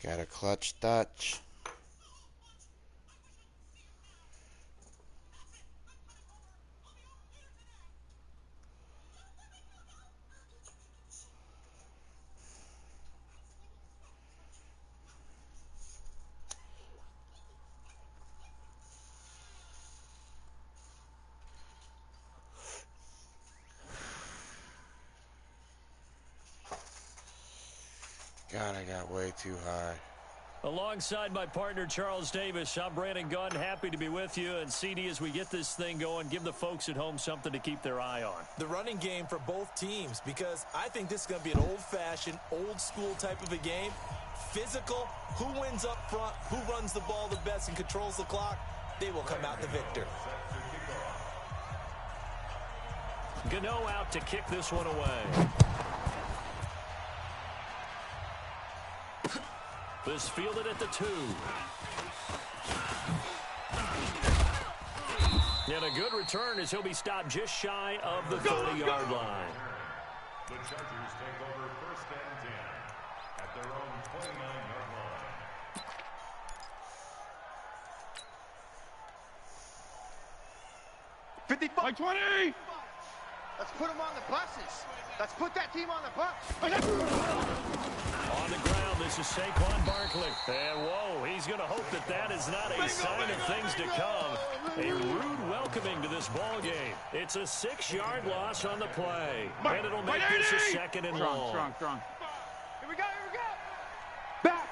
Got a clutch touch. God, I got way too high. Alongside my partner, Charles Davis, I'm Brandon Gunn. Happy to be with you. And, CD, as we get this thing going, give the folks at home something to keep their eye on. The running game for both teams, because I think this is going to be an old-fashioned, old-school type of a game. Physical, who wins up front, who runs the ball the best and controls the clock, they will come out the victor. Gano out to kick this one away. This fielded at the 2. And a good return as he'll be stopped just shy of the 30-yard line. The Chargers take over 1st and 10 at their own 29-yard line. 55. 20. Let's put them on the buses. Let's put that team on the bus. On the ground, this is Saquon Barkley. And, whoa, he's going to hope that that is not a sign of things to come. A rude welcoming to this ball game. It's a 6-yard loss on the play. And it'll make this a 2nd and long. Strong. Here we go. Back.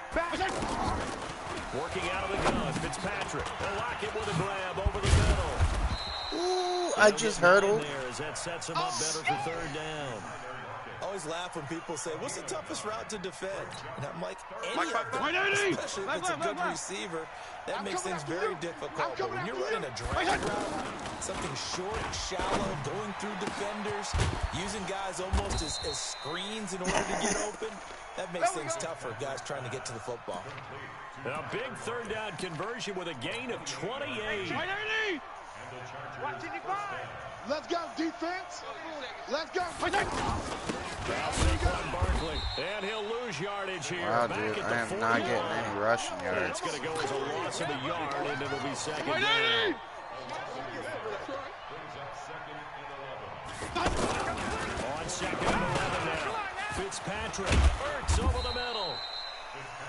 Working out of the gun, Fitzpatrick. They'll lock it with a grab over the middle. Ooh, I just hurdled. There as that sets him up better for 3rd down. I always laugh when people say, what's the toughest route to defend? And I'm like, any of them, especially if it's a good receiver, that makes things very difficult. But when you're running a drag route, something short, shallow, going through defenders, using guys almost as screens in order to get open, that makes things tough for guys trying to get to the football. A big 3rd down conversion with a gain of 28. Let's go, defense. Let's go. Now Saquon Barkley, and he'll lose yardage here. Wow, Back dude, at I the am 40 not getting line. any rushing yards. It's going to go as a loss of a yard, and it'll be 2nd down. On 2nd and 11 now. Fitzpatrick, Ertz over the middle.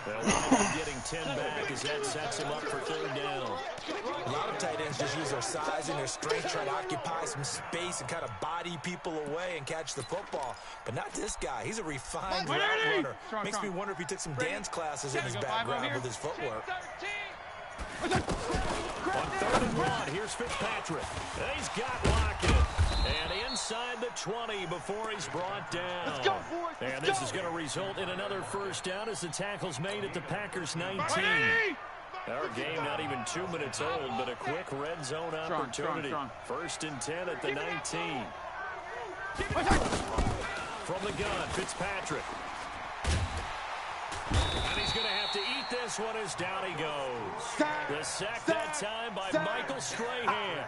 They'll wind up getting 10 back as that sets him up for 3rd down. A lot of tight ends just use their size and their strength, try to occupy some space and kind of body people away and catch the football. But not this guy. He's a refined route runner. Makes me wonder if he took some dance classes in his background with his footwork. On 3rd and 1, here's Fitzpatrick. He's got Lockett. And inside the 20 before he's brought down. Let's go, boys. And this is going to result in another 1st down as the tackle's made at the Packers 19. Our game not even 2 minutes old, but a quick red zone opportunity. 1st and 10 at the 19. From the gun, Fitzpatrick. And he's going to have to eat this one as down he goes. The sack that time by Michael Strahan.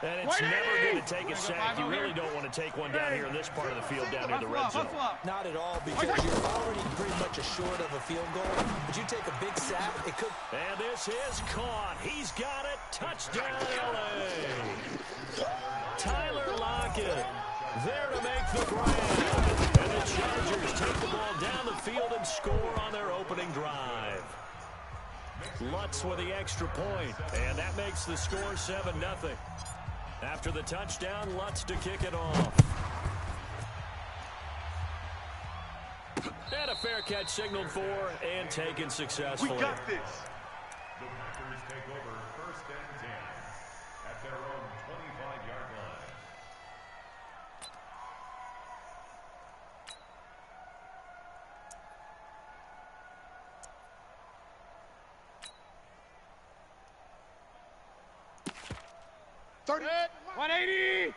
And it's never going to take a sack. You really don't want to take one down here in this part of the field down near the red zone. Not at all, because you're already pretty much assured of a field goal. But you take a big sack, it could... And this is caught. He's got it. Touchdown, L.A. Tyler Lockett there to make the grab. And the Chargers take the ball down the field and score on their opening drive. Lutz with the extra point, and that makes the score 7-0. After the touchdown, Lutz to kick it off. And a fair catch signaled for and taken successfully. We got this. The Packers take over 1st and 10 at their own 25-yard line. Thirty. 180. We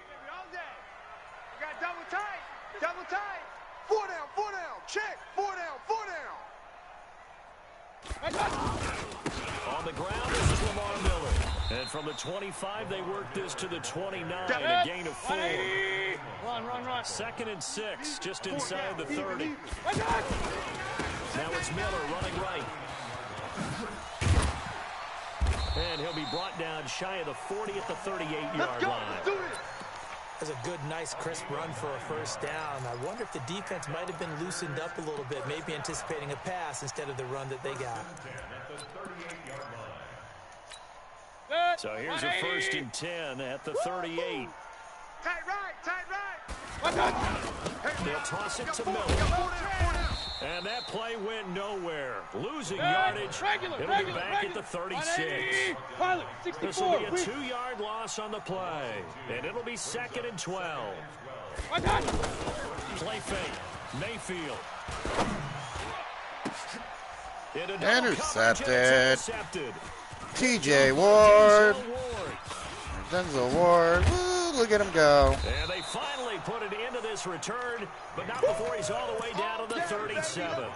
got double tight. 4 down. Check. 4 down. On the ground, this is Lamar Miller. And from the 25, they work this to the 29, a gain of 4. Run. 2nd and 6, just inside the 30. Now it's Miller running right. And he'll be brought down shy of the 40 at the 38-yard line. That's a good, nice, crisp run for a first down. I wonder if the defense might have been loosened up a little bit, maybe anticipating a pass instead of the run that they got. So here's a 1st and 10 at the 38. Tight right, tight right. They'll toss it to Miller. And that play went nowhere. Losing yardage. It'll be back at the 36. This will be a 2-yard loss on the play. And it'll be 2nd and 12. Play fake. Mayfield. Intercepted. TJ Ward. Denzel Ward. Woo, look at him go. And they finally put it into this return, but not before he's all the way down to the 37.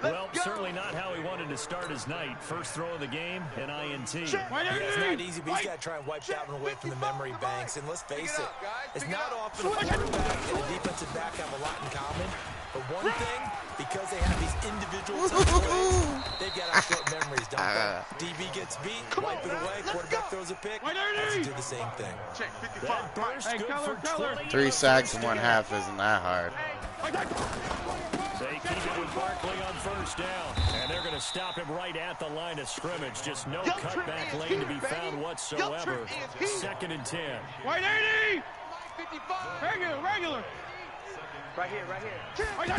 Well, certainly not how he wanted to start his night. First throw of the game, an INT. Yeah, it's not easy, but he's got to try and wipe that one away from the memory banks. And let's face it, it's not often a quarterback and a defensive back have a lot in common. But one thing, because they have these individual tough plays, they've got short memories, don't they? DB gets beat, wipe it away, quarterback throws a pick, has to do the same thing. That burst good for 20. 3 sacks in 1/2 isn't that hard. They keep it with Barkley on first down. And they're going to stop him right at the line of scrimmage. Just no cutback lane to be found whatsoever. 2nd and 10. White 80! 55! Regular! Right here. Throwing on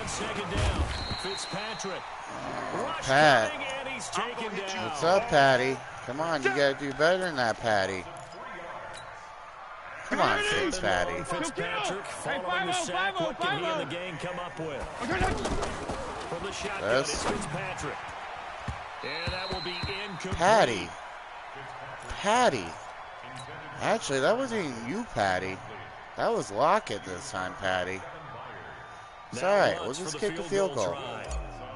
2nd down. Fitzpatrick. Rush Pat. coming, and he's taken down. What's up, Patty? Come on, you got to do better than that, Patty. Come on, Patty. Fitzpatrick following the sack. What can he and the gang come up with? From the shotgun, it's Fitzpatrick. And that will be incomplete. Patty. Actually, that wasn't even you, Patty. That was Lockett this time, Patty. It's all right. We'll just kick the field goal.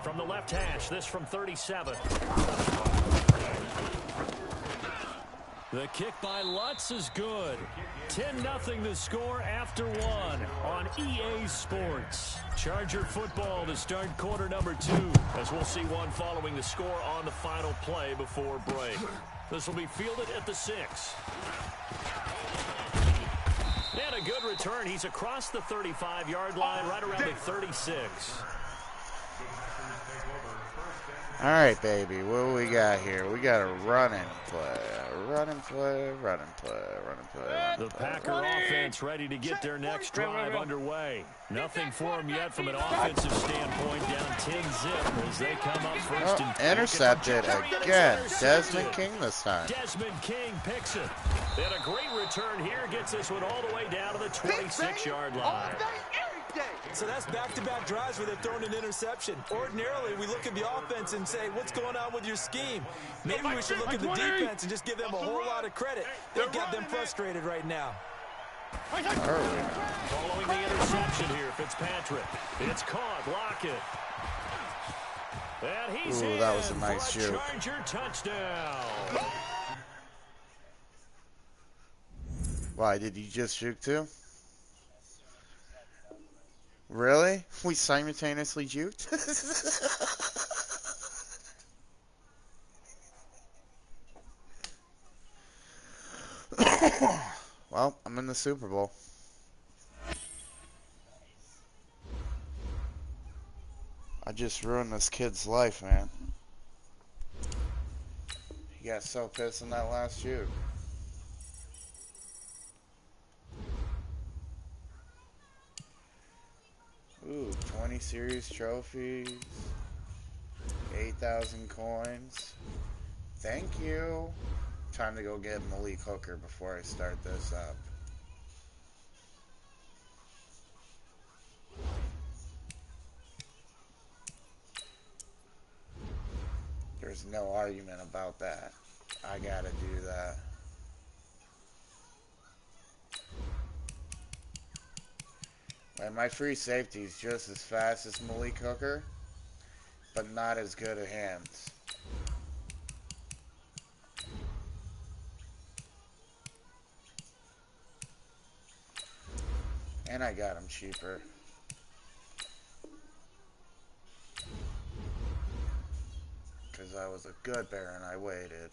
From the left hash, this from 37. The kick by Lutz is good. 10-0 the score after 1 on EA Sports. Charger football to start quarter number 2, as we'll see one following the score on the final play before break. This will be fielded at the 6. And a good return. He's across the 35-yard line, right around the 36. All right, baby. What do we got here? We got a running play. The Packer offense ready to get their next drive underway. Nothing for them yet from an offensive standpoint. Down 10-zip as they come up first and 10. Intercepted again. Desmond King this time. Desmond King picks it. And a great return here gets this one all the way down to the 26-yard line. So that's back-to-back drives where they've thrown an interception. Ordinarily, we look at the offense and say, what's going on with your scheme? Maybe we should look at the defense and just give them a whole lot of credit. They've got them frustrated right now. Following the interception here, Fitzpatrick. It's caught. Lockett. And he's in that was a nice for a shoot. Charger touchdown. Why, did you just shoot too? Really? We simultaneously juked? Well, I'm in the Super Bowl. I just ruined this kid's life, man. He got so pissed in that last shoot. Ooh, 20 series trophies, 8,000 coins. Thank you. Time to go get Malik Hooker before I start this up. There's no argument about that. I gotta do that. And my free safety is just as fast as Malik Hooker, but not as good at hands. And I got him cheaper. Because I was a good bear and I waited.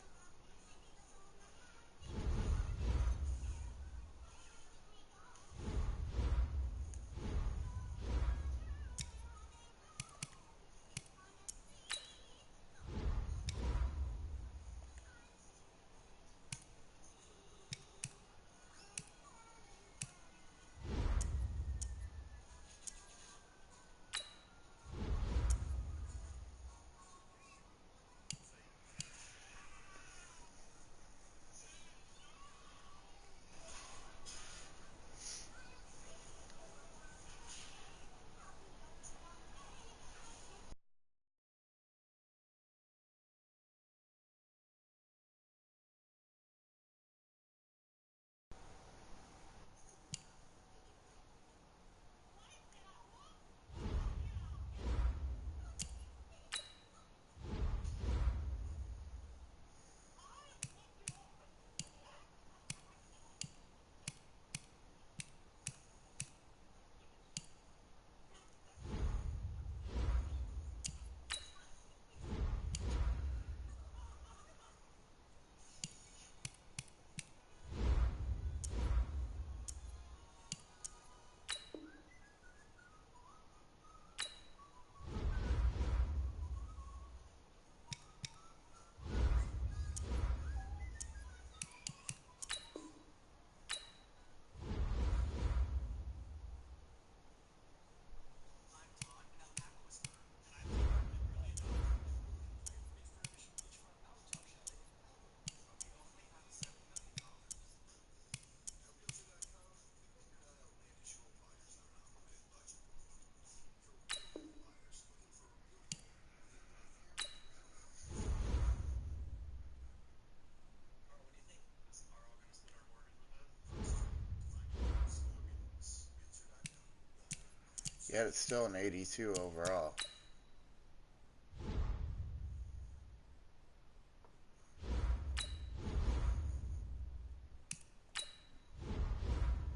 Yet it's still an 82 overall.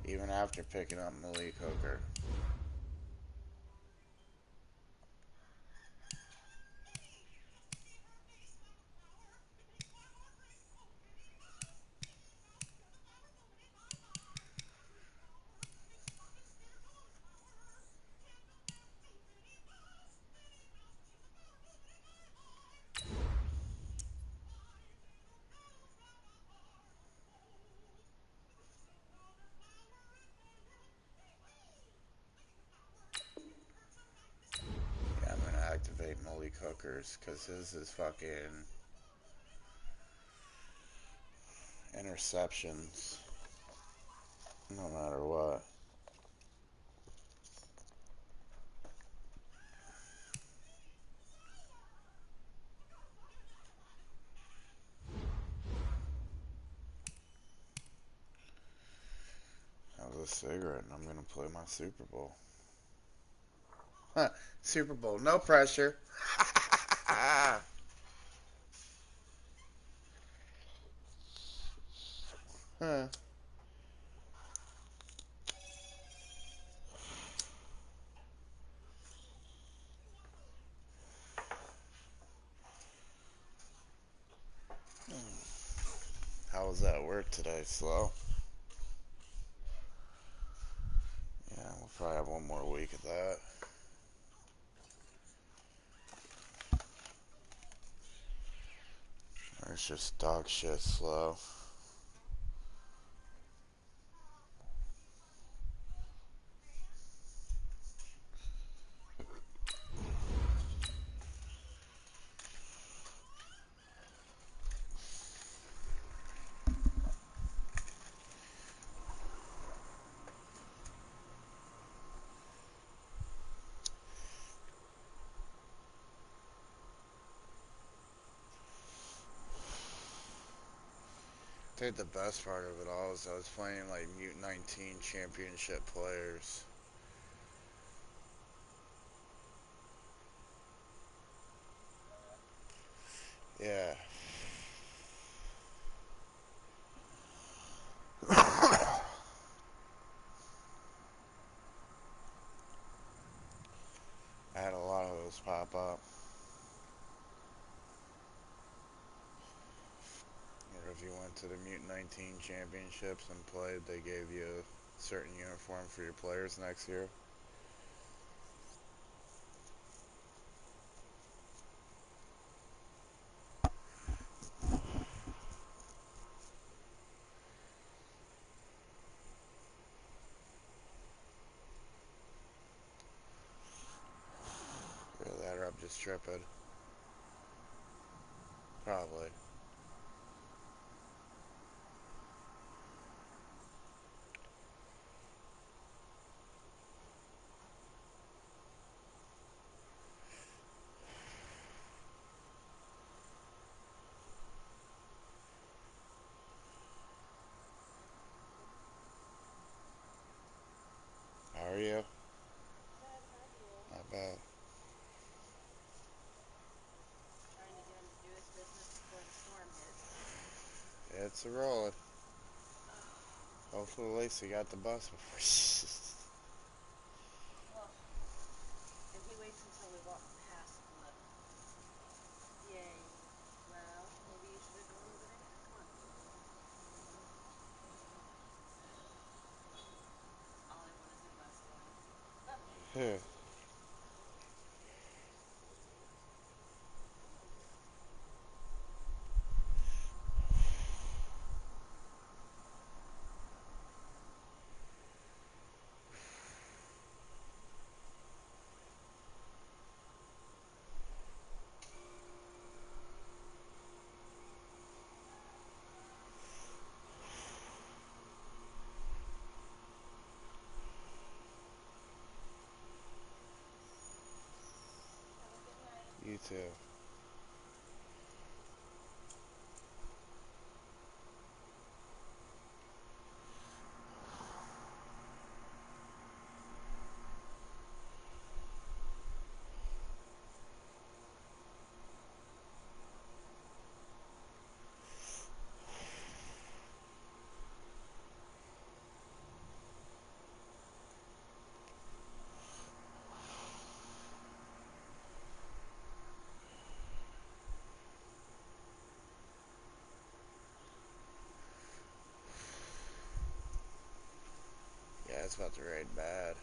Even after picking up Malik Hooker. Yeah, I'm gonna activate Malik Hooker's because his is fucking interceptions. No matter what. That was a cigarette and I'm gonna play my Super Bowl. Huh, Super Bowl, no pressure. Huh. How was that work today? Slow? Yeah, we'll probably have one more week of that. Or it's just dog shit slow. I think the best part of it all is I was playing like Mute 19 championship players. Yeah. I had a lot of those pop up. if you went to the Mutant 19 championships and played, they gave you a certain uniform for your players next year. Either that or I'm just tripping. Probably. How are you? Not bad. Trying to get him to do his business before the storm hits. It's a rolling. Hopefully Lacey got the bus before she... Well, and he waits until we walk past the... Yay. Well, maybe you should have gone over there. Come on. All I want is a bus going. You too. Yeah, it's about to rain bad.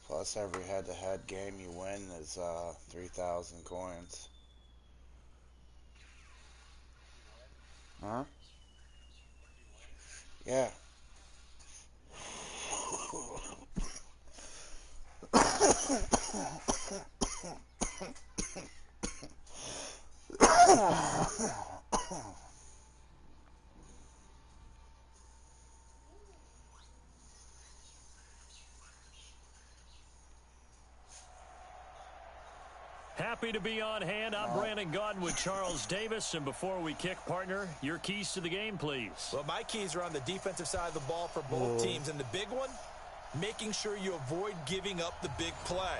Plus, every head-to-head game you win is 3,000 coins. Huh? Yeah. Happy to be on hand. I'm Brandon Gaudin with Charles Davis. And before we kick, partner, your keys to the game, please. Well, my keys are on the defensive side of the ball for both teams. And the big one, making sure you avoid giving up the big play.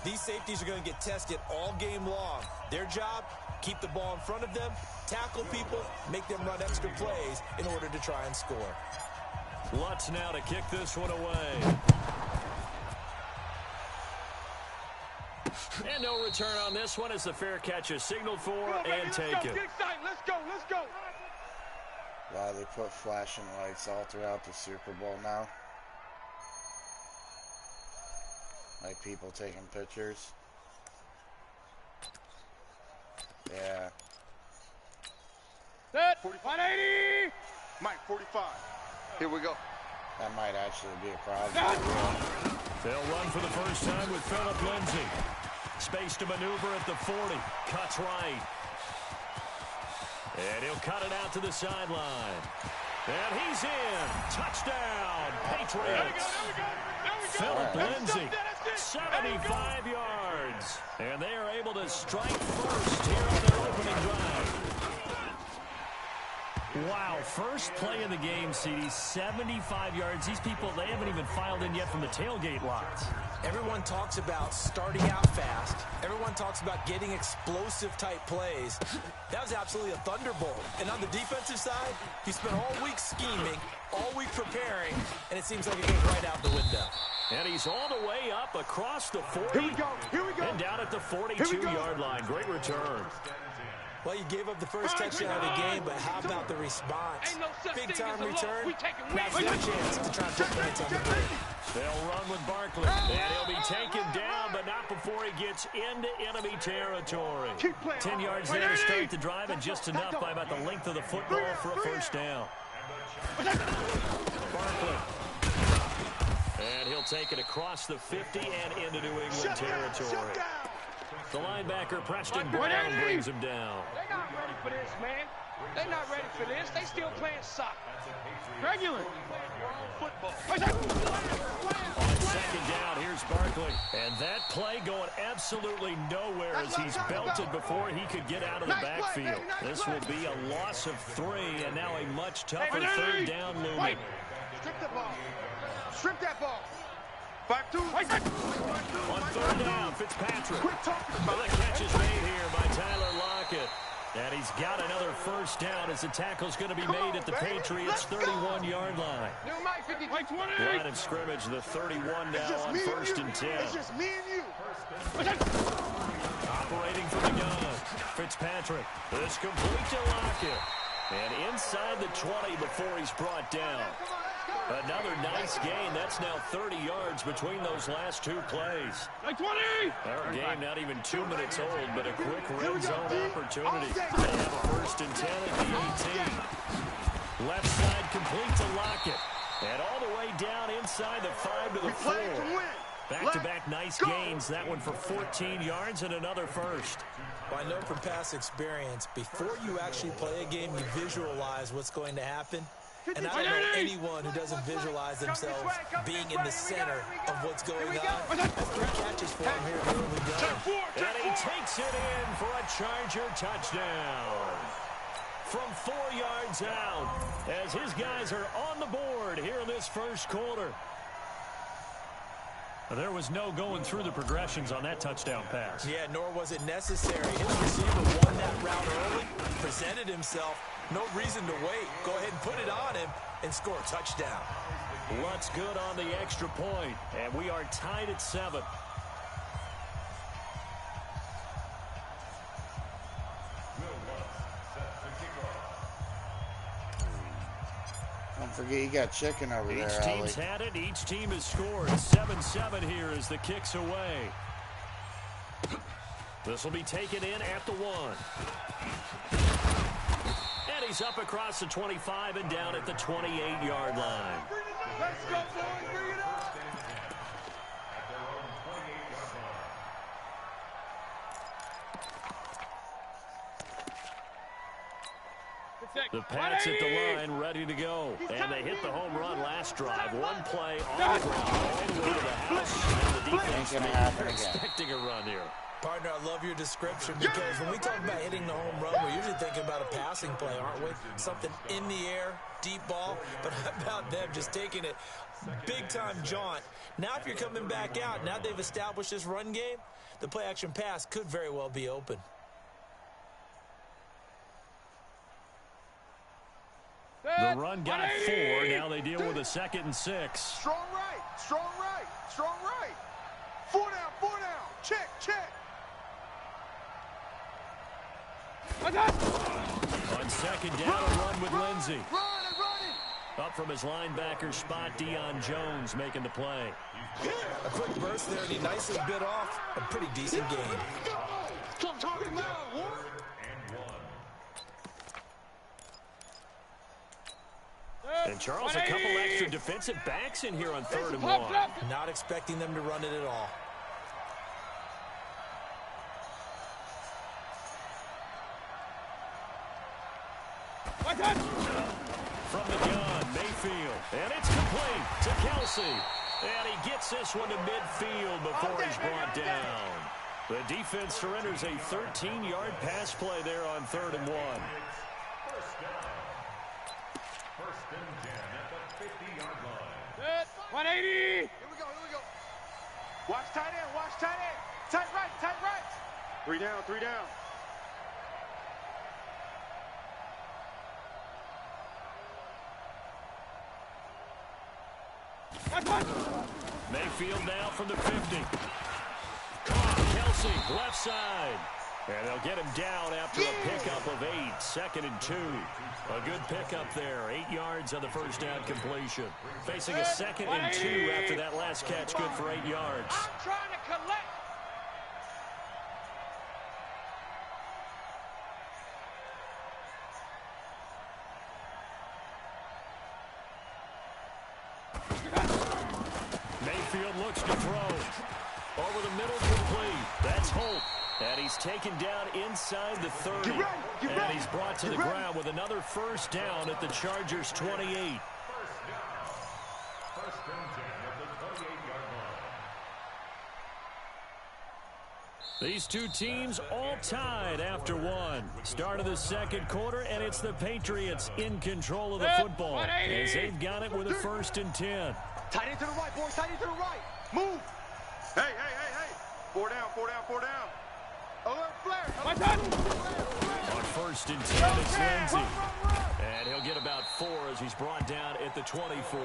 These safeties are going to get tested all game long. Their job, keep the ball in front of them, tackle people, make them run extra plays in order to try and score. Lutz now to kick this one away. And no return on this one as the fair catch is signaled for and taken. Let's go, let's go. Wow, they put flashing lights all throughout the Super Bowl now. Like people taking pictures. Yeah. Set. 180. Mike, 45. Here we go. That might actually be a problem. They'll run for the first time with Phillip Lindsay. Space to maneuver at the 40. Cuts right. And he'll cut it out to the sideline. And he's in. Touchdown, Patriots. Philip Lindsay, 75 yards. And they are able to strike first here on their opening drive. Wow, first play of the game, CD, 75 yards. These people, they haven't even filed in yet from the tailgate lots. Everyone talks about starting out fast. Everyone talks about getting explosive-type plays. That was absolutely a thunderbolt. And on the defensive side, he spent all week scheming, all week preparing, and it seems like it goes right out the window. And he's all the way up across the 40. Here we go. And down at the 42-yard line. Great return. Well, you gave up the first touchdown of the game, but how about the response? Big-time return. Now's your chance to try and put points on the board. They'll run with Barkley. And he'll be taken down, but not before he gets into enemy territory. 10 yards there to start the drive, and just enough by about the length of the football for a first down. Barkley. And he'll take it across the 50 and into New England territory. The linebacker, Preston Brown, brings him down. They're not ready for this, man. They're not ready for this. They still playing soccer. Regular. Football. On second down, here's Barkley. And that play going absolutely nowhere as he's belted before he could get out of the backfield. This will be a loss of 3, and now a much tougher third down looming. Strip the ball. Strip that ball. 5-2. On third down, Fitzpatrick. Well, the catch is made here by Tyler Lockett. And he's got another first down as the tackle's going to be made at the Patriots' 31-yard line. Line of scrimmage, the 31 now on 1st and 10. It's just me and you. Operating from the gun, Fitzpatrick. This complete to Lockett. And inside the 20 before he's brought down. Another nice gain. That's now 30 yards between those last 2 plays. Our game not even 2 minutes old, but a quick red zone opportunity. They have a 1st and 10 at the 18. Left side complete to Lockett. And all the way down inside the 5 to the 4. Back-to-back nice gains. That one for 14 yards and another first. Well, I know from past experience, before you actually play a game, you visualize what's going to happen. And I don't know anyone who doesn't visualize themselves being in the center of what's going on. That's 3 catches for him here early going. And he takes it in for a Charger touchdown. From 4 yards out, as his guys are on the board here in this first quarter. There was no going through the progressions on that touchdown pass. Yeah, nor was it necessary. His receiver won that route early, presented himself. No reason to wait. Go ahead and put it on him and score a touchdown. What's good on the extra point, and we are tied at 7. Don't forget you got chicken over there, Each team's had it. Each team has scored. 7-7 here as the kick's away. This will be taken in at the 1. And he's up across the 25 and down at the 28-yard line. Let's go, boys. Bring it up. The Pats at the line, ready to go. And they hit the home run last drive. 1 play on the ground, all the way to the house. And the defense Ain't gonna happen again. expecting a run here. Partner, I love your description because when we talk about hitting the home run, we're usually thinking about a passing play, aren't we? Something in the air, deep ball. But how about them just taking it big-time jaunt? Now if you're coming back out, now they've established this run game, the play-action pass could very well be open. The run got 4. Now they deal with a 2nd and 6. Strong right. Strong right. Strong right. 4 down. 4 down. Check. Check. On 2nd down, a run with Lindsay. Run. Up from his linebacker spot, Deion Jones making the play. A quick burst there, and he nicely bit off a pretty decent game. Stop talking loud, Warren. And Charles, a couple extra defensive backs in here on 3rd and 1. Not expecting them to run it at all. From the gun, Mayfield. And it's complete to Kelsey. And he gets this one to midfield before he's brought down. The defense surrenders a 13-yard pass play there on 3rd and 1. First down. First and 10 at the 50-yard line. 180. Here we go, here we go. Watch tight end, watch tight end. Tight right, tight right. 3 down, 3 down. Mayfield now from the 50. Kelsey, left side. And they'll get him down after a pickup of 8. 2nd and 2. A good pickup there. 8 yards on the first down completion. Facing a 2nd and 2 after that last catch. Good for 8 yards. I'm trying to collect. Mayfield looks to throw. Over the middle, complete. That's Holt. And he's taken down inside the 30. And he's brought to the ground with another first down at the Chargers' 28. First down. First and 10 at the 28-yard line. These two teams all tied after one. Start of the second quarter, and it's the Patriots in control of the football as they've got it with a 1st and 10. Tight end to the right, boys, tight end to the right. Move. Hey, hey, hey, hey. 4 down, 4 down, 4 down. Alert flare. On 1st and 10, it's Lindsey. And he'll get about 4 as he's brought down at the 24.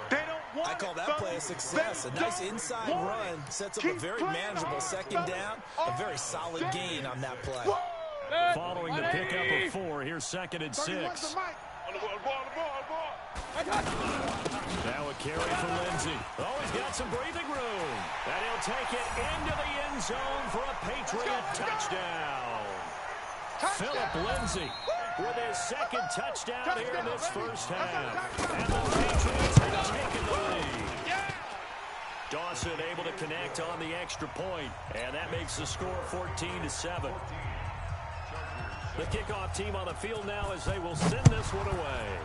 They don't want I call that play a success. A nice inside run sets up a very manageable 2nd down. A very solid gain on that play. Following the pickup of 4, here's 2nd and 6. On the ball. Now a carry for Lindsey. Oh, he's got some breathing room. And he'll take it into the end zone for a Patriot touchdown. Philip Lindsey with his 2nd touchdown here in this first half. And the Patriots have taken the lead. Dawson able to connect on the extra point. And that makes the score 14-7. The kickoff team on the field now as they will send this one away.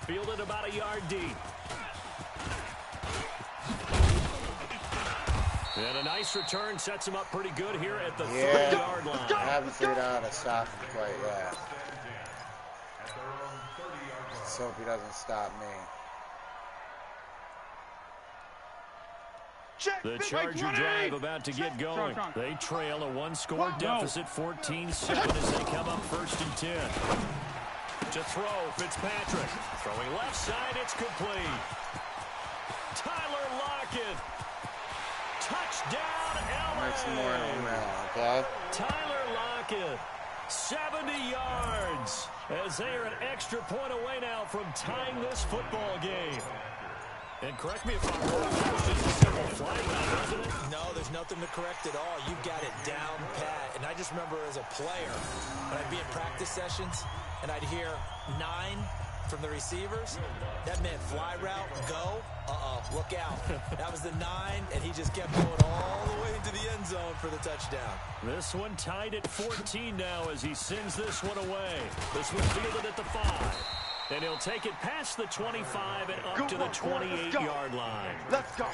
Fielded about a yard deep. And a nice return sets him up pretty good here at the 30-yard line. I haven't figured out how to stop him quite yet. Let's hope he doesn't stop me. The Charger drive about to get going. They trail a 1-score deficit, 14-7 as they come up 1st and 10. To throw, Fitzpatrick. Throwing left side, it's complete. Tyler Lockett. Touchdown, LA. Make some more in now, okay? Tyler Lockett, 70 yards. As they are an extra point away now from tying this football game. And correct me if I'm wrong, that was just a simple flag route, wasn't it? No, there's nothing to correct at all. You've got it down pat. And I just remember as a player, when I'd be in practice sessions, and I'd hear 9 from the receivers, that meant fly route, go, look out. That was the 9, and he just kept going all the way into the end zone for the touchdown. This one tied at 14 now as he sends this one away. This one fielded at the 5. And he'll take it past the 25 and up to the 28-yard line. Let's go.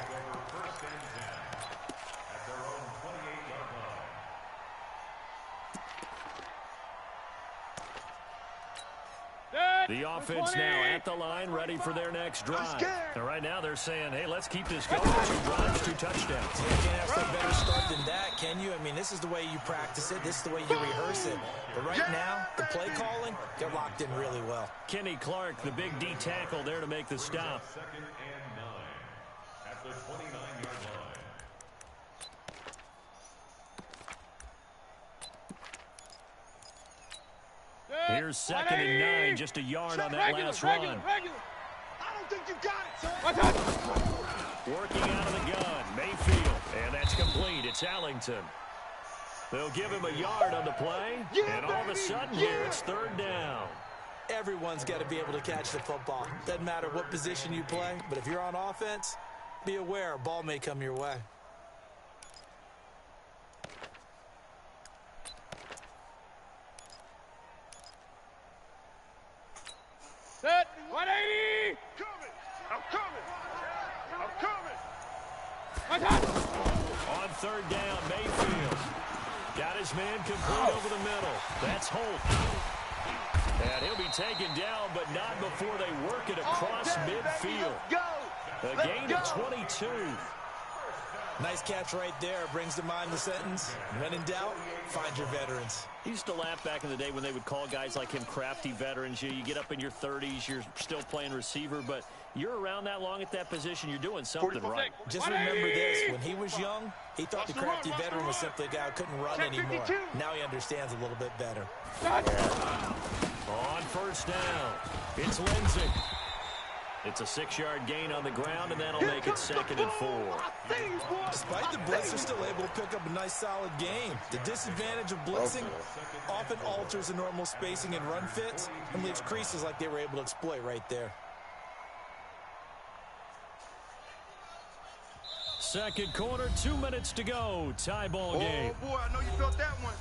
The offense now at the line, ready for their next drive. And right now they're saying, hey, let's keep this going. 2 drives, 2 touchdowns. You can't have some better start than that, can you? I mean, this is the way you practice it. This is the way you rehearse it. But right now, the play calling, they're locked in really well. Kenny Clark, the big D tackle there to make the stop. 2nd and 9 at the 29-yard line. Here's 2nd and 9, just a yard on that last run. I don't think you got it, son. Working out of the gun, Mayfield, and that's complete. It's Allington. They'll give him a yard on the play, and all of a sudden here it's 3rd down. Everyone's got to be able to catch the football. Doesn't matter what position you play, but if you're on offense, be aware a ball may come your way. third down. Mayfield got his man complete over the middle. That's Holt. And he'll be taken down, but not before they work it across midfield. A gain of 22. Nice catch right there. Brings to mind the sentence, when in doubt, find your veterans. He used to laugh back in the day when they would call guys like him crafty veterans. You get up in your 30s, you're still playing receiver, but you're around that long at that position, you're doing something right. Just remember this. When he was young, he thought the crafty veteran was simply a guy who couldn't run anymore. Now he understands a little bit better. On first down, it's Lindsey. It's a 6-yard gain on the ground, and that'll make it 2nd and 4. Despite the blitz, they're still able to pick up a nice, solid game. The disadvantage of blitzing often alters the normal spacing and run fits and leaves creases like they were able to exploit right there. Second quarter, 2 minutes to go. Tie ball game. Oh, boy, I know you felt that one.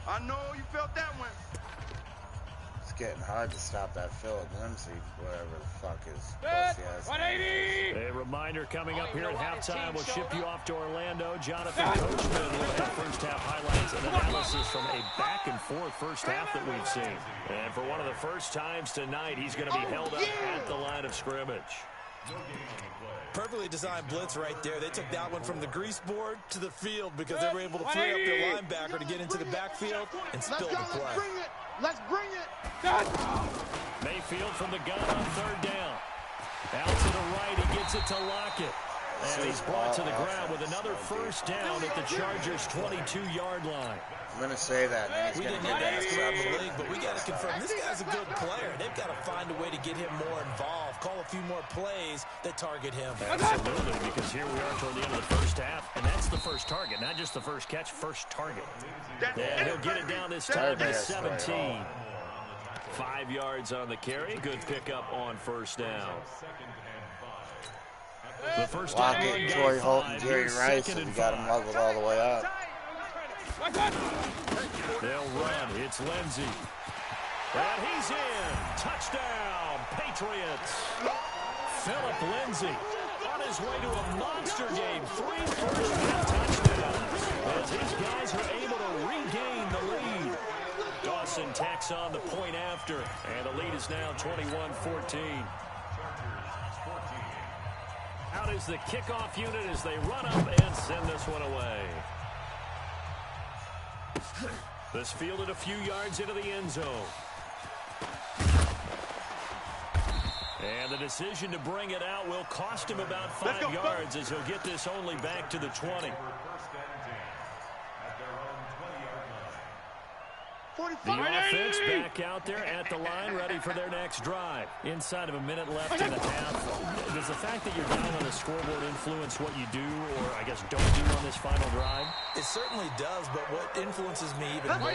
I know you felt that one. Getting hard to stop that Philip Lindsay, whatever the fuck is. 180! A reminder coming up here at halftime. We'll ship you off to Orlando. Jonathan Coachman will have first half highlights and analysis from a back-and-forth first half that we've seen. And for one of the first times tonight, he's going to be held up at the line of scrimmage. Perfectly designed blitz right there. They took that one from the grease board to the field because they were able to free up their linebacker to get into the backfield and spill the play. Let's bring it. Mayfield from the gun on third down. Out to the right, he gets it to Lockett. And he's brought to the ground with another first down at the Chargers' 22-yard line. I'm going to say that. We didn't even ask about the league, but we got to confirm this guy's a good player. They've got to find a way to get him more involved, call a few more plays that target him. Absolutely, because here we are toward the end of the first half, and that's the first target, not just the first catch, first target. And he'll get it down this time to 17. 5 yards on the carry. Good pickup on first down. The first time Lockett, Troy Holt, and Jerry Rice, and you got him leveled all the way up. They'll run. It's Lindsey. And he's in. Touchdown, Patriots. Philip Lindsey on his way to a monster game. 3 first-half touchdowns as his guys are able to regain the lead. Dawson tacks on the point after, and the lead is now 21-14. Out is the kickoff unit as they run up and send this one away. This fielded a few yards into the end zone. And the decision to bring it out will cost him about 5 yards as he'll get this only back to the 20. The offense back out there at the line, ready for their next drive. Inside of a minute left in the half. Does the fact that you're down on the scoreboard influence what you do, or I guess don't do on this final drive? It certainly does, but what influences me even more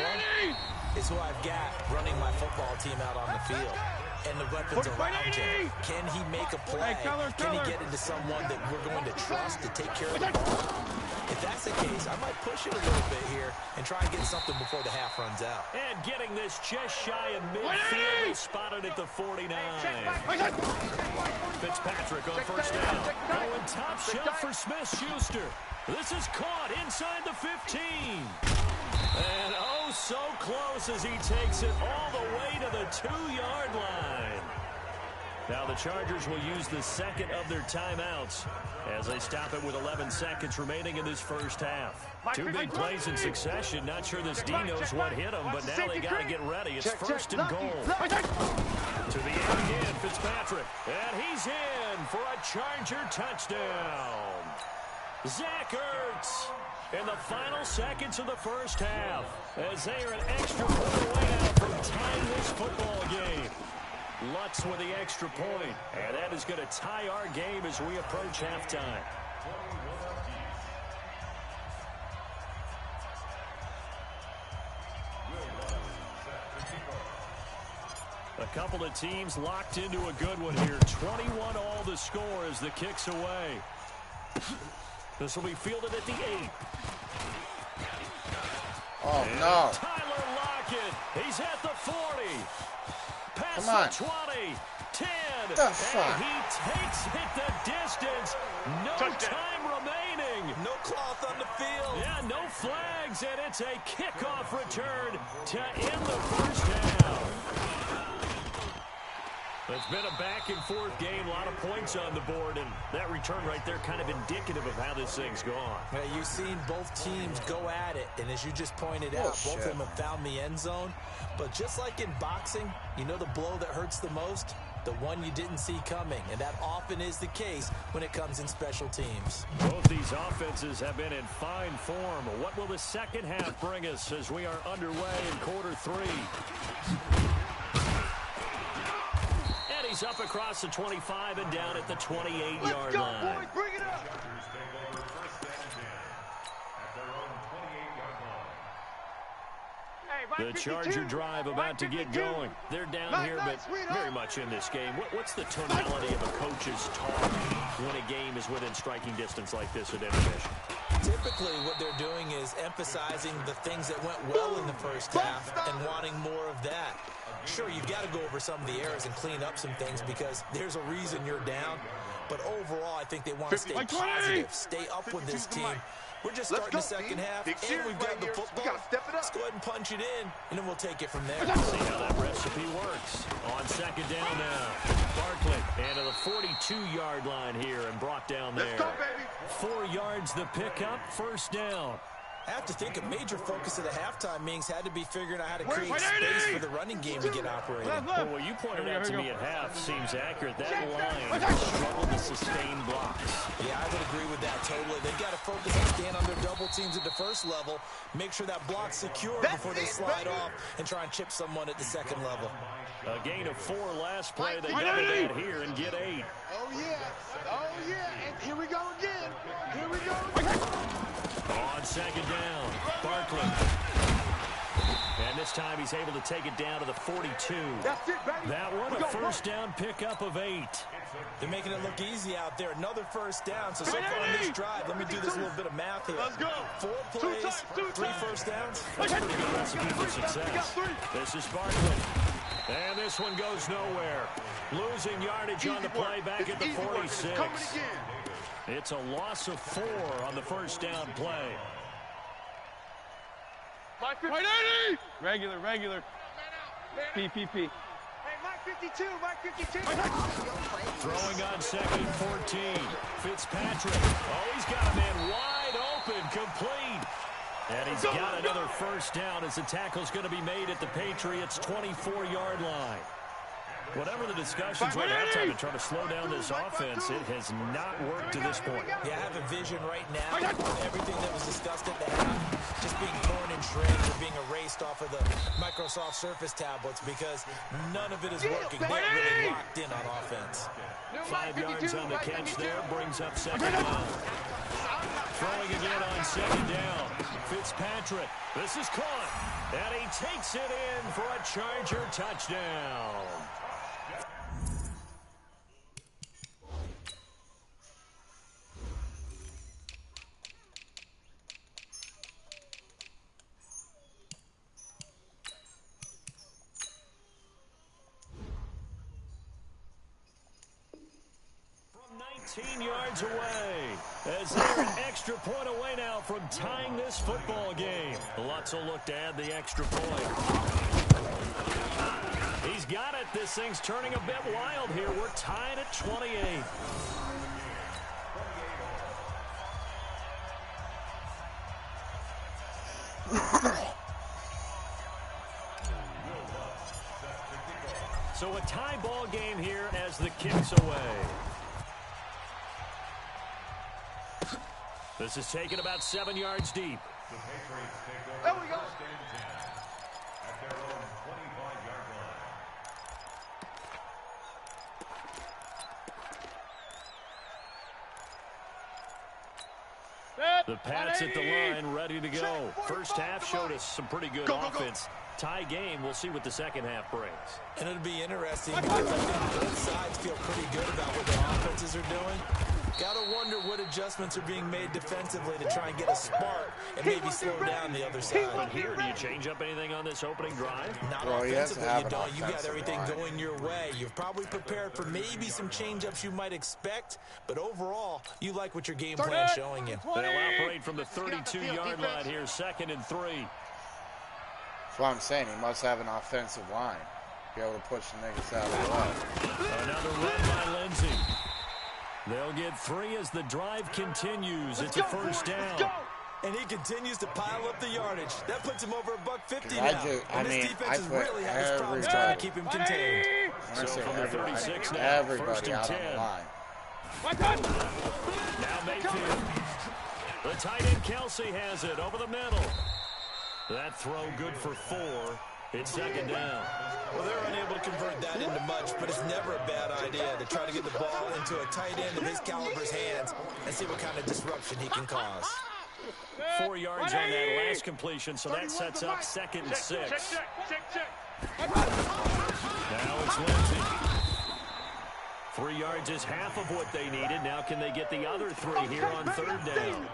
is who I've got running my football team out on the field. And the weapons around him. Can he make a play? Can he get into someone that we're going to trust to take care of the ball? If that's the case, I might push it a little bit here and try and get something before the half runs out. And getting this just shy of midfield, spotted at the 49. Fitzpatrick on first down. Going top shelf for Smith-Schuster. This is caught inside the 15. And oh, so close as he takes it all the way to the 2-yard line. Now the Chargers will use the second of their timeouts as they stop it with 11 seconds remaining in this first half. 2 big plays in succession. Not sure this D knows what hit him, but now they got to get ready. It's first and goal. To the end again, Fitzpatrick. And he's in for a Charger touchdown. Zach Ertz in the final seconds of the first half as they are an extra point away now from tying this football game. Lutz with the extra point, and that is going to tie our game as we approach halftime. A couple of teams locked into a good one here. 21 all the score as the kick's away. This will be fielded at the 8. Oh, no. Tyler Lockett, he's at the 40. Past Come on. the 20, 10, The fuck? and he takes it the distance. No time remaining. holding. No cloth on the field. Yeah, no flags, and it's a kickoff return to end the first half. It's been a back-and-forth game, a lot of points on the board, and that return right there kind of indicative of how this thing's gone. Yeah, you've seen both teams go at it, and as you just pointed out, both of them have found the end zone. But just like in boxing, you know the blow that hurts the most? The one you didn't see coming, and that often is the case when it comes in special teams. Both these offenses have been in fine form. What will the second half bring us as we are underway in quarter three? And he's up across the 25 and down at the 28-yard line. Boys, bring it up. The Charger drive about to get going. They're down here, but very much in this game. What's the tonality of a coach's talk when a game is within striking distance like this at intermission? Typically, what they're doing is emphasizing the things that went well in the first half and wanting more of that. Sure, you've got to go over some of the errors and clean up some things because there's a reason you're down. But overall, I think they want to stay positive, stay up with this team. We're just starting the second half, and we've got the football. Let's go ahead and punch it in, and then we'll take it from there. See how that recipe works. On second down now, Barkley into the 42-yard line here and brought down there. Let's go, baby. 4 yards the pickup, first down. I have to think a major focus of the halftime meetings had to be figuring out how to create space for the running game to get operating. Well, what you pointed out to me at half seems accurate. That line struggled to sustain blocks. Yeah, I would agree with that totally. They've got to focus on staying under double teams at the first level, make sure that block's secure before they slide off and try and chip someone at the second level. A gain of 4 last play. They got it out here and get 8. Oh, yeah. And here we go again. Here we go again. On second down, Barkley. And this time he's able to take it down to the 42. That's it, baby. That one, a first down pickup of 8. They're making it look easy out there. Another first down. So far on this drive, let me do this little bit of math here. Let's go. 4 plays, 3 first downs. That's a pretty good recipe for success. This is Barkley. And this one goes nowhere. Losing yardage on the play back at the 46. It's a loss of 4 on the first down play. Regular. PPP. Hey, Mike 52. Throwing on second 14. Fitzpatrick. Oh, he's got a man wide open, complete. And he's got another first down as the tackle's going to be made at the Patriots' 24-yard line. Whatever the discussions were at halftime to try to slow down this offense, it has not worked to this point. Yeah, I have a vision right now of everything that was discussed at the half just being torn in shreds or being erased off of the Microsoft Surface tablets because none of it is working. They're really locked in on offense. 5 yards on the catch there, brings up second down. Throwing again on second down. Fitzpatrick, this is caught, and he takes it in for a Charger touchdown. From 19 yards away, as they're an extra point away now from tying this football game. Lutz will look to add the extra point. He's got it. This thing's turning a bit wild here. We're tied at 28. So a tie ball game here as the kick's away. This is taken about 7 yards deep. There we go. The Pats at the line, ready to go. First half showed us some pretty good offense. Tie game, we'll see what the second half brings. And it'll be interesting because I think both sides feel pretty good about what their offenses are doing. Gotta wonder what adjustments are being made defensively to try and get a spark and maybe slow down the other side. But here, do you change up anything on this opening drive? Not Well, he has to offensively, have you an don't. You got offensive everything line. going your way. You've probably prepared for maybe some change-ups you might expect, but overall, you like what your game plan is showing you. They'll operate from the 32-yard line here, 2nd and 3. That's what I'm saying. He must have an offensive line. Be able to push the niggas out of the way. Another run by Lindsey. They'll get 3 as the drive continues. It's a first down. And he continues to pile up the yardage. That puts him over $150 now. I This mean, defense is I put really having problems trying to keep him contained. When I say from the 36 now, everybody 1st and out 10. on the line. Now Mayfield. The tight end Kelsey has it over the middle. That throw good for 4. It's 2nd down. Well, they're unable to convert that into much, but it's never a bad idea to try to get the ball into a tight end of his caliber's hands and see what kind of disruption he can cause. 4 yards on that last completion, so that sets up 2nd and 6. Now it's Lindsey. 3 yards is half of what they needed. Now can they get the other 3 here on 3rd down?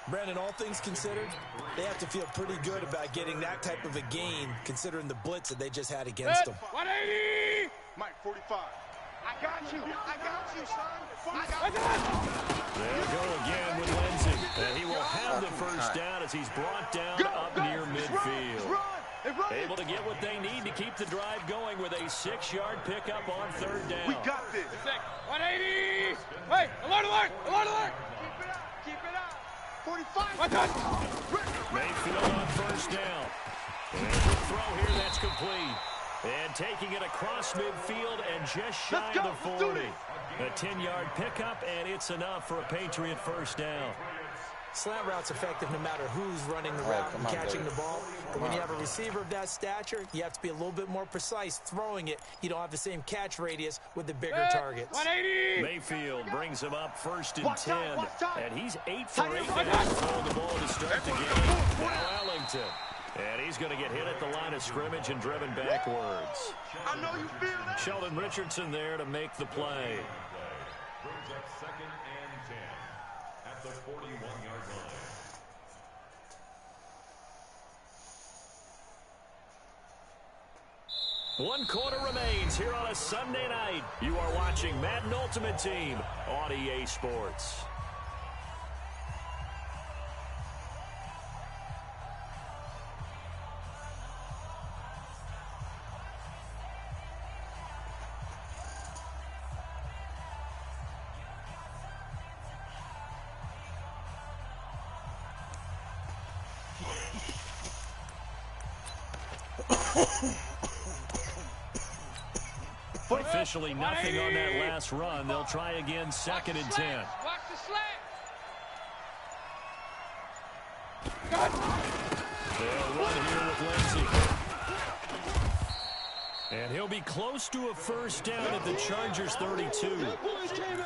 Brandon, all things considered, they have to feel pretty good about getting that type of a gain, considering the blitz that they just had against them. 180! Mike, 45. I got you, son. I got you. They'll go again with Lindsey. And he will have the first down as he's brought down up near midfield. Able to get what they need to keep the drive going with a 6-yard pickup on 3rd down. We got this. 180! Hey, alert, alert, alert, alert! Keep it up. 45. Mayfield on 1st down. And the throw here, that's complete. And taking it across midfield and just shy of the 40. A 10-yard pickup, and it's enough for a Patriot 1st down. Slant route's effective no matter who's running the route and catching the ball. But when you have a receiver of that stature, you have to be a little bit more precise throwing it. You don't have the same catch radius with the bigger targets. 180! Mayfield brings him up 1st and 10. And he's 8 for 8 now throwing the ball to start the game. Now Ellington. And he's going to get hit at the line of scrimmage and driven backwards. I know you feel that. Sheldon Richardson there to make the play. Brings up 2nd and 10 at the 41-yard line. One quarter remains here on a Sunday night. You are watching Madden Ultimate Team on EA Sports. Officially nothing on that last run. They'll try again 2nd and 10. Watch the slant! They'll run here with Lindsey. And he'll be close to a first down at the Chargers 32.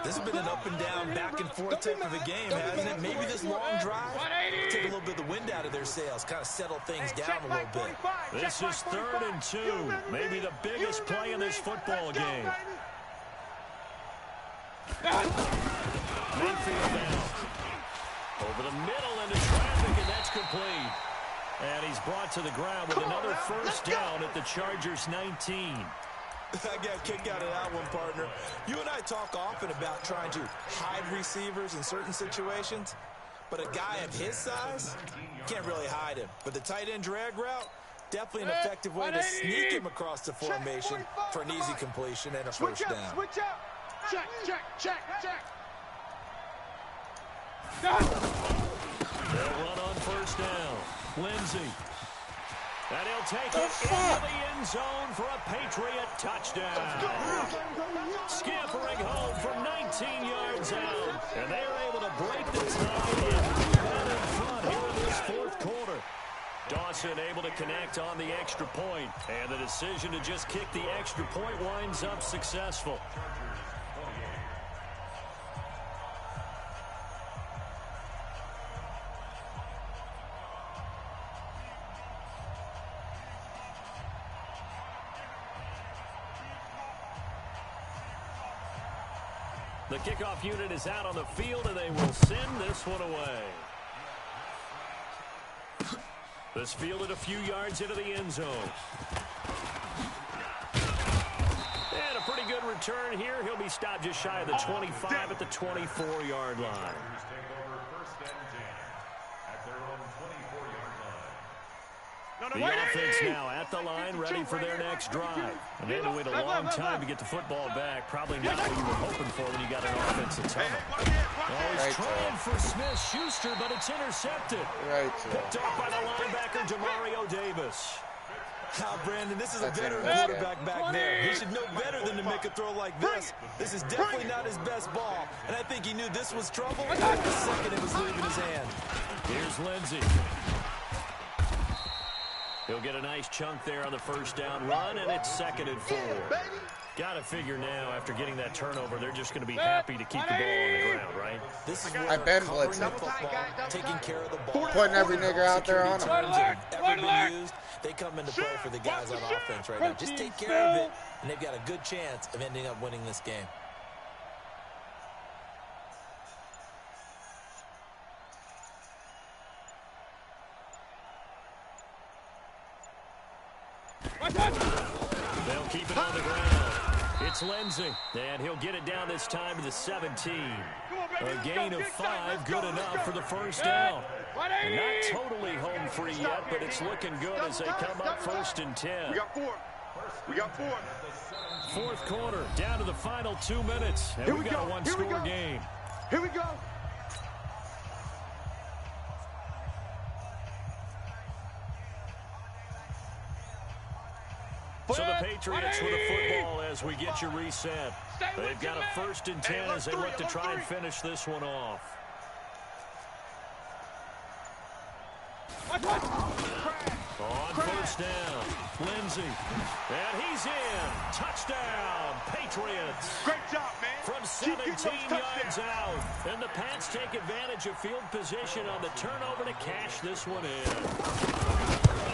This has been an up and down, back and forth type of a game, hasn't it? Maybe this long drive take a little bit of the wind out of their sails, kind of settle things down a little bit. This is 3rd and 2, maybe the biggest play in this football game. Mayfield now. Over the middle into traffic, and that's complete. And he's brought to the ground with another first down at the Chargers 19. I got a kick out of that one, partner. You and I talk often about trying to hide receivers in certain situations, but a guy of his size, can't really hide him. But the tight end drag route, definitely an effective way to sneak him across the formation for an easy completion and a first down. Switch up! Check, check, check, check! They'll run on first down. Lindsey. And he'll take it into the end zone for a Patriot touchdown. Scampering home from 19 yards out. And they are able to break the tie and run in front here in this 4th quarter. Dawson able to connect on the extra point. And the decision to just kick the extra point winds up successful. The kickoff unit is out on the field, and they will send this one away. This fielded a few yards into the end zone. And a pretty good return here. He'll be stopped just shy of the 25 at the 24-yard line. The offense now at the line, ready for their next drive. And they had to wait a long time to get the football back. Probably not what you were hoping for when you got an offensive tunnel. Oh, he's trying for Smith-Schuster, but it's intercepted. Picked off by the linebacker, Demario Davis. Brandon, this is a veteran quarterback back there. He should know better than to make a throw like this. This is definitely not his best ball. And I think he knew this was trouble the second it was leaving his hand. Here's Lindsey. He'll get a nice chunk there on the first down run, and it's 2nd and 4. Got to figure now, after getting that turnover, they're just going to be happy to keep the ball on the ground, right? This is where I've been blitzing. Taking care of the ball. Putting every nigga out there on him. Ever been used, they come into play for the guys on offense right now. Just take care of it, and they've got a good chance of ending up winning this game. They'll keep it on the ground. It's Lindsey, and he'll get it down this time to the 17. A gain of 5, good enough for the first down. And not totally home free yet, but it's looking good as they come up 1st and 10. We got 4. Fourth quarter, down to the final 2 minutes. And we've got a one-score game. Here we go. So the Patriots with a football as we get you reset. They've got a 1st and 10 as they look to try and finish this one off. On first down, Lindsey. And he's in. Touchdown, Patriots. Great job, man. From 17 yards out. And the Pats take advantage of field position on the turnover to cash this one in.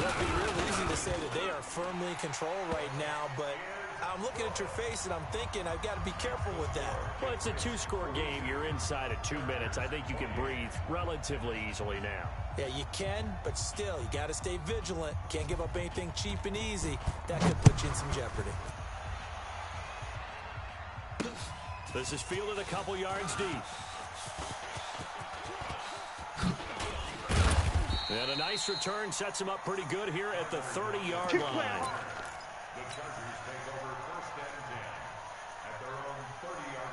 It'd be real easy to say that they are firmly in control right now, but I'm looking at your face and I'm thinking I've got to be careful with that. Well, it's a 2-score game. You're inside at 2 minutes. I think you can breathe relatively easily now. Yeah, you can, but still, you got to stay vigilant. Can't give up anything cheap and easy. That could put you in some jeopardy. This is fielded a couple yards deep. And a nice return sets him up pretty good here at the 30-yard line. The Chargers take over 1st and 10 at their own 30-yard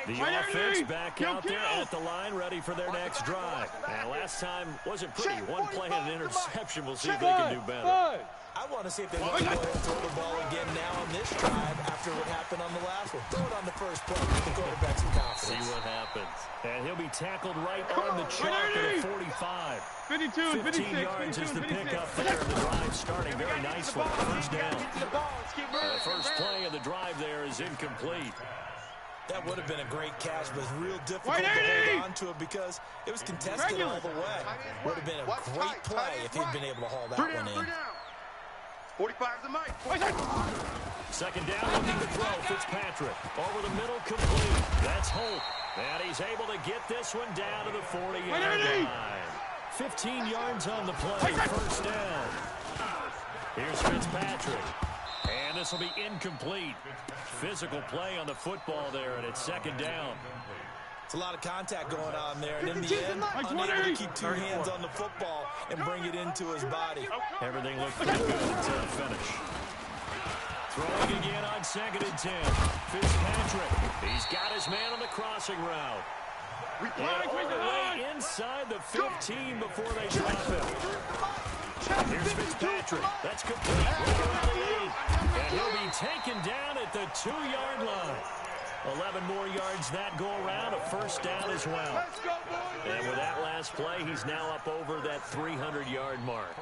line. The offense back out there at the line, ready for their next drive. And last time wasn't pretty. One play and an interception. We'll see if they can do better. I want to see if they want to go ahead and throw the ball again now on this drive after what happened on the last one. Throw it on the first play. Give the quarterback some confidence. See what happens. And he'll be tackled right on the chalk at a 45. 52, 15 yards is the pickup there. The drive starting very nicely. First down. The first play of the drive there is incomplete. That would have been a great catch, but it's real difficult to hold on to it because it was contested all the way. Would have been a great play if he'd been able to haul that one in. 45's the mic. Second down, looking to throw. Fitzpatrick over the middle, complete. That's Holt. And he's able to get this one down to the 40-yard line. 15 yards on the play, first down. Here's Fitzpatrick. And this will be incomplete. Physical play on the football there, and it's second down. It's a lot of contact going on there, and in the end, unable to keep 2 hands on the football and bring it into his body. Everything looked pretty good until the finish. Throwing again on 2nd and 10. Fitzpatrick. He's got his man on the crossing route. And all the way inside the 15 before they drop him. Here's Fitzpatrick. That's complete. Right around the 8. And he'll be taken down at the 2-yard line. 11 more yards that go around, a first down as well. And with that last play, he's now up over that 300-yard mark.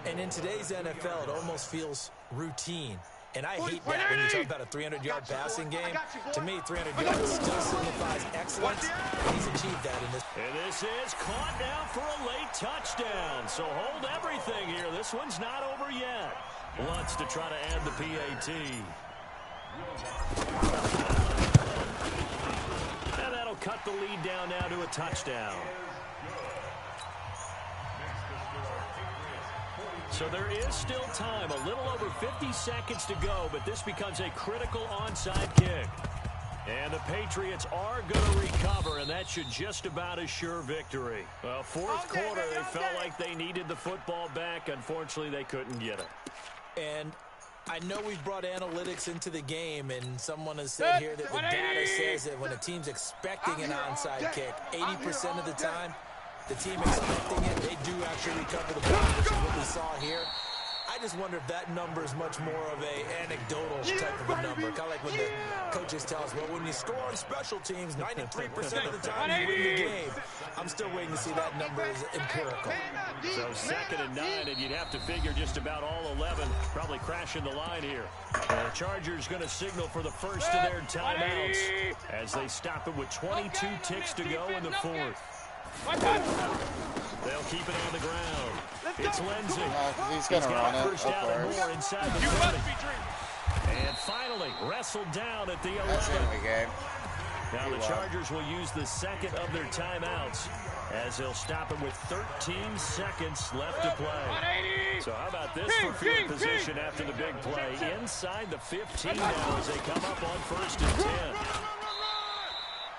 And in today's NFL, it almost feels routine. And I hate that when you talk about a 300-yard passing game. To me, 300 yards still signifies excellence, and he's achieved that in this. And this is caught now for a late touchdown. So hold everything here. This one's not over yet. Wants to try to add the PAT. cut the lead down now to a touchdown. So there is still time, a little over 50 seconds to go, but this becomes a critical onside kick. And the Patriots are going to recover, and that should just about assure victory. Well, fourth quarter, they felt like they needed the football back. Unfortunately, they couldn't get it. And I know we've brought analytics into the game, and someone has said here that the data says that when a team's expecting an onside kick, 80% of the time, the team expecting it, they do actually recover the ball, which is what we saw here. I just wonder if that number is much more of a anecdotal type of a number. Kind of like when the coaches tell us, well, when you score on special teams, 93% of the time you win the game. I'm still waiting to see that number is empirical. So 2nd and 9, and you'd have to figure just about all 11 probably crashing the line here. The Chargers going to signal for the first of their timeouts as they stop it with 22 ticks to go in the fourth. They'll keep it on the ground. It's Lindsay. He's going to run it, first down and more inside the 30. And finally, wrestled down at the 11. That's the end of the game. Now the Chargers will use the second of their timeouts as they'll stop it with 13 seconds left to play. So how about this for field position after the big play? Inside the 15 now as they come up on 1st and 10.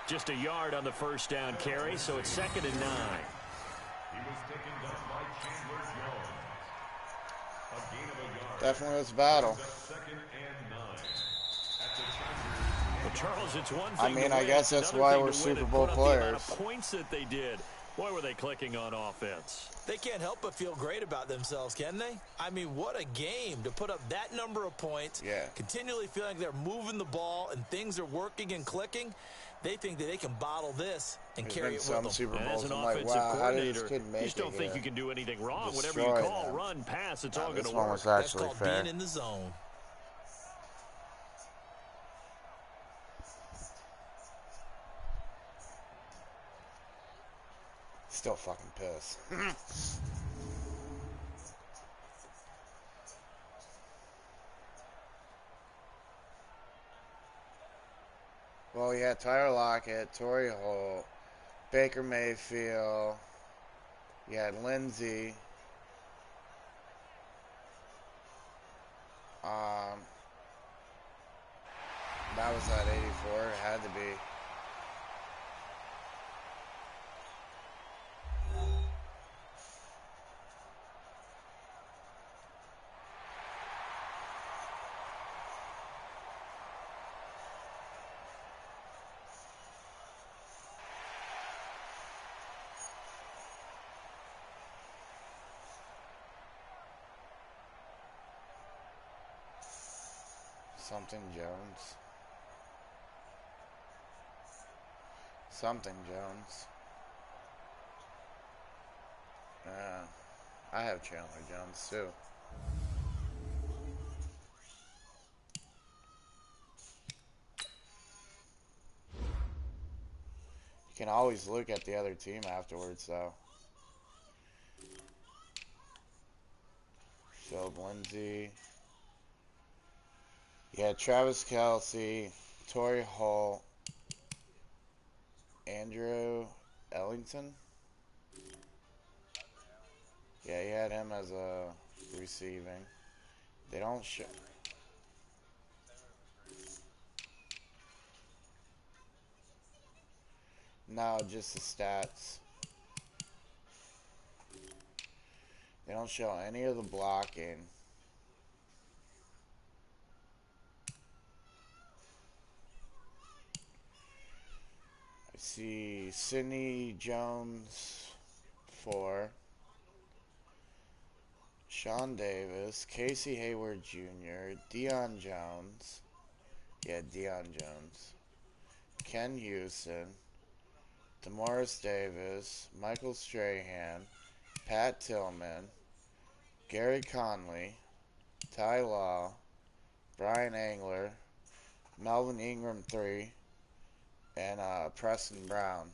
Just a yard on the first down carry, so it's 2nd and 9. Definitely was a battle. Well, Charles, it's one thing I mean, to I win, guess it's that's another why thing we're to win Super and Bowl put up the amount players. of points that they did. Boy, were they clicking on offense. They can't help but feel great about themselves, can they? I mean, what a game to put up that number of points. Yeah. Continually feeling like they're moving the ball and things are working and clicking. They think that they can bottle this and carry it with them. Super And as Bowls, an I'm like, offensive wow, how did coordinator, this kid you make just don't it think here? you can do anything wrong. Whatever you Destroy call, them. run, pass, it's all going This to one work. was That's actually called fair. being in the zone. Still fucking pissed. Well, yeah, Tyler Lockett, Torrey Holt, Baker Mayfield. You had Lindsey. That was at 84. It had to be. Something Jones. Something Jones. I have Chandler Jones too. You can always look at the other team afterwards though. Philip Lindsay. Yeah, Travis Kelce, Torrey Holt, Andrew Ellington. Yeah, he had him as a receiving. They don't show. No, just the stats. They don't show any of the blocking. I see Sidney Jones 4. Sean Davis, Casey Hayward Jr., Deion Jones. Yeah, Deion Jones. Ken Houston. Demarcus Davis, Michael Strahan, Pat Tillman, Gary Conley, Ty Law, Brian Angler, Melvin Ingram 3, and Preston Brown.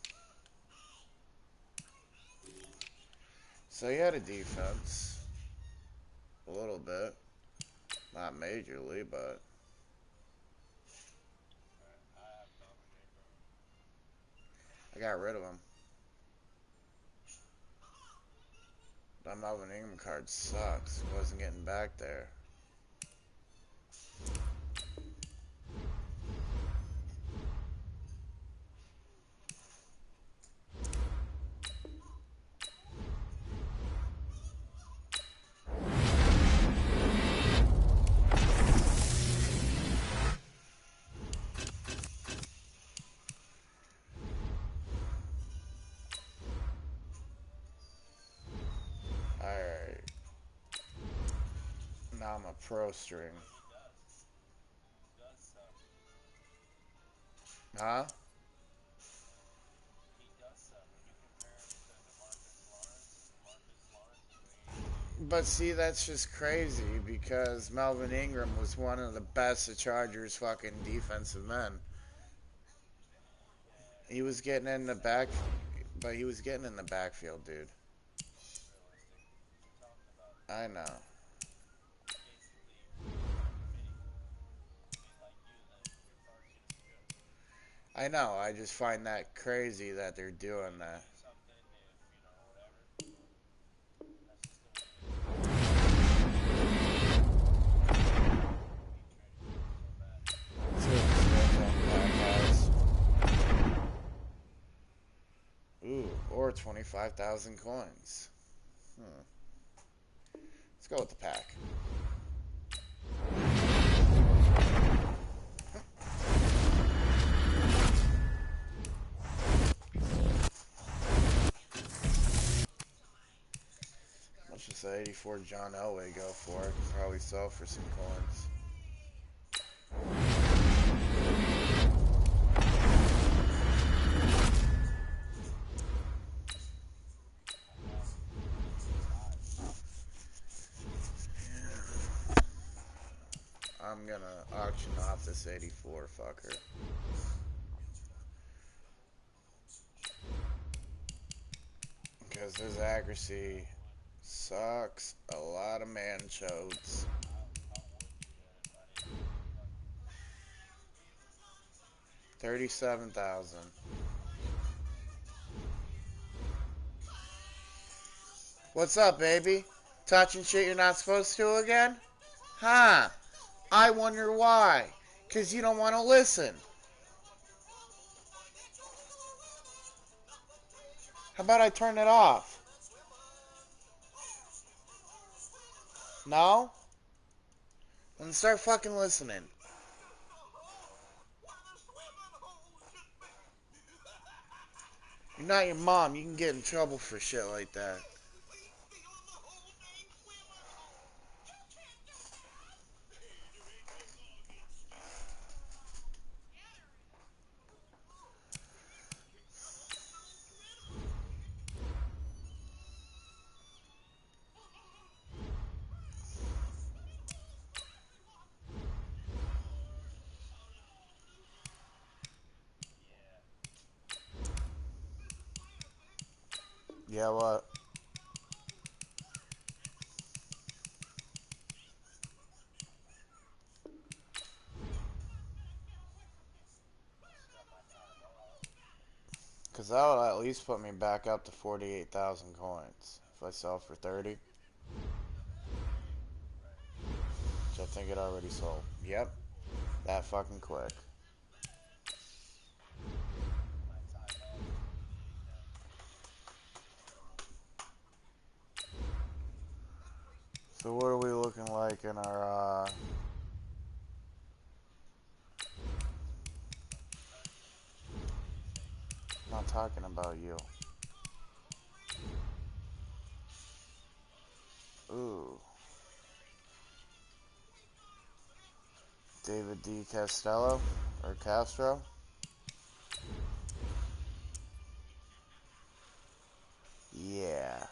So he had a defense. A little bit. Not majorly, but... I got rid of him. That Melvin Ingram card sucks. Wasn't getting back there. Alright. Now I'm a pro string. Huh? But see, that's just crazy because Melvin Ingram was one of the best of Chargers fucking defensive men. He was getting in the back, but he was getting in the backfield, dude. I know. I know. I just find that crazy that they're doing that. Let's see what this red zone pack has. Ooh, or 25,000 coins. Let's go with the pack. Let's just say 84 John Elway go for it. Probably sell for some coins. I'm gonna auction off this 84 fucker. Because his accuracy sucks a lot of man chodes. $37,000. What's up, baby? Touching shit you're not supposed to again? Huh? I wonder why. 'Cause you don't want to listen. How about I turn it off? No? Then start fucking listening. You're not your mom. You can get in trouble for shit like that. Yeah, what? Because that'll at least put me back up to 48,000 coins. If I sell for 30. Which I think it already sold. Yep. That fucking quick. So what are we looking like in our, I'm not talking about you. Ooh. David D. Castello? Or Castro? Yeah.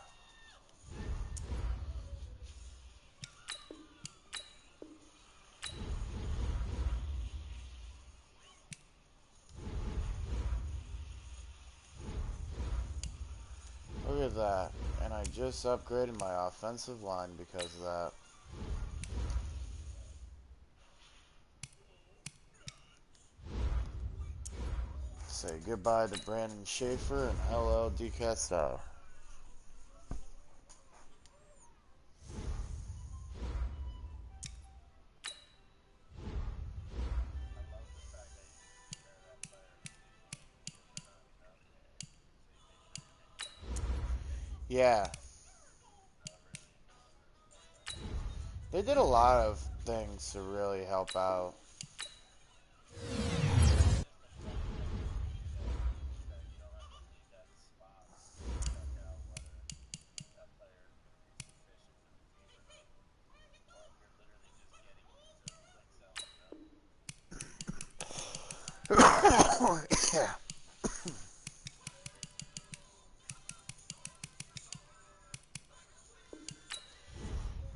Look at that. And I just upgraded my offensive line because of that. Say goodbye to Brandon Schaefer and hello DeCastro. Yeah. They did a lot of things to really help out. Yeah.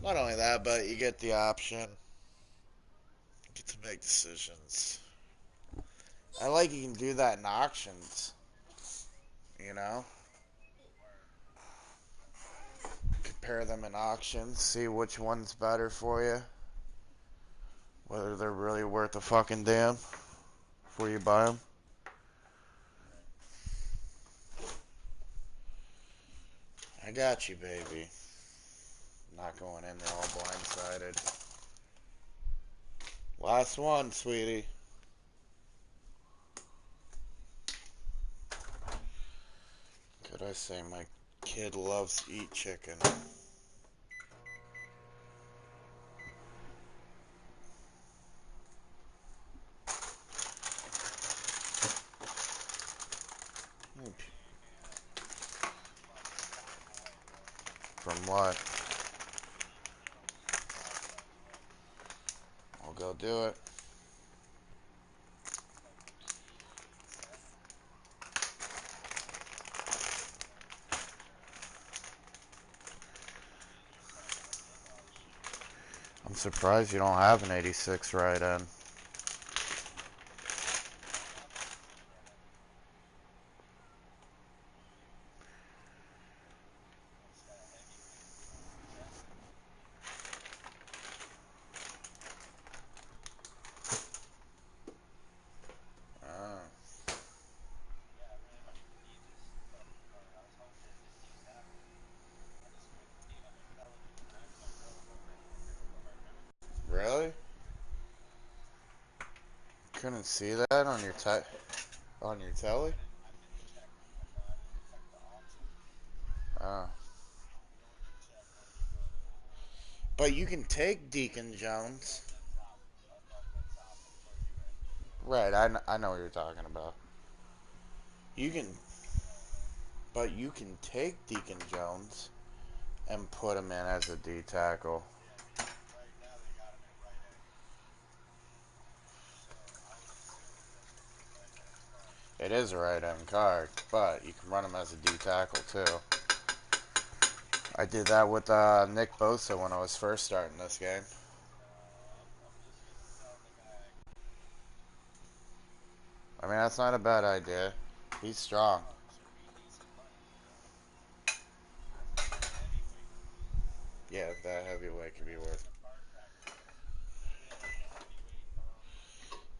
Not only that, but you get the option. You get to make decisions. I like you can do that in auctions. You know? Compare them in auctions, see which one's better for you. Whether they're really worth a fucking damn before you buy them. I got you, baby. Not going in there all blindsided. Last one, sweetie. Could I say my kid loves to eat chicken? From what? I'll go do it. I'm surprised you don't have an 86 right in. Really? Couldn't see that on your telly? Oh. But you can take Deacon Jones. Right, I know what you're talking about. You can, but you can take Deacon Jones and put him in as a D tackle. It is a right end card, but you can run him as a D tackle too. I did that with Nick Bosa when I was first starting this game. I mean, that's not a bad idea. He's strong. Yeah, that heavyweight could be worth.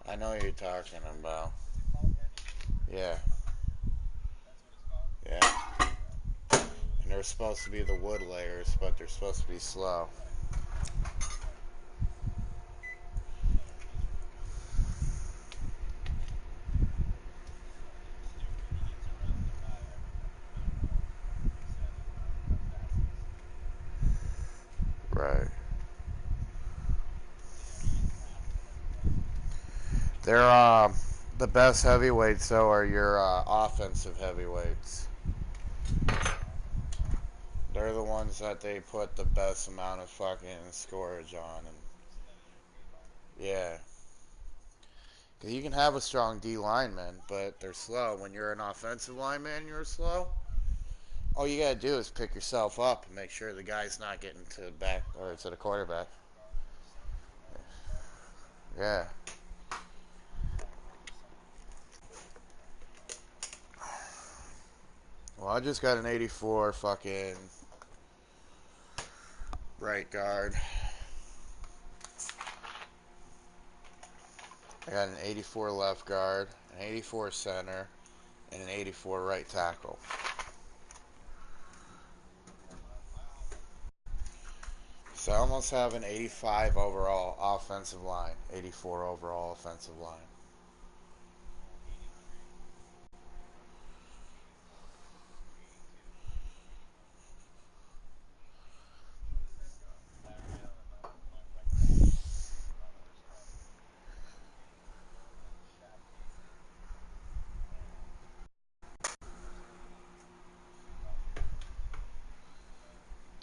I know what you're talking about. Yeah, yeah. And they're supposed to be the wood layers, but they're supposed to be slow. Right. They're the best heavyweights, though, are your offensive heavyweights. They're the ones that they put the best amount of fucking scourge on, and yeah. 'Cause you can have a strong D lineman, but they're slow. When you're an offensive lineman, you're slow. All you gotta do is pick yourself up and make sure the guy's not getting to the back or to the quarterback. Yeah. Well, I just got an 84 fucking right guard. I got an 84 left guard. an 84 center, and an 84 right tackle. So I almost have an 85 overall offensive line, 84 overall offensive line.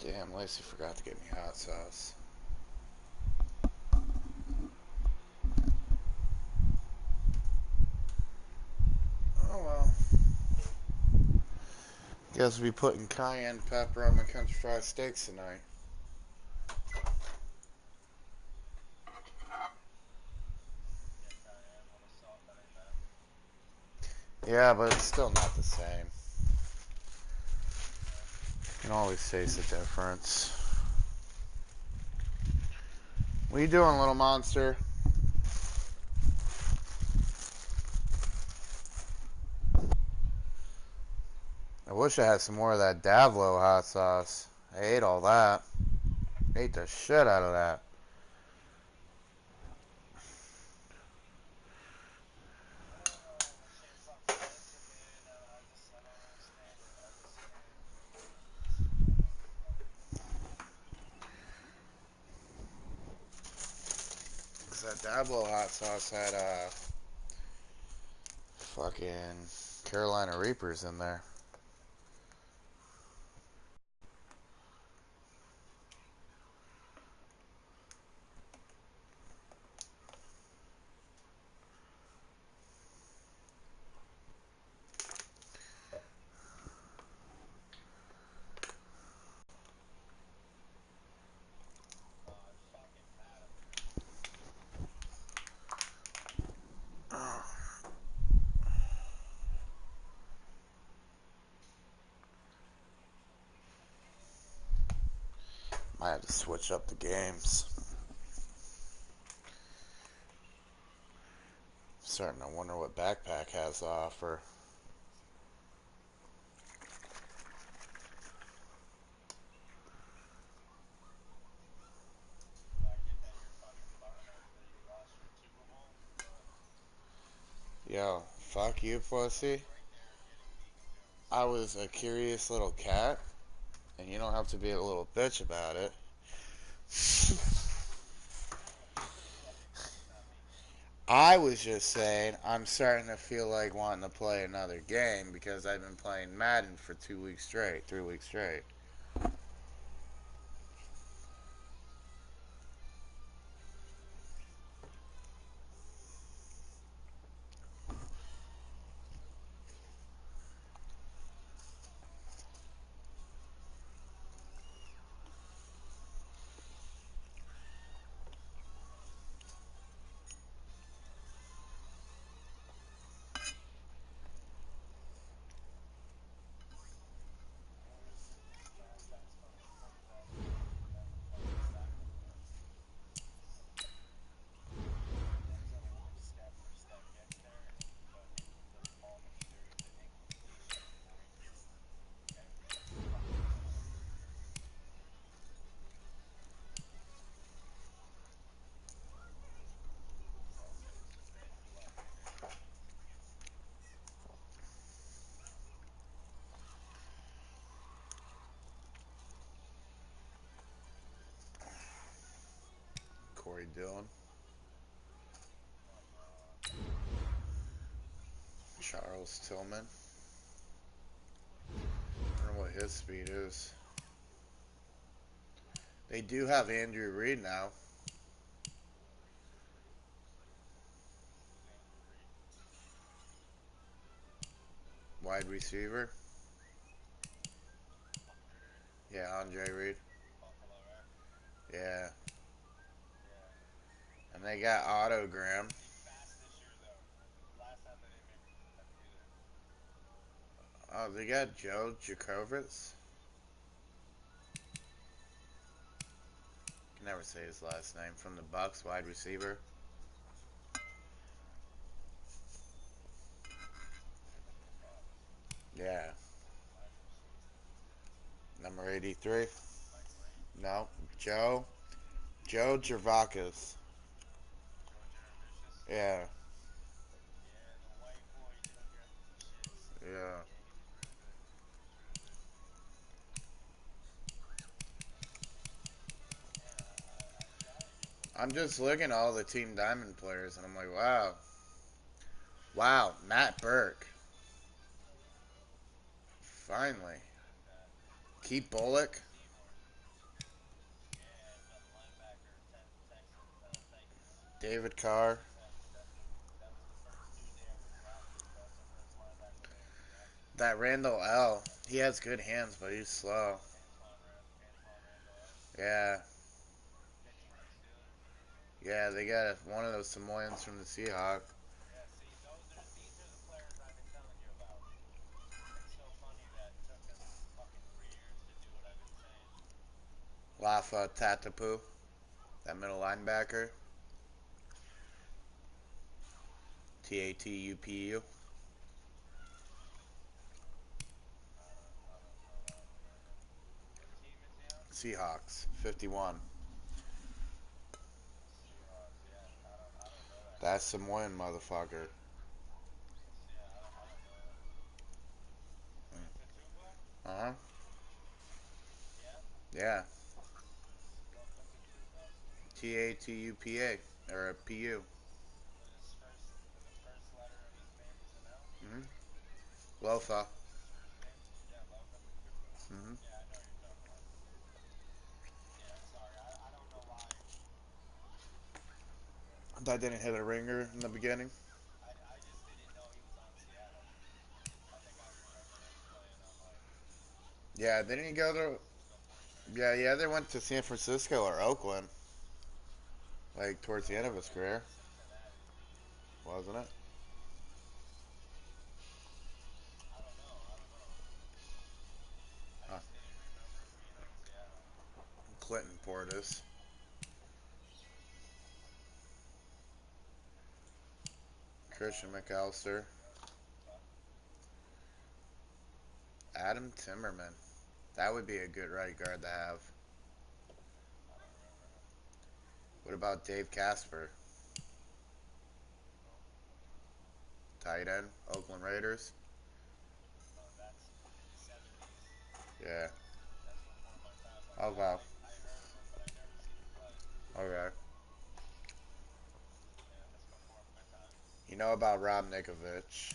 Damn, Lacey forgot to get me hot sauce. Oh well. Guess we'll be putting cayenne pepper on my country fried steaks tonight. Yeah, but it's still not the same. You can always taste the difference. What are you doing, little monster? I wish I had some more of that Davlo hot sauce. I ate all that. Ate the shit out of that. Cause that Davlo hot sauce had fucking Carolina Reapers in there. Might have to switch up the games. Starting to wonder what Backpack has to offer. Yo, fuck you, pussy. I was a curious little cat, and you don't have to be a little bitch about it. I was just saying, I'm starting to feel like wanting to play another game because I've been playing Madden for 2 weeks straight, 3 weeks straight. Corey Dillon. Charles Tillman. I don't know what his speed is. They do have Andrew Reid now. Wide receiver. Yeah, Andre Reid. Yeah. And they got Autogram. Oh, they got Joe Jacobitz. Can never say his last name. From the Bucks, wide receiver. Yeah. Number 83. No. Joe. Joe Gervakis. Yeah. Yeah. I'm just looking at all the Team Diamond players, and I'm like, wow. Wow. Matt Burke. Finally. Keith Bullock. David Carr. That Randall L. He has good hands, but he's slow. Yeah. Yeah, they got one of those Samoans from the Seahawks. Lafa Tatapu, that middle linebacker. Tatupu. Seahawks, 51. That's Samoan motherfucker. Uh huh. Yeah. Tatupa or a pu. Mm-hmm. Lofa. Mm-hmm. That didn't hit a ringer in the beginning. Yeah, didn't he go to? Yeah, yeah. They went to San Francisco or Oakland, like towards the end of his career, wasn't it? Huh. Clinton Portis, Christian McAllister, Adam Timmerman. That would be a good right guard to have. What about Dave Casper, tight end, Oakland Raiders? Yeah. Okay. Okay. You know about Rob Nikovich?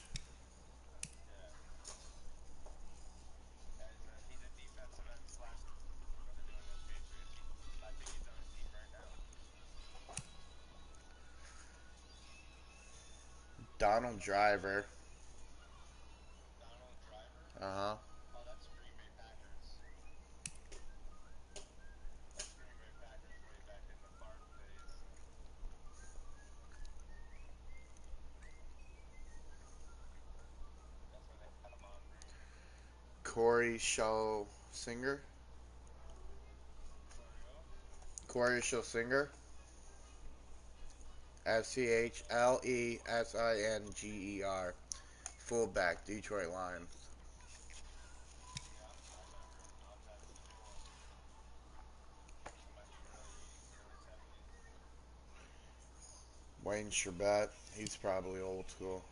Donald Driver. Uh huh. Corey Show Singer. Corey Show Singer. Schlesenger. Fullback, Detroit Lions. Wayne Sherbet. He's probably old school.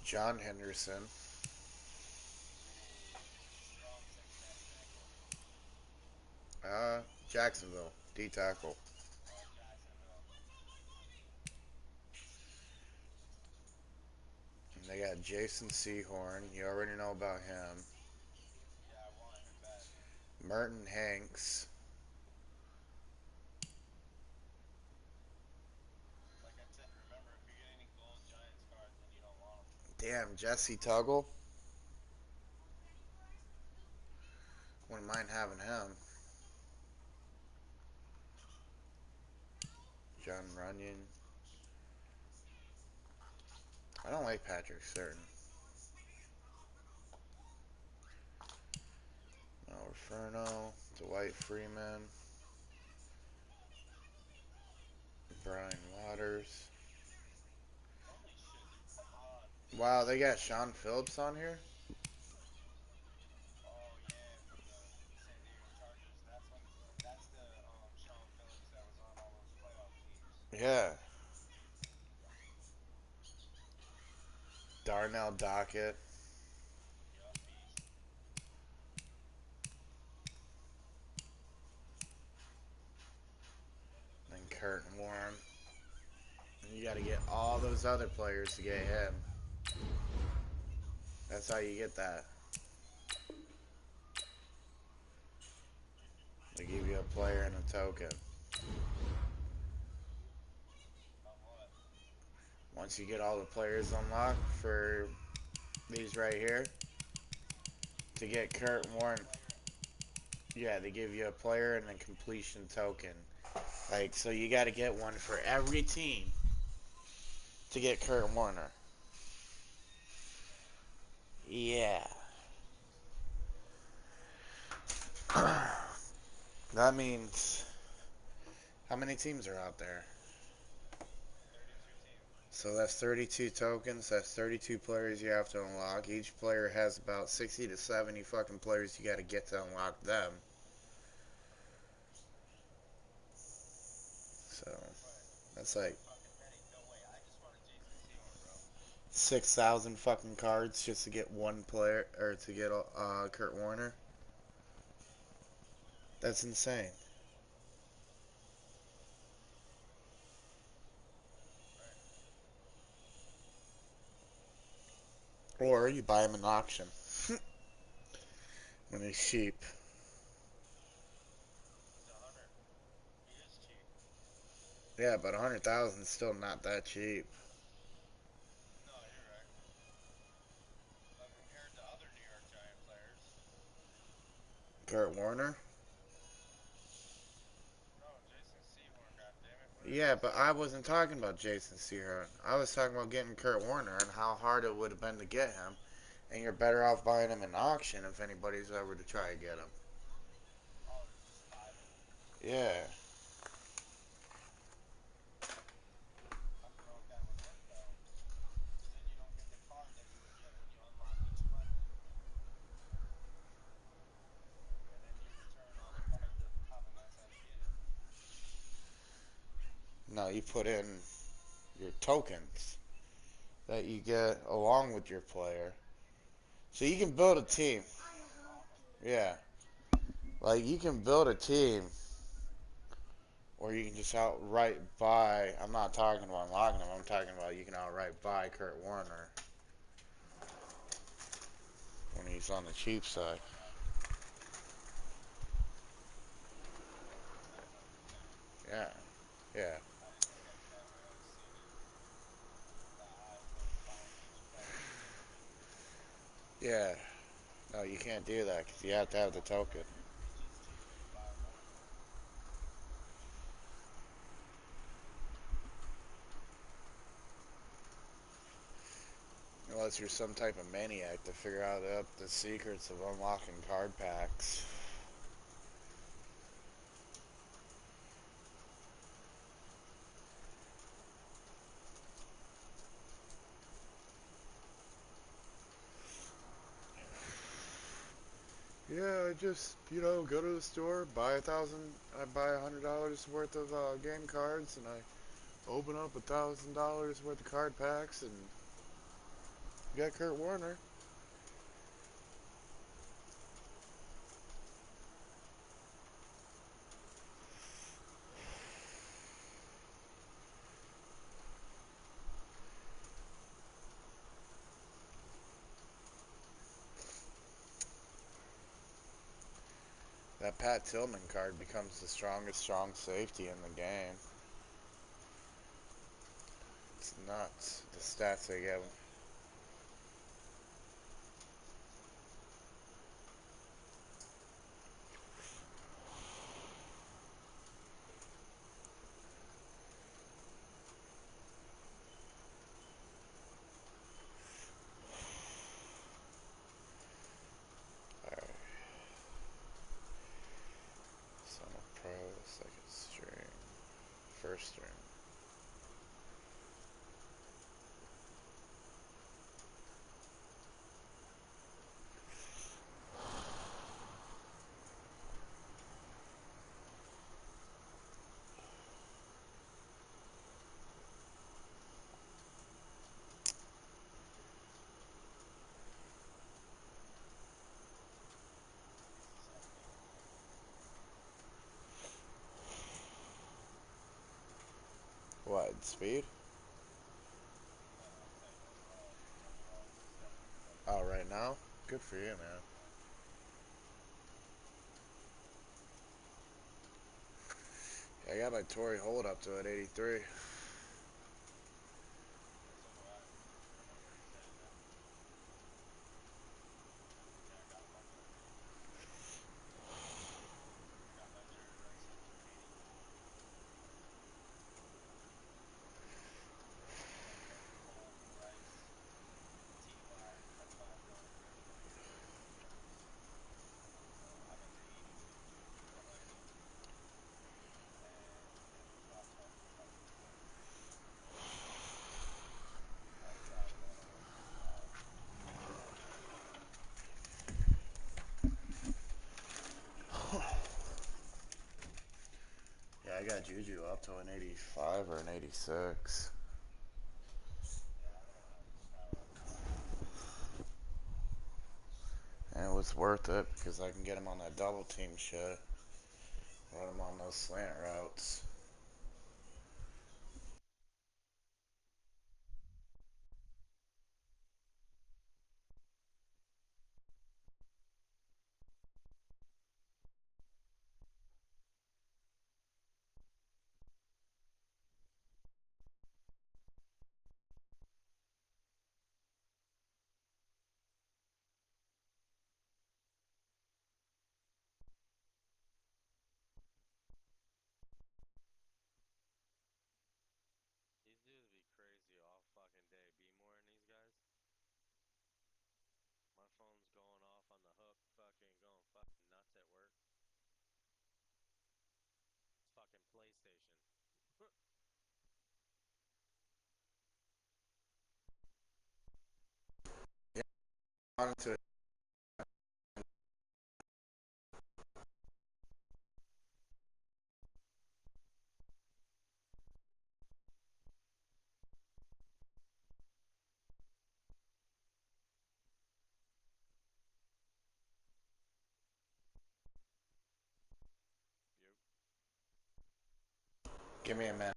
John Henderson. Uh, Jacksonville. D tackle. And they got Jason Sehorn. You already know about him. Merton Hanks. Damn, Jesse Tuggle. Wouldn't mind having him. John Runyon. I don't like Patrick Certain. Inferno. Dwight Freeman. Brian Waters. Wow, they got Sean Phillips on here? Yeah. Darnell Dockett. And Kurt Warren. And you got to get all those other players to get him. That's how you get that. They give you a player and a token. Once you get all the players unlocked for these right here, to get Kurt Warren, yeah, they give you a player and a completion token. Like, so you got to get one for every team to get Kurt Warner. Yeah. That means how many teams are out there? So that's 32 tokens. That's 32 players you have to unlock. Each player has about 60 to 70 fucking players you got to get to unlock them. So that's like 6,000 fucking cards just to get one player or to get Kurt Warner. That's insane. Or you buy him in auction when he's cheap. Yeah, but 100,000 is still not that cheap. Kurt Warner? Yeah, but I wasn't talking about Jason Sierra. I was talking about getting Kurt Warner and how hard it would have been to get him. And you're better off buying him in auction if anybody's ever to try to get him. Yeah. No, you put in your tokens that you get along with your player. So you can build a team. Yeah. Like you can build a team or you can just outright buy. I'm not talking about unlocking him. I'm talking about you can outright buy Kurt Warner when he's on the cheap side. Yeah. Yeah. Yeah. No, you can't do that because you have to have the token. Unless you're some type of maniac to figure out the secrets of unlocking card packs. Yeah, I just, go to the store, I buy $100 worth of game cards, and I open up $1,000 worth of card packs, and got Kurt Warner. That Pat Tillman card becomes the strongest strong safety in the game. It's nuts, the stats they get. Alright, Summer Pro, second string, first string. Speed? Oh, right now? Good for you, man. I got my Tory Hold up to at 83. Yeah, I got Juju up to an 85 or an 86. And it was worth it because I can get him on that double team shit. Run him on those slant routes. These dudes be crazy all fucking day. Be more than these guys. My phone's going off on the hook, fucking going fucking nuts at work. It's fucking PlayStation. Yeah, on to You. give me a minute.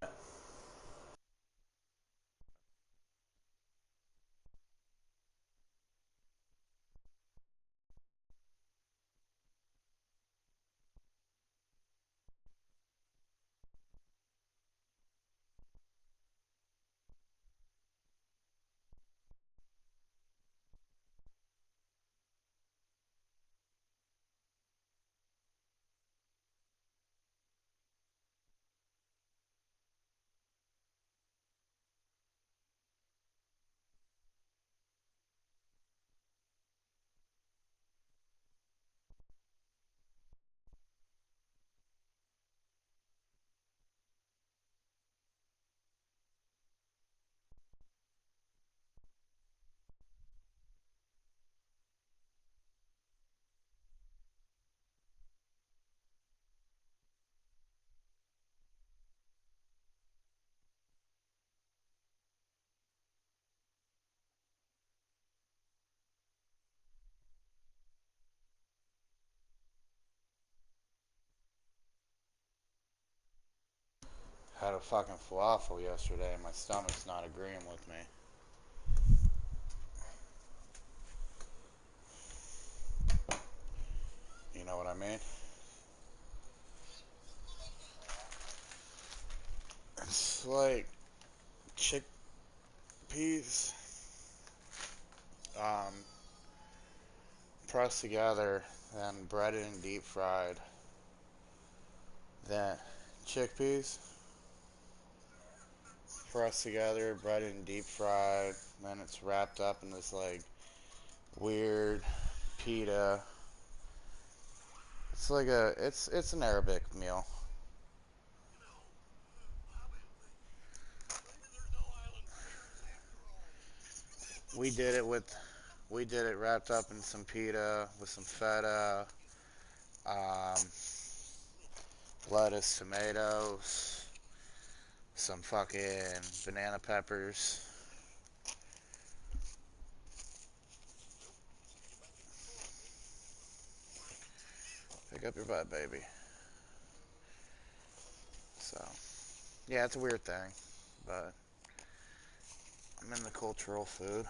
Had a fucking falafel yesterday and my stomach's not agreeing with me. You know what I mean? It's like chickpeas um, pressed together, then breaded and deep fried. Then chickpeas pressed together, breaded and deep fried. Then it's wrapped up in this like weird pita. It's like it's an Arabic meal. We did it with we did it wrapped up in some pita with some feta, um, lettuce, tomatoes, some fucking banana peppers. Pick up your butt, baby. So, yeah, it's a weird thing. but I'm in the cultural food.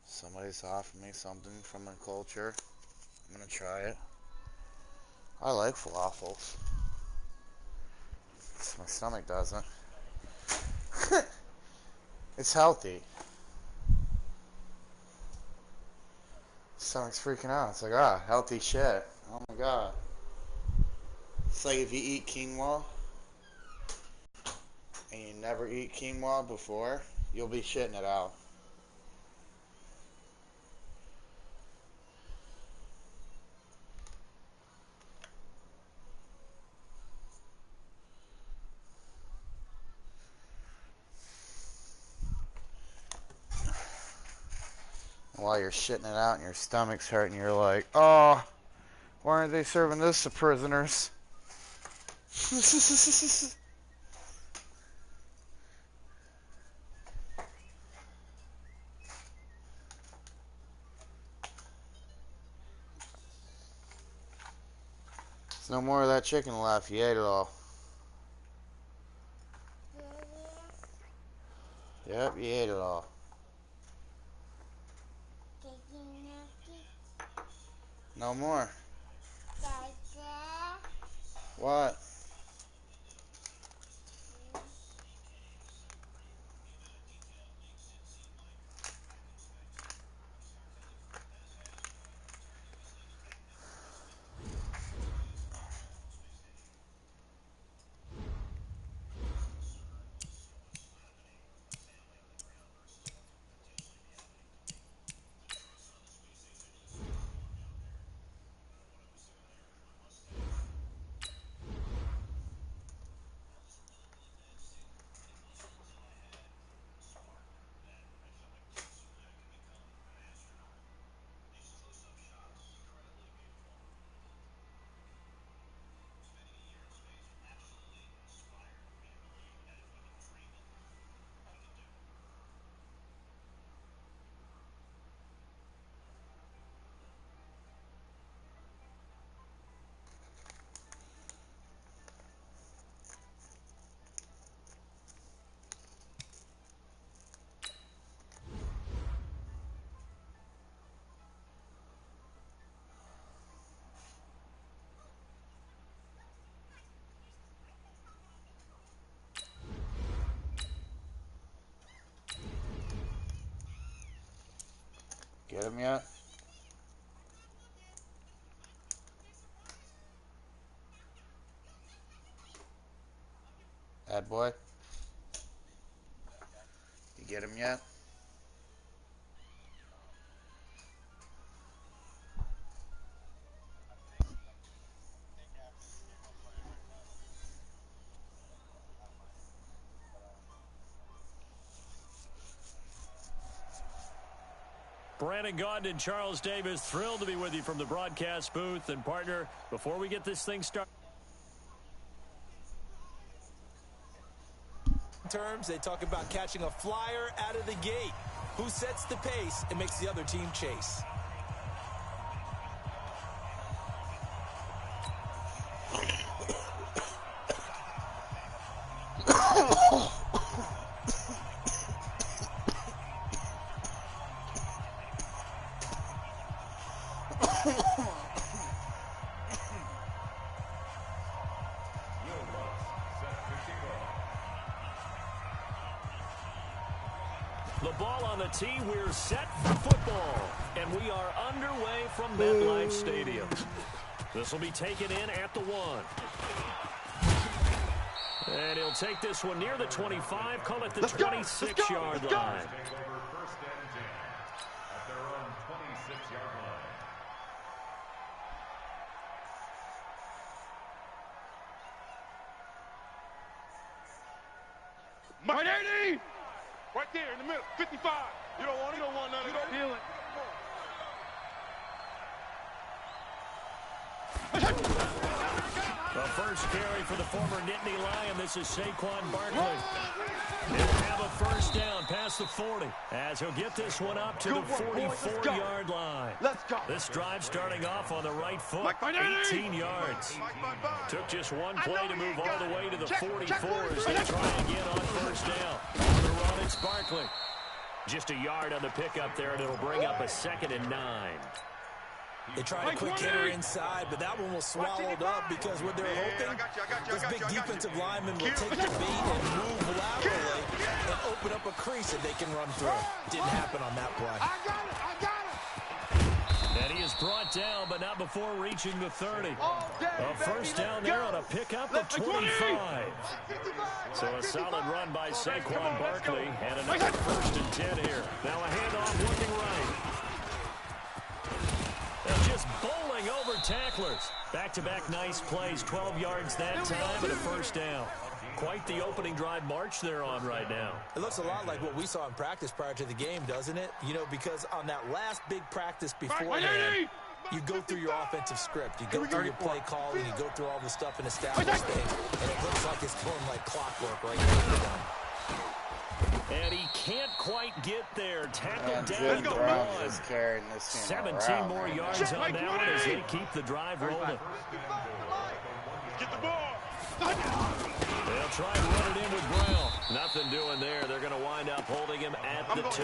Somebody's offering me something from a culture. I'm gonna try it. I like falafels. My stomach doesn't. It's healthy. Stomach's freaking out. It's like, healthy shit. Oh my god. It's like if you eat quinoa and you never eat quinoa before, you'll be shitting it out. While you're shitting it out and your stomach's hurting, you're like, oh, why aren't they serving this to prisoners? There's no more of that chicken left. You ate it all. Yep, you ate it all. No more. What? Get him yet? Bad boy? You get him yet? Brandon Gaudin and Charles Davis, thrilled to be with you from the broadcast booth. And, partner, before we get this thing started, terms, they talk about catching a flyer out of the gate. Who sets the pace and makes the other team chase? the ball on the tee, we're set for football. And we are underway from MetLife Stadium. This will be taken in at the 1. And he'll take this one near the 25, call it the 26-yard line. Right 80! Right there in the middle, 55. You don't want none of that. Feel it. The first carry for the former Nittany Lion. This is Saquon Barkley. He'll have a first down past the 40 as he'll get this one up to the 44-yard line. Let's go. This drive starting off on the right foot, 18 yards. Took just one play to move all the way to the 44 as they try again on first down. On the run, it's Barkley. Just a yard on the pickup there, and it'll bring up a 2nd and 9. They tried a quick hitter inside, but that one was swallowed up because what they're hoping, this big defensive lineman will take the bait and move laterally and open up a crease that they can run through. Didn't happen on that play. I got it. And he is brought down, but not before reaching the 30. A first down there on a pickup of 25. So a solid run by Saquon Barkley, and another 1st and 10 here. Now a handoff looking right. And just bowling over tacklers. Back-to-back nice plays, 12 yards that time and a first down. Quite the opening drive march they're on right now. It looks a lot like what we saw in practice prior to the game, doesn't it? You know, because on that last big practice beforehand, you go through your offensive script. You go through your play call, and you go through all the stuff in established things. And it looks like it's going like clockwork right now. And he can't quite get there. Tackled down Jim at the Brown one. is carrying this team 17 around, more man. yards on that one as they keep the drive rolling. Get the ball. They'll try and run it in with Brown. Nothing doing there. They're going to wind up holding him at the 2.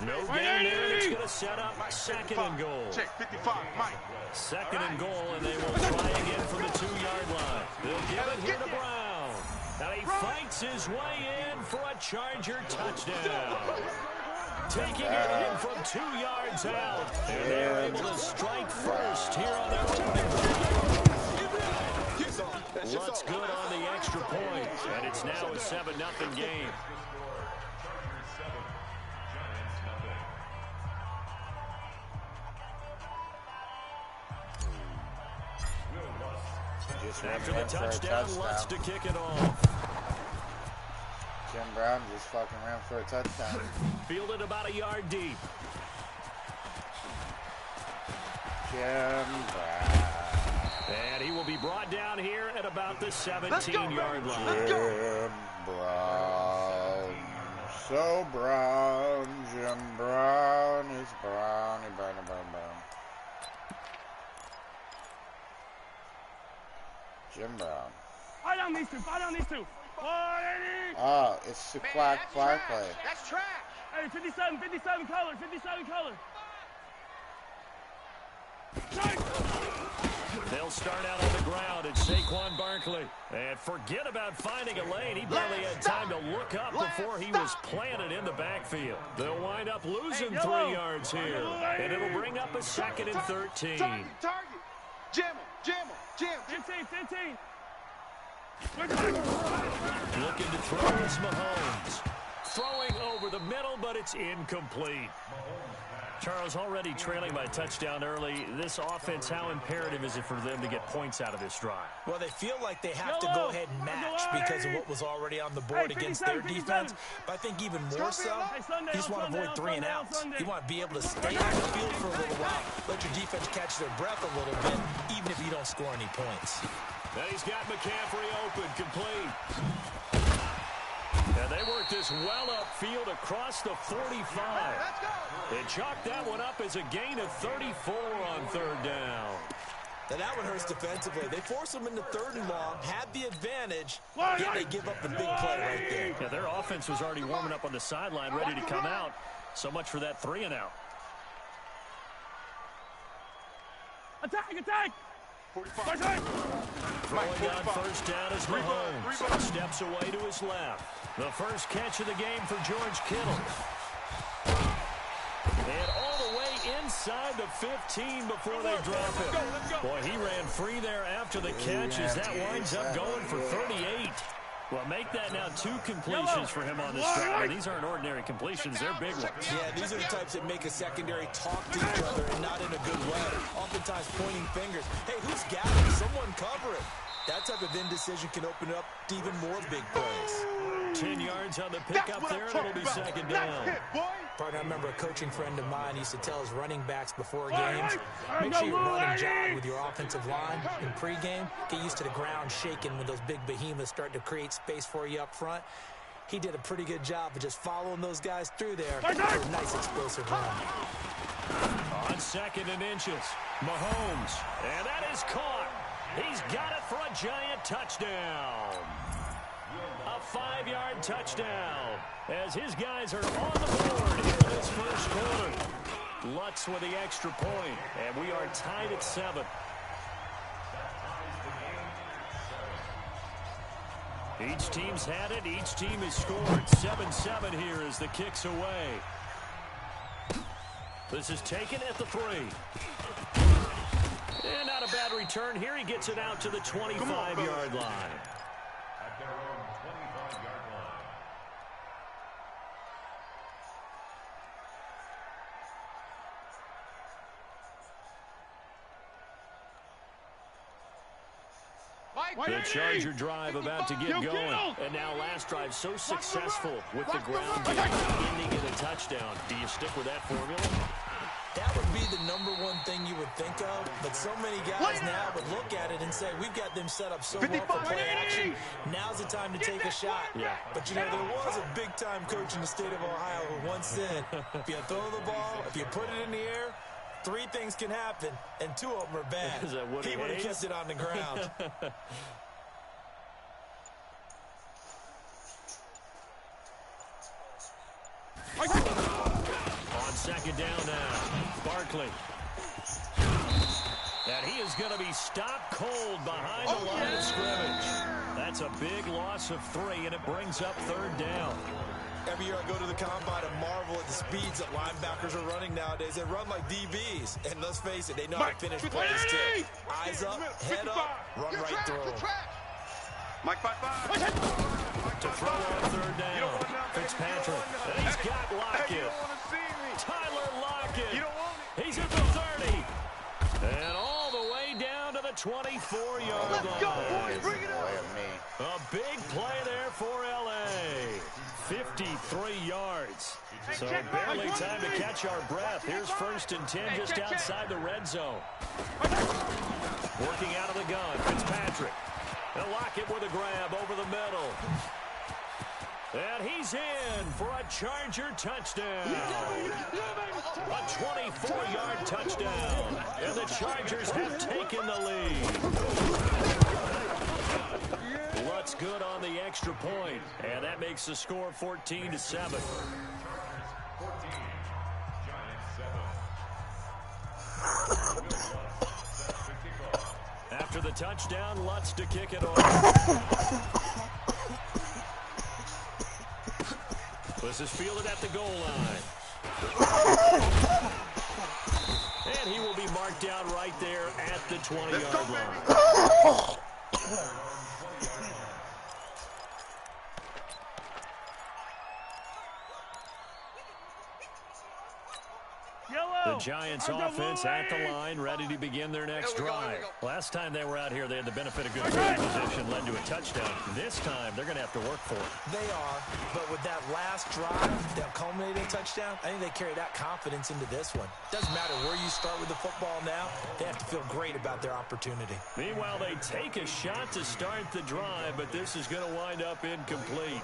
No gain there. It's going to set up 2nd and goal. Check 55, Mike. 2nd and goal, and they will try again from the 2-yard line. They'll give it here to Brown. Now he fights his way in for a Charger touchdown. Taking it in from 2 yards out. And they're able to strike first here on their opening drive. Looks good on the extra point, and it's now a 7-0 game. After the touchdown, Lutz to kick it off. Jim Brown just fucking ran for a touchdown. Fielded about a yard deep. Jim Brown. And he will be brought down here at about the 17-yard line. Jim Brown. So brown. Jim Brown is browny, browny, brown, brown. Jim Brown. Fight on these two. Fight on these two. 180. Oh, it's Saquon Barkley. That's trash. Hey, 57 color. 57 color. They'll start out on the ground. It's Saquon Barkley. And forget about finding a lane. He barely had time to look up before he was planted in the backfield. They'll wind up losing 3 yards here. And it'll bring up a 2nd and 13. Target. Jam him. 15. Looking to throw is Mahomes. Throwing over the middle, but it's incomplete. Charles, already trailing by a touchdown early. This offense, how imperative is it for them to get points out of this drive? Well, they feel like they have to go ahead and match because of what was already on the board against their defense. But I think even more so, you just want to avoid 3 and outs. You want to be able to stay on the field for a little while, let your defense catch their breath a little bit, even if you don't score any points. And he's got McCaffrey open, complete. And they work this well upfield across the 45. They chalk that one up as a gain of 34 on 3rd down. Now that one hurts defensively. They force them into 3rd and long, had the advantage, yet they give up the big play right there. Yeah, their offense was already warming up on the sideline, ready to come out. So much for that 3 and out. Attack! 45. Throwing on first down is Mahomes. Steps away to his left. The first catch of the game for George Kittle. And all the way inside the 15 before they drop it. Boy, he ran free there after the catch as that winds up going for 38. Well, make that now 2 completions for him on this drive. And these aren't ordinary completions. They're big ones. Yeah, these are the types that make a secondary talk to each other and not in a good way. Oftentimes pointing fingers. Hey, who's got it? Someone cover it. That type of indecision can open up to even more big plays. about 10 yards on the pickup there, and it'll be second down. Partner, I remember a coaching friend of mine used to tell his running backs before games, make sure you run and jog with your offensive line in pregame. Get used to the ground shaking when those big behemoths start to create space for you up front. He did a pretty good job of just following those guys through there for a nice explosive run. On 2nd and inches, Mahomes, and that is caught. He's got it for a giant touchdown. A 5-yard touchdown as his guys are on the board in this first quarter. Lutz with the extra point, and we are tied at 7. Each team's had it. Each team has scored. 7-7 here as the kick's away. This is taken at the 3. And not a bad return here. He gets it out to the 25-yard line. At their own 25-yard line. The Charger drive about to get going. And now last drive so successful with the ground game ending in a touchdown. Do you stick with that formula? That would be the #1 thing you would think of, but so many guys now would look at it and say, we've got them set up so well for play action. Now's the time to take a shot. Yeah. But, you know, there was a big-time coach in the state of Ohio who once said, if you throw the ball, if you put it in the air, 3 things can happen, and 2 of them are bad. Is that Woody He would have Hayes? kept it on the ground. On 2nd down now, Barkley. And he is going to be stopped cold behind the line of scrimmage. That's a big loss of 3, and it brings up 3rd down. Every year I go to the combine and marvel at the speeds that linebackers are running nowadays. They run like DBs. And let's face it, they know how to finish plays too. Eyes up, head up, run right through them. Mike 5-5. To throw on 3rd down, Fitzpatrick. And he's got Lockett. Tyler Lockett. He's at the 30. And all the way down to the 24-yard line. Let's go, boys. Bring it up. A big play there for L.A. 53 yards. So barely time to catch our breath. Here's 1st and 10 just outside the red zone. Working out of the gun, Fitzpatrick. And Lockett with a grab over the middle. And he's in for a Charger touchdown. A 24-yard touchdown. And the Chargers have taken the lead. Lutz good on the extra point. And that makes the score 14-7. 14, Giants 7. After the touchdown, Lutz to kick it off. This is fielded at the goal line. And he will be marked down right there at the 20-yard line. The Giants offense at the line, ready to begin their next drive. Last time they were out here, they had the benefit of good field position, led to a touchdown. This time, they're going to have to work for it. They are, but with that last drive, that culminating touchdown, I think they carry that confidence into this one. Doesn't matter where you start with the football now, they have to feel great about their opportunity. Meanwhile, they take a shot to start the drive, but this is going to wind up incomplete.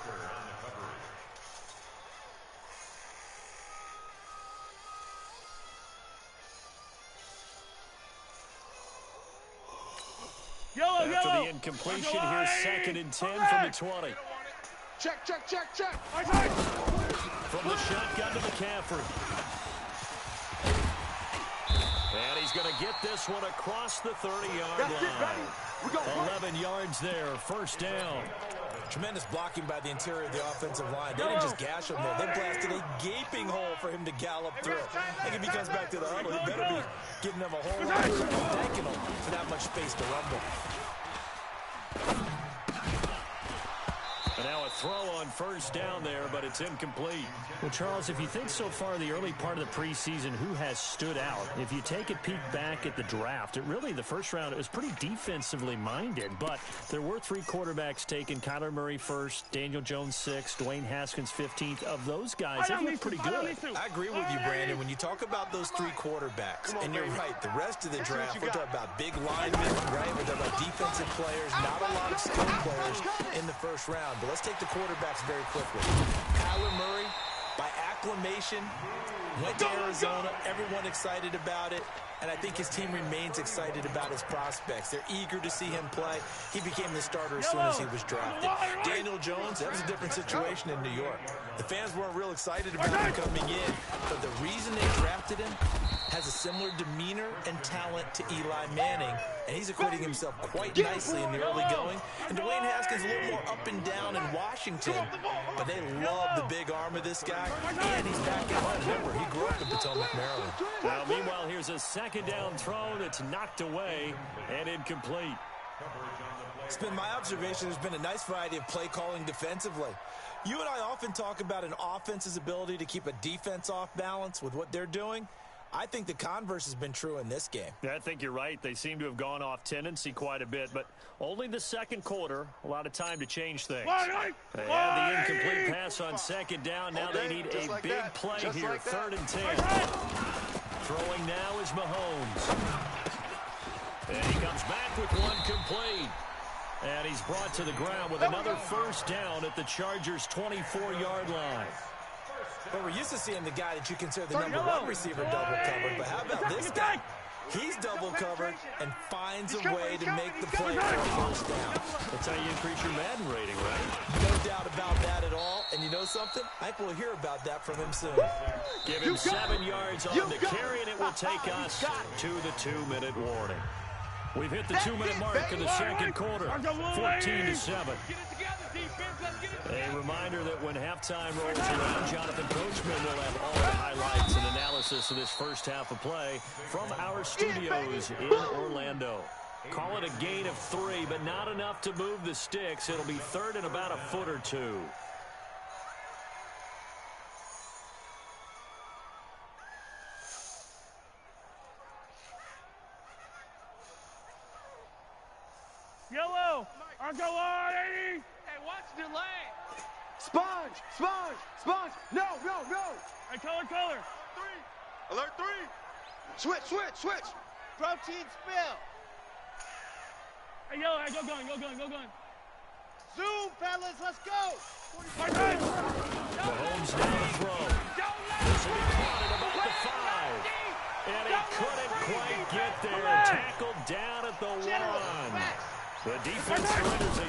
After the incompletion, here's 2nd and 10 from the 20. Check. From the shotgun to McCaffrey. And he's going to get this one across the 30-yard line. 11 yards there, 1st down. Tremendous blocking by the interior of the offensive line. They didn't just gash him there. They blasted a gaping hole for him to gallop through. I think if he comes back to the huddle, he better be giving them a whole lot of credit, thanking them for that much space to rumble. And now a throw on first down there, but it's incomplete. Well, Charles, if you think so far the early part of the preseason, who has stood out? If you take a peek back at the draft, the first round, it was pretty defensively minded, but there were 3 quarterbacks taken. Kyler Murray first, Daniel Jones 6th, Dwayne Haskins 15th. Of those guys, they look pretty good. I agree with you, Brandon. When you talk about those 3 quarterbacks, and you're right, the rest of the draft, we're talking about big linemen, right? We're talking about defensive players, not a lot of skill players in the first round. But let's take the quarterbacks very quickly. Kyler Murray, by acclamation, went to Arizona. Everyone excited about it. And I think his team remains excited about his prospects. They're eager to see him play. He became the starter as soon as he was drafted. Daniel Jones, that was a different situation in New York. The fans weren't real excited about him coming in, but the reason they drafted him has a similar demeanor and talent to Eli Manning, and he's acquitting himself quite nicely in the early going. And Dwayne Haskins a little more up and down in Washington, but they love the big arm of this guy, and he's back at home. Remember, he grew up in Potomac, Maryland. Now, meanwhile, here's a second down throw that's knocked away and incomplete. It's been my observation there's been a nice variety of play calling defensively. You and I often talk about an offense's ability to keep a defense off balance with what they're doing. I think the converse has been true in this game. Yeah, I think you're right. They seem to have gone off tendency quite a bit, but only the second quarter, a lot of time to change things. They had the incomplete pass on second down. Now they need a big play here, 3rd and 10. Throwing now is Mahomes. And he comes back with one complete. And he's brought to the ground with another first down at the Chargers' 24-yard line. But we're used to seeing the guy that you consider the number 1 receiver double covered. But how about this guy? He's double covered and finds a way to make the play for a first down. That's how you increase your Madden rating, right? No doubt about that at all. And you know something? I think we'll hear about that from him soon. Give him 7 yards on the carry, and it will take us to the 2-minute warning. We've hit the 2-minute mark in the second quarter, 14-7. A reminder that when halftime rolls around, Jonathan Coachman will have all the highlights and analysis of this first half of play from our studios in Orlando. Call it a gain of 3, but not enough to move the sticks. It'll be 3rd and about a foot or 2. Yellow! Argo 80! Hey, watch the lane! Sponge! Sponge! Sponge! No! Hey, color! 3! Alert 3! Switch! Protein spill! Hey, yellow, hey, go gun! Zoom, fellas, let's go! Mahomes now to throw. This will be caught at about the 5. And he couldn't quite get there. Tackled down at the 1. The defense surrenders a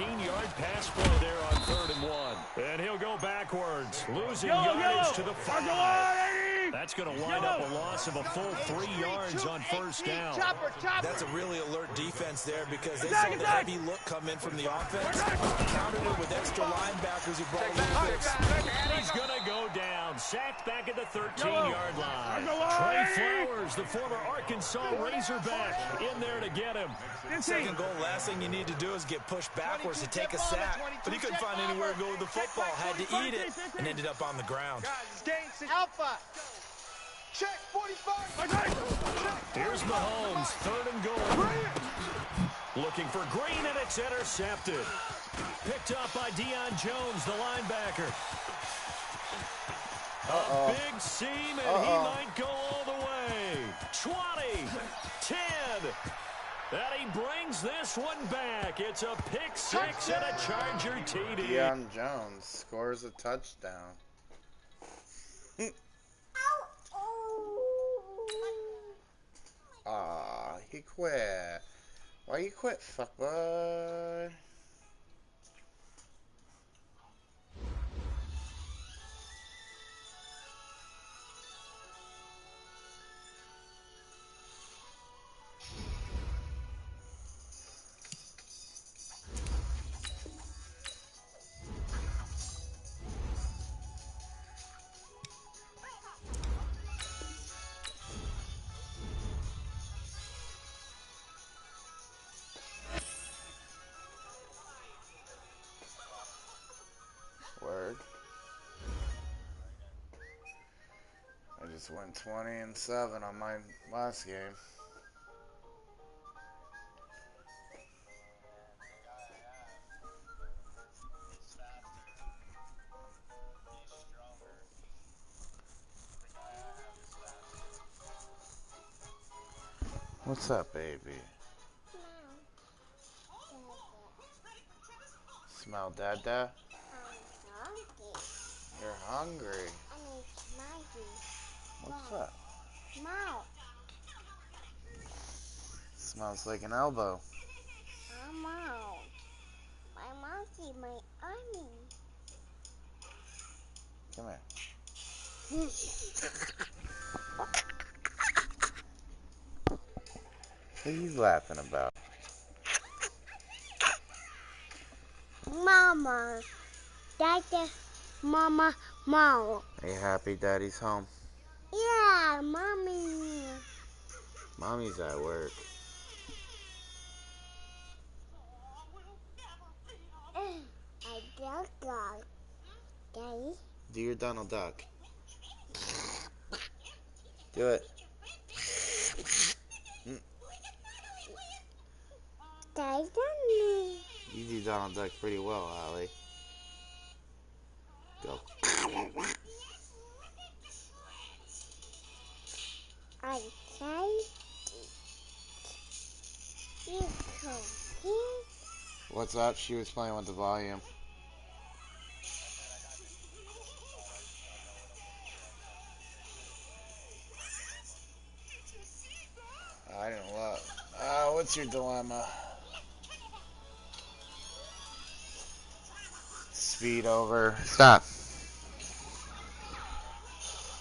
13-yard pass play there on 3rd and 1. And he'll go backwards, losing yardage to the 5. That's going to wind up a loss of a full 3 yards on first down. That's a really alert defense there because they saw the heavy look come in from the offense. Countered it with extra linebackers who brought a little bit of... And he's going to go down. Sacked back at the 13-yard line. Trey Flowers, the former Arkansas Razorback, in there to get him. Second goal, last thing you need to do is get pushed backwards to take a sack. But he couldn't find anywhere to go with the football. Had to eat it and ended up on the ground. Alpha! Check 45! Here's Mahomes, 3rd and goal. Looking for Green, and it's intercepted. Picked up by Deion Jones, the linebacker. A big seam, and he might go all the way. 20, 10. And he brings this one back. It's a pick 6 and a Charger TD. Deion Jones scores a touchdown. He quit. Why you quit, fuckboy? to win 20-7 on my last game. What's up, baby? Smell Dada? You're hungry. What's up? Smells like an elbow. My monkey, my army. Come here. What are you laughing about? Mama. Dada. Mama. Mom. Are you happy Daddy's home? Yeah, mommy. Mommy's at work. I don't go. Daddy. Do your Donald Duck. Do it. Daddy. You do Donald Duck pretty well, Allie. Go. I say you come. What's up? She was playing with the volume. I didn't love. What's your dilemma? Speed over. Stop.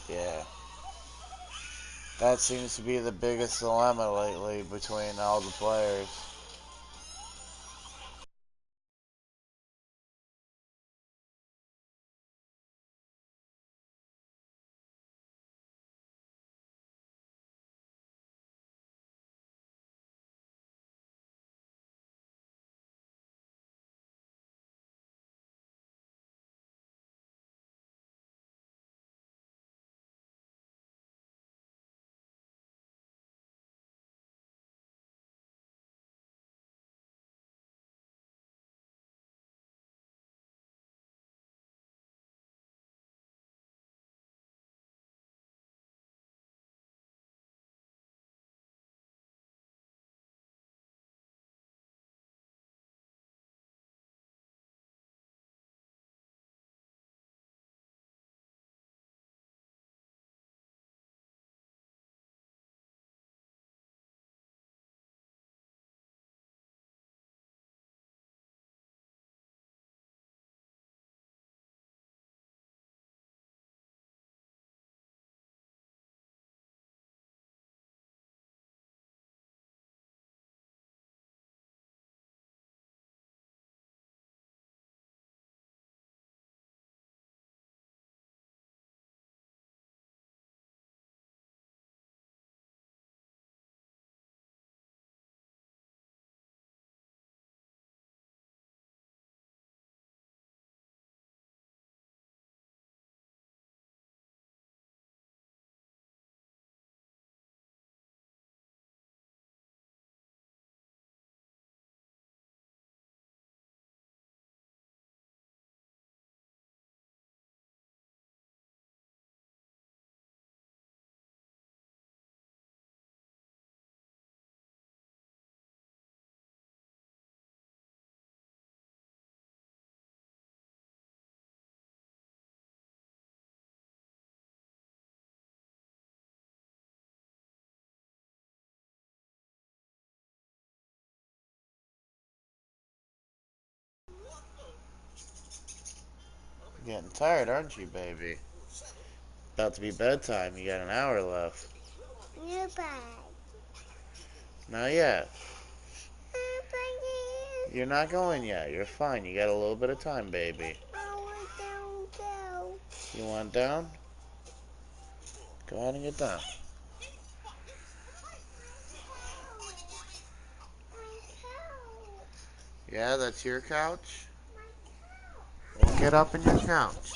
Yeah. That seems to be the biggest dilemma lately between all the players. You're getting tired, aren't you, baby? About to be bedtime. You got an hour left. You're bad. Not yet. You're not going yet. You're fine. You got a little bit of time, baby. I want down. You want down? Go ahead and get down. Yeah, that's your couch? Well, get up in your couch.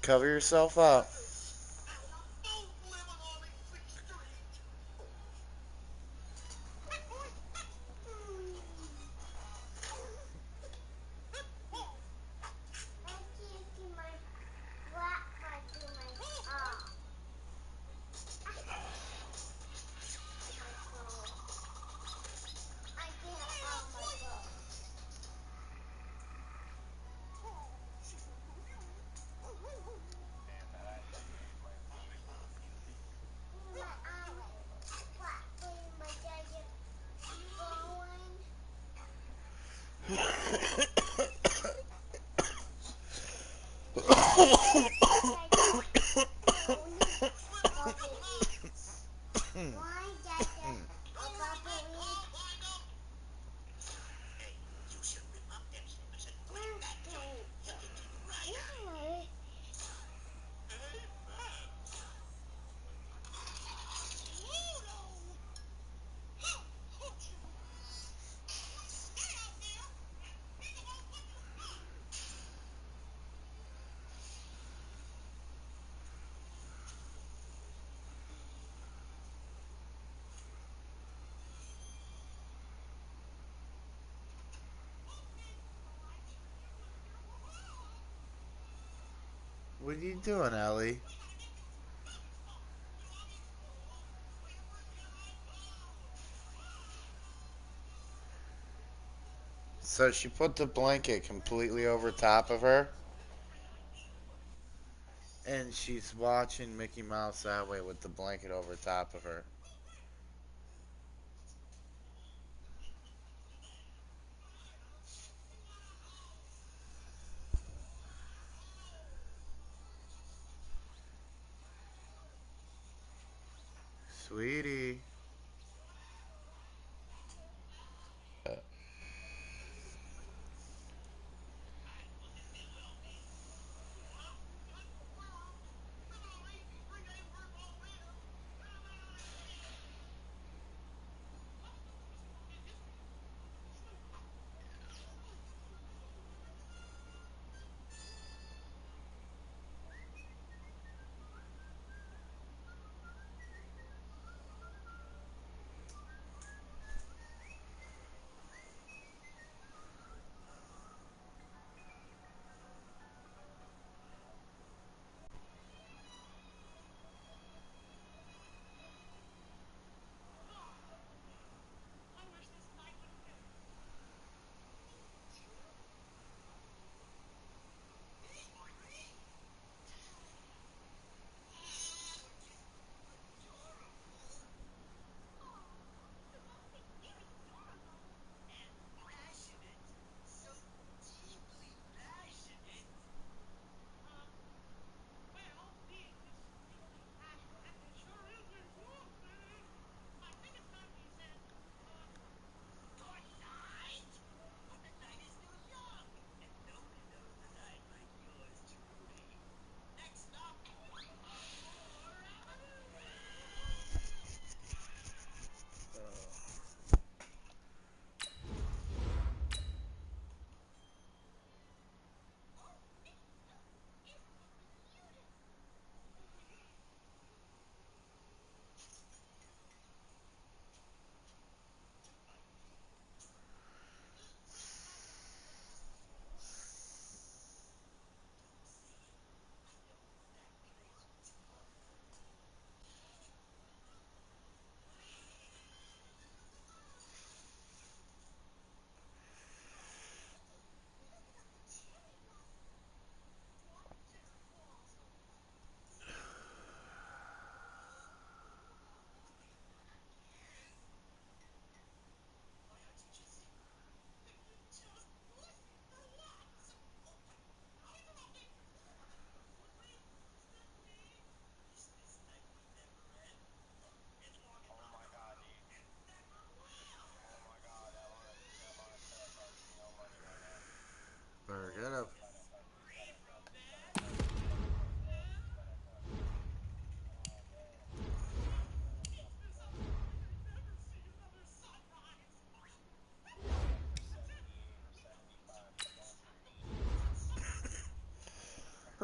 Cover yourself up. What are you doing, Ellie? So she put the blanket completely over top of her, and she's watching Mickey Mouse that way with the blanket over top of her. Sweetie.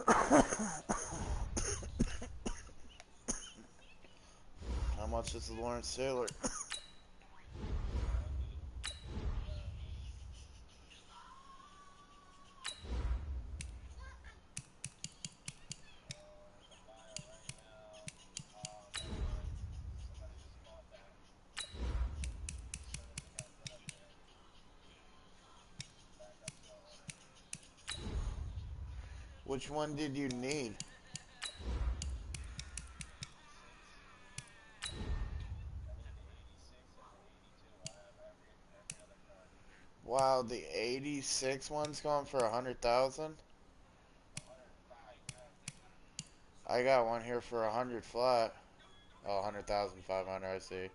How much is the Lawrence Taylor? Which one did you need? Wow, the 86 one's going for 100,000. I got one here for 100 flat. Oh, 100,500. I see.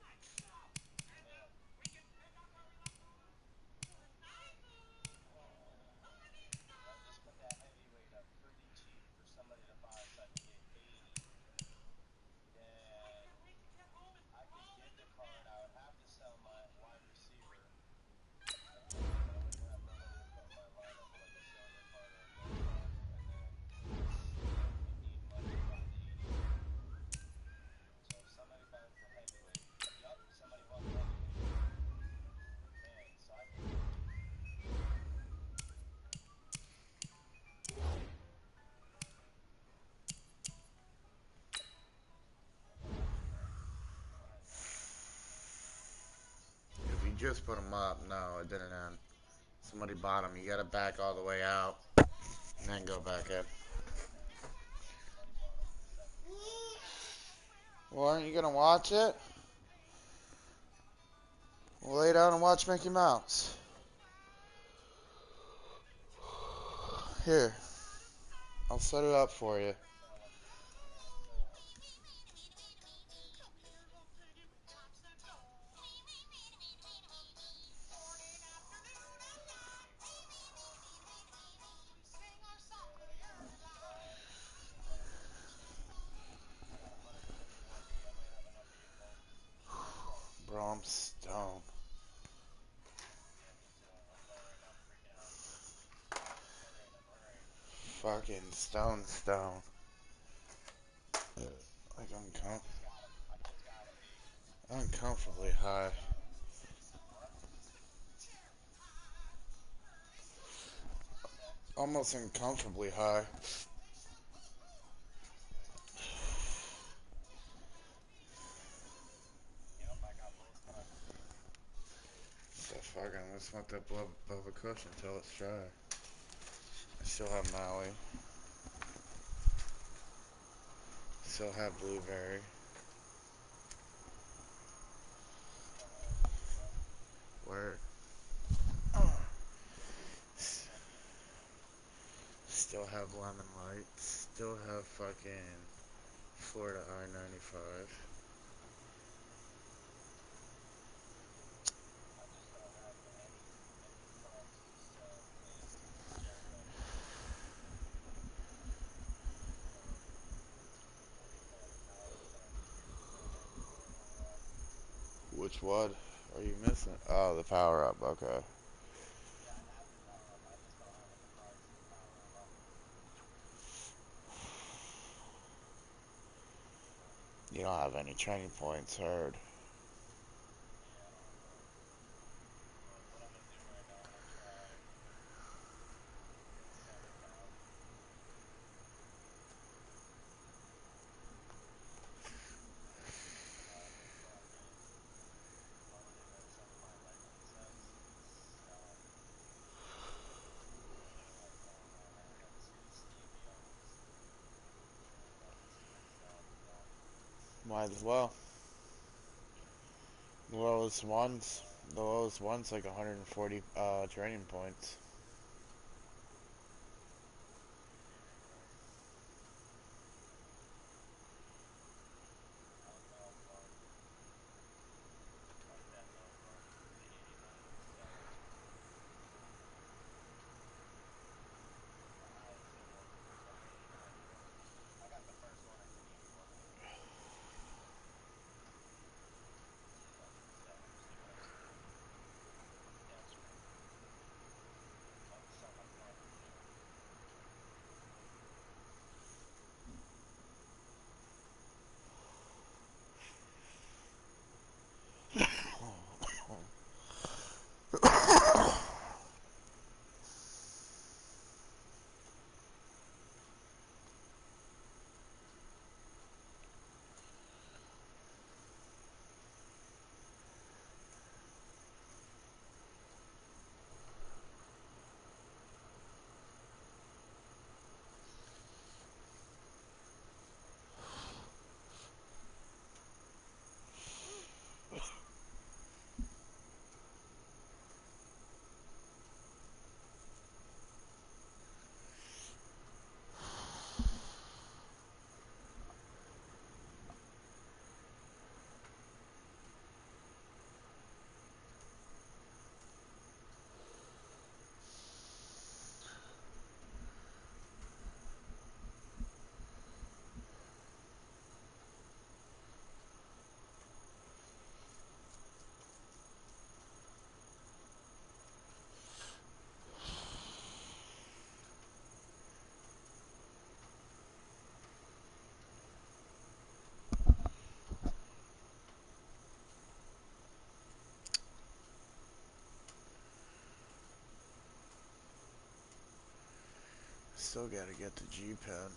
If you just put them up, no, it didn't end. Somebody bought them. You gotta back all the way out and then go back in. Well, aren't you gonna watch it? Well, lay down and watch Mickey Mouse. Here, I'll set it up for you. Bro, I'm stoned. Fucking stone. Like uncomfortably high. Almost uncomfortably high. So fucking, let's smoke that above a cushion until it's dry. I still have Maui. Still have blueberry. Where? Still have lemon light. Still have fucking Florida I-95. Which one are you missing? Oh, the power up. Okay. You don't have any training points, heard. Might as well. The lowest one's like 140 training points. Still gotta get the G-Pen.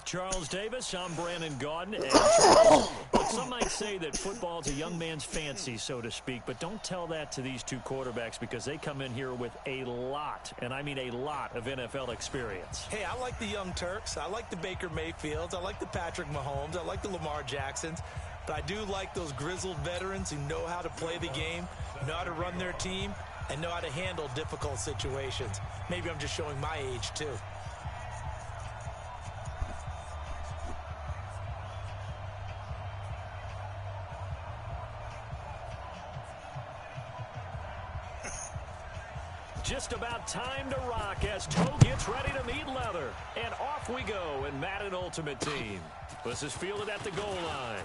Charles Davis. I'm Brandon Gaudin. And Charles, look, some might say that football's a young man's fancy, so to speak, but don't tell that to these two quarterbacks because they come in here with a lot, and I mean a lot, of NFL experience. Hey, I like the young Turks. I like the Baker Mayfields. I like the Patrick Mahomes. I like the Lamar Jacksons. But I do like those grizzled veterans who know how to play the game, know how to run their team, and know how to handle difficult situations. Maybe I'm just showing my age, too. Just about time to rock as Toe gets ready to meet leather. And off we go in Madden Ultimate Team. This is fielded at the goal line.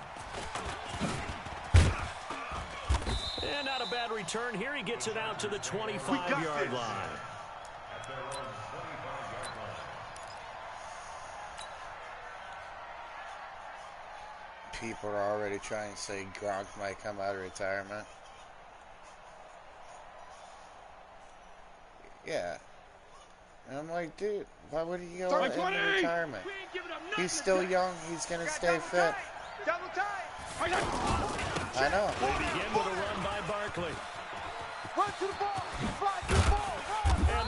And not a bad return here. He gets it out to the 25-yard line. People are already trying to say Gronk might come out of retirement. Yeah. And I'm like, dude, why would he go into retirement? He's still young. He's going to stay fit. I know. They begin with a run by Barkley. Run to the ball. Fly to the ball.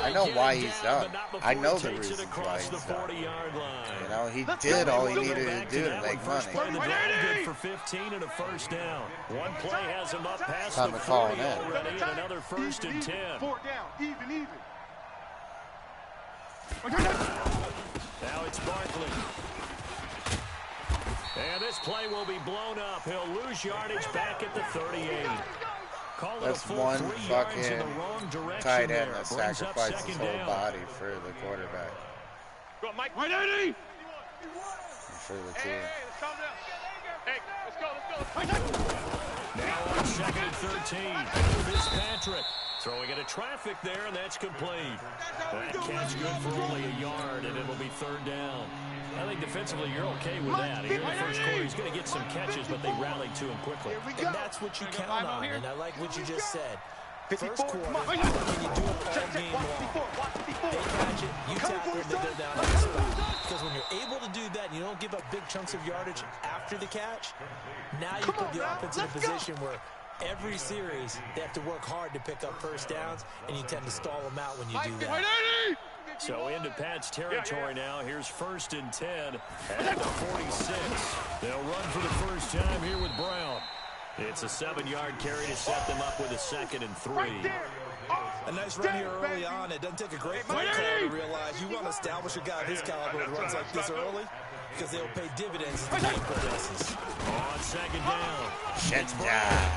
I know why he's done. I know the reasons why he's done. You know, he did all he needed to do to make money. Good for 15 and a first down. One play has him up past the 40 already, and another first and 10. 4 down, even. Now it's Barkley. And this play will be blown up. He'll lose yardage back at the 38. Call That's one fucking tight end that sacrificed his whole body for the quarterback. Go on, Mike. 180! For the team. Hey, let's go. Now on 2nd and 13. Fitzpatrick throwing into traffic there, and that's complete. That catch good for only a yard, and it'll be 3rd down. I think defensively you're okay with that. Here in the first quarter, he's going to get some catches, but they rallied to him quickly. And that's what you count on, and I like what you just said. First quarter, can you do it all game long? They catch it, you tackle it, they go down to the spot. Because when you're able to do that, and you don't give up big chunks of yardage after the catch, now you put the offense in a position where every series, they have to work hard to pick up first downs, and you tend to stall them out when you do that. So into Pat's territory now. Here's 1st and 10 at the 46. They'll run for the first time here with Brown. It's a 7-yard carry to set them up with a 2nd and 3. A nice run here early on. It doesn't take a great play call to realize you want to establish a guy of his caliber who runs like this early because they'll pay dividends as the game progresses. On 2nd down.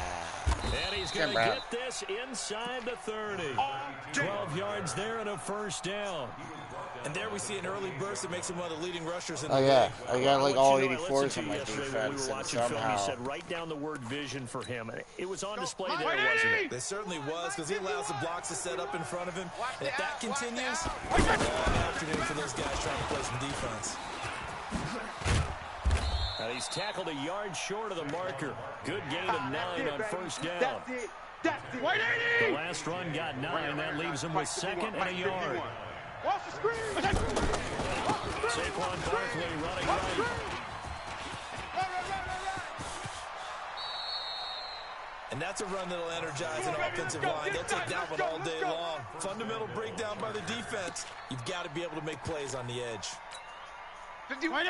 And he's going to get this inside the 30. 12 yards there and a first down. And there we see an early burst that makes him one of the leading rushers in the league. Yeah, I got like all 84s on my defense. When we were watching film, he said write down the word vision for him. It was on display there, wasn't it? It certainly was, because he allows the blocks to set up in front of him. And if that continues, it's a long afternoon for those guys trying to play some defense. And he's tackled a yard short of the marker. Good gain of 9 on first down. The last run got 9. That leaves him with 2nd and a yard. Saquon Barkley running right. And that's a run that'll energize an offensive line. They'll take that one all day long. Fundamental breakdown by the defense. You've got to be able to make plays on the edge. 51.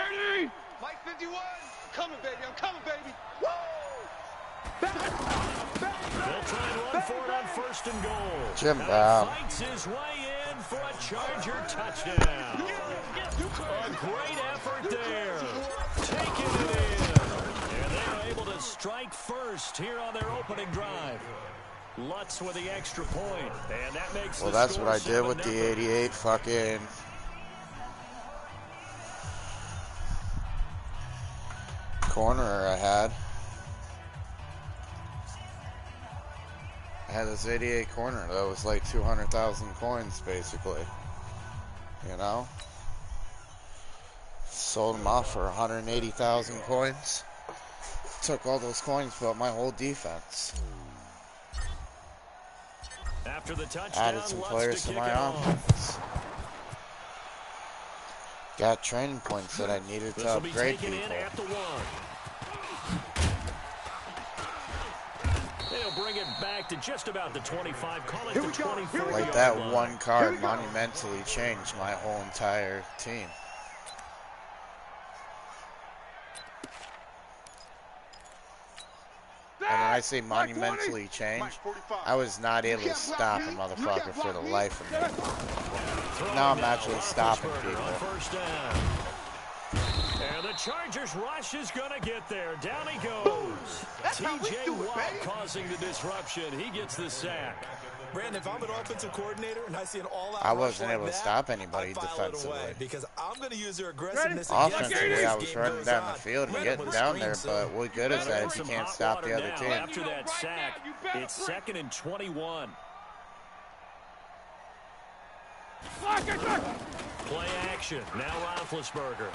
Mike 51. I'm coming, baby. Woo! They'll try and run for it on 1st and goal. Jim Brown fights his way in for a Charger touchdown. A great effort there. Taking it in. And they're able to strike first here on their opening drive. Lutz with the extra point. And that makes well, that's what I did with the 88 fucking corner I had. I had this 88 corner that was like 200,000 coins, basically. You know? Sold them off for 180,000 coins. Took all those coins, built my whole defense. After the touchdown, added some players to my offense. Got training points that I needed to upgrade people. In at the 1. They'll bring it back to just about the 25. Call it the 24. Like that one card monumentally changed my whole entire team. And when I say monumentally changed, I was not able to stop a motherfucker for the life of me. Now I'm actually stopping people. And the Chargers rush is going to get there. Down he goes. T.J. Watt causing the disruption. He gets the sack. Brandon, if I'm an offensive coordinator and I see an all-out I wasn't able to stop anybody defensively. Because I'm going to use their aggressiveness. Offensively, I was running down the field and getting down there, but what good is that if you can't stop the other team? After that sack, it's 2nd and 21. Play action. Now Roethlisberger.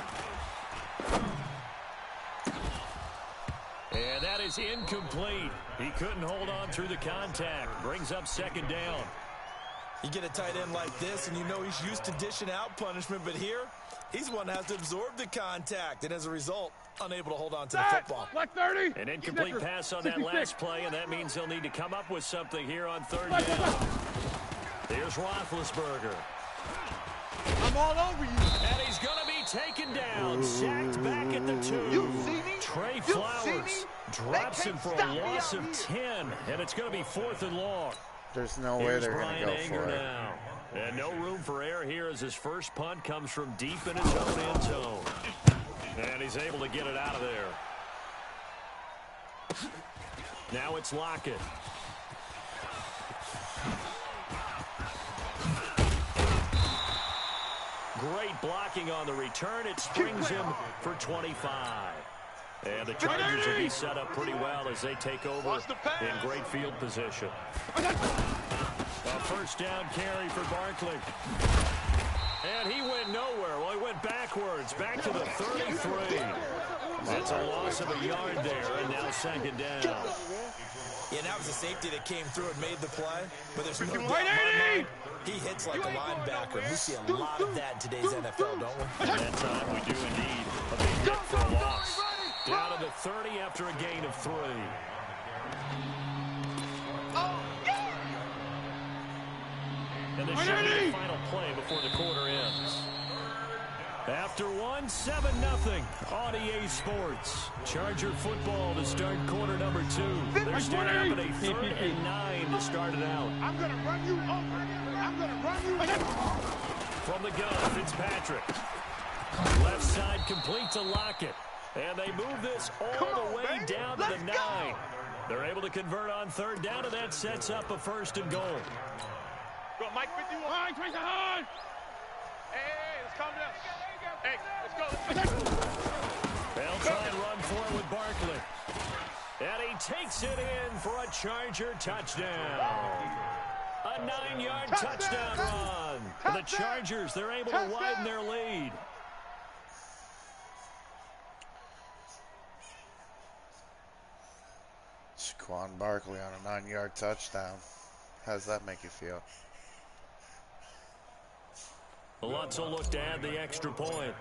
And that is incomplete. He couldn't hold on through the contact. Brings up 2nd down. You get a tight end like this, and you know he's used to dishing out punishment, but here, he's one that has to absorb the contact, and as a result, unable to hold on to the football. An incomplete pass on that last play, and that means they'll need to come up with something here on 3rd down. Here's Roethlisberger. I'm all over you. And he's going to be taken down. Sacked back at the 2. Trey Flowers drops him for a loss of 10. And it's going to be 4th and long. There's no way they're going to go for it. Now. And no room for error here as his first punt comes from deep in his own end zone. And he's able to get it out of there. Now it's Lockett. Great blocking on the return. It springs him for 25. And the Chargers will be set up pretty well as they take over in great field position. A first down carry for Barkley. And he went nowhere. Well, he went backwards, back to the 33. That's a loss of a yard there, and now 2nd down. Yeah, that was a safety that came through and made the play. But there's no doubt in my mind, he hits like a linebacker. We see a lot of that in today's NFL, don't we? At that time, we do indeed. A big hit for a loss. Down to the 30 after a gain of 3. And this should be the final play before the quarter ends. After 1, 7-0 on EA Sports. Charger football to start quarter number 2. They're standing up at a 3rd and 9 to start it out. I'm going to run you over. I'm going to run you over. From the gun, Fitzpatrick. Left side complete to Lockett. And they move this all the way down to the 9. They're able to convert on 3rd down, and that sets up a 1st and goal. Go, Mike 51. All right, try to hard. Hey, let's calm down. Hey, let's go. They'll try and run for it with Barkley. And he takes it in for a Charger touchdown. A 9-yard touchdown run. The Chargers, they're able to widen their lead. Saquon Barkley on a 9-yard touchdown. How does that make you feel? Lutz will look to add the extra point.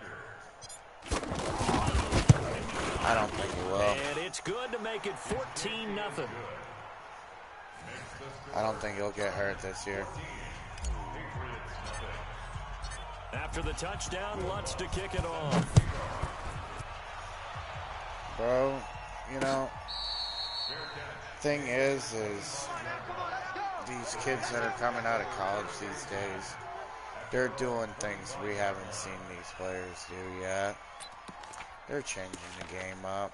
I don't think he will. And it's good to make it 14-0. I don't think he'll get hurt this year. After the touchdown, Lutz to kick it off. Bro, you know, thing is these kids that are coming out of college these days, they're doing things we haven't seen these players do yet. They're changing the game up.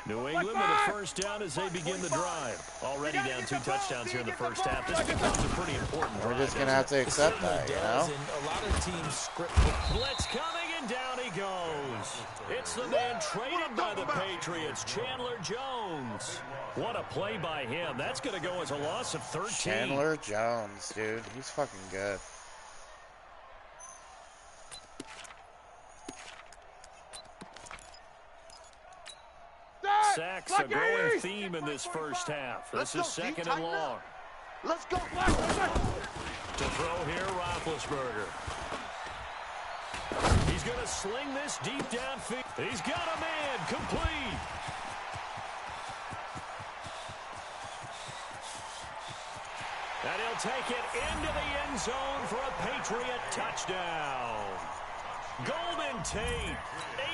New England with a first down as they begin the drive. Already down 2 touchdowns here in the first half. This becomes a pretty important drive. We're just going to have to accept that, you know? A lot of teams script. Blitz coming, and down he goes. It's the man traded by the Patriots, Chandler Jones. What a play by him. That's going to go as a loss of 13. Chandler Jones, dude. He's fucking good. Sacks a growing theme in this first half. This is 2nd and long. Let's go. To throw here, Roethlisberger. He's going to sling this deep downfield. He's got a man. Complete. And he'll take it into the end zone for a Patriot touchdown. Golden Tate,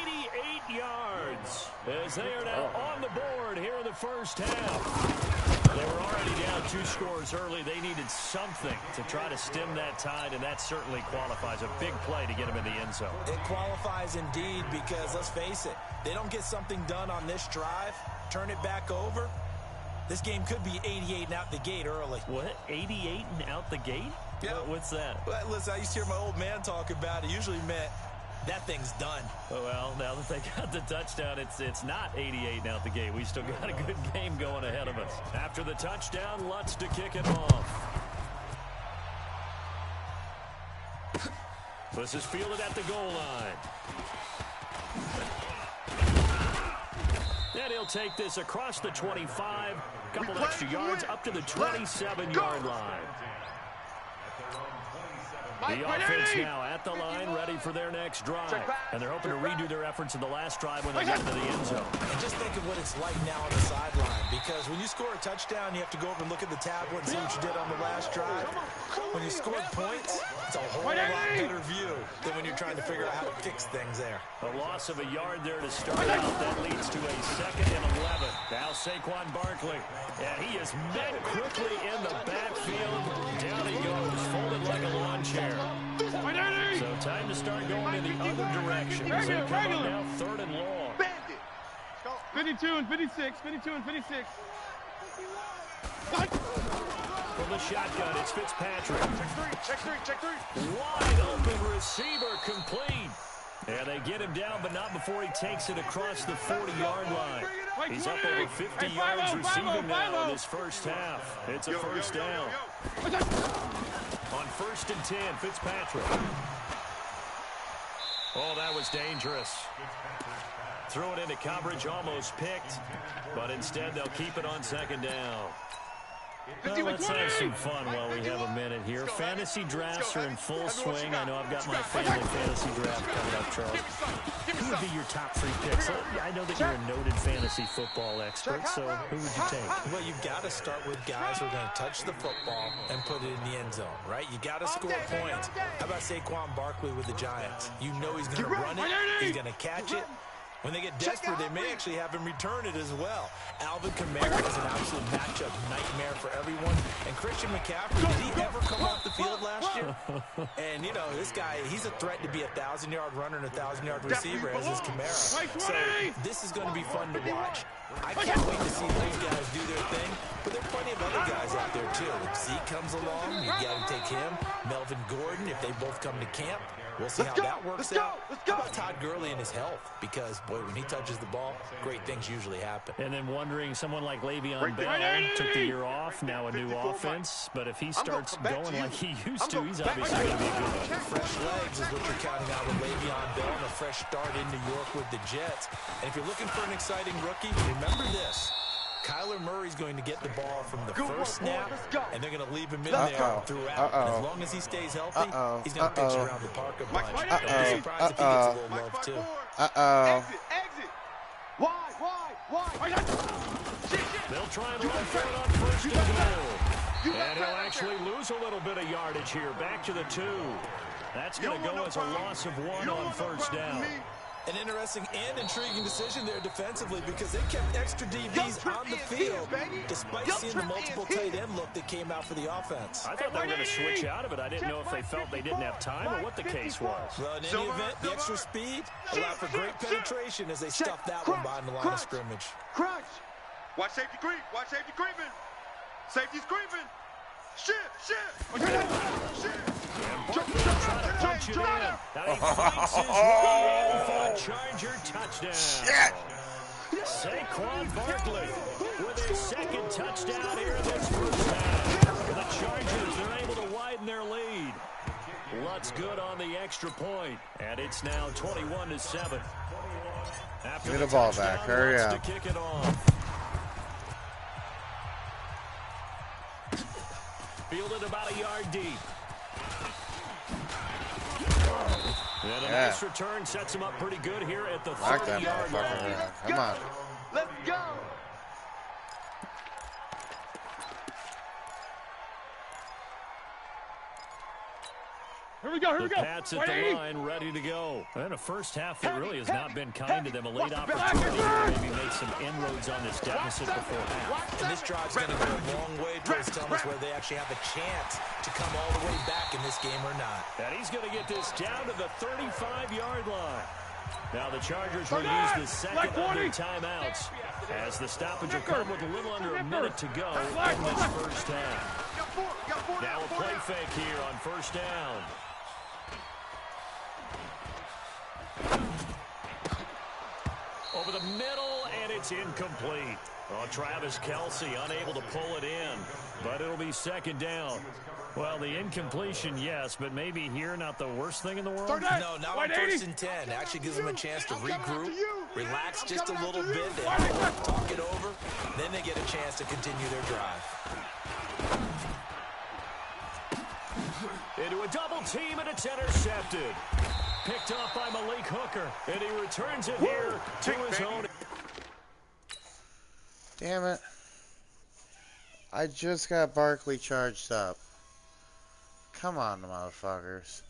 88 yards, as they are now on the board here in the first half. They were already down 2 scores early. They needed something to try to stem that tide, and that certainly qualifies. A big play to get them in the end zone. It qualifies indeed because, let's face it, they don't get something done on this drive, turn it back over, this game could be 88 and out the gate early. What? 88 and out the gate? Yeah. What's that? Well, listen, I used to hear my old man talk about it. Usually meant that thing's done. Well, now that they got the touchdown, it's not 88 and out the gate. We still got a good game going ahead of us. After the touchdown, Lutz to kick it off. This is fielded at the goal line. And he'll take this across the 25, couple of extra yards up to the 27-yard line. The offense now at the line, ready for their next drive. And they're hoping to redo their efforts in the last drive when they get into the end zone. And just think of what it's like now on the sideline. Because when you score a touchdown, you have to go over and look at the tablet and see what you did on the last drive. When you scored points, it's a whole lot better view than when you're trying to figure out how to fix things there. A loss of a yard there to start out. That leads to a 2nd and 11. Now Saquon Barkley. And he is met quickly in the backfield. Down he goes, folded like a lawn chair. So time to start going in the other direction. They come up now 3rd and long. 52 and 56, 52 and 56. From the shotgun, it's Fitzpatrick. Check three. Wide open receiver, complete. And they get him down, but not before he takes it across the 40-yard line. He's up over 50 yards receiving now in his first half. It's a first down. On 1st and 10, Fitzpatrick. Oh, that was dangerous. Throw it into coverage, almost picked. But instead, they'll keep it on 2nd down. Well, let's have some fun while we have a minute here. Fantasy drafts are in full swing. I know I've got my family fantasy draft coming up, Charles. Who would be your top 3 picks? I know that you're a noted fantasy football expert, so who would you take? Well, you've got to start with guys who are going to touch the football and put it in the end zone, right? You got to score points. How about Saquon Barkley with the Giants? You know he's going to run it. He's going to catch it. When they get desperate, they may actually have him return it as well. Alvin Kamara is an absolute matchup nightmare for everyone. And Christian McCaffrey, did he ever come off the field last year? And, you know, this guy, he's a threat to be a 1,000-yard runner and a 1,000-yard receiver, as is Kamara. So this is going to be fun to watch. I can't wait to see those guys do their thing. But there are plenty of other guys out there, too. If Zeke comes along, you got to take him. Melvin Gordon, if they both come to camp. We'll see how that works out. How about Todd Gurley and his health? Because, boy, when he touches the ball, great things usually happen. And then wondering, someone like Le'Veon Bell took the year off, now a new offense. But if he starts going like he used to, he's obviously going to be a good one. Fresh legs is what you're counting out with Le'Veon Bell and a fresh start in New York with the Jets. And if you're looking for an exciting rookie, remember this. Kyler Murray's going to get the ball from the first snap, and they're going to leave him in there throughout. As long as he stays healthy, he's going to pitch around the park a bunch. Don't be surprised if he gets a little love, too. Exit. Why? They'll try and run for it on 1st and goal. And he'll actually lose a little bit of yardage here. Back to the 2. That's going to go as a loss of 1 on 1st down. An interesting and intriguing decision there defensively because they kept extra DBs on the field despite seeing the multiple tight end look that came out for the offense. I thought they were going to switch out of it. I didn't know if they felt they didn't have time or what the case was. Well, in any event, the extra speed allowed for great penetration as they stuffed that one behind the line of scrimmage. Crunch. Watch safety creep. Safety's creeping. Shit. And Barkley will try to punch it in. Now he fights his way in for a Charger touchdown. Saquon Barkley with his 2nd touchdown here in this first half. The Chargers, they're able to widen their lead. Lutz good on the extra point, and it's now 21-7. After Get the ball back. Hurry Lutz up. to kick it off. Fielded about a yard deep. And a nice return sets him up pretty good here at the 30-yard line. Come on. Let's go. Here we go, here we The go. Pats at the line, ready to go. And a first half that really has not been kind to them. A late opportunity to maybe make some inroads on this deficit before half. And this drive's going to go a long way towards telling us whether they actually have a chance to come all the way back in this game or not. And he's going to get this down to the 35-yard line. Now the Chargers will use the second of their timeouts as the stoppage will come with a little under a minute to go in this first half. Now a play fake here on first down. Over the middle, and it's incomplete. Oh, Travis Kelce unable to pull it in, but it'll be second down. Well, the incompletion, yes, but maybe here not the worst thing in the world? No, not on 1st and 10. Actually gives them a chance to regroup, relax just a little bit, and talk it over. Then they get a chance to continue their drive. Into a double team, and it's intercepted. Picked off by Malik Hooker, and he returns it here to his own. Damn it. I just got Barkley charged up. Come on, motherfuckers.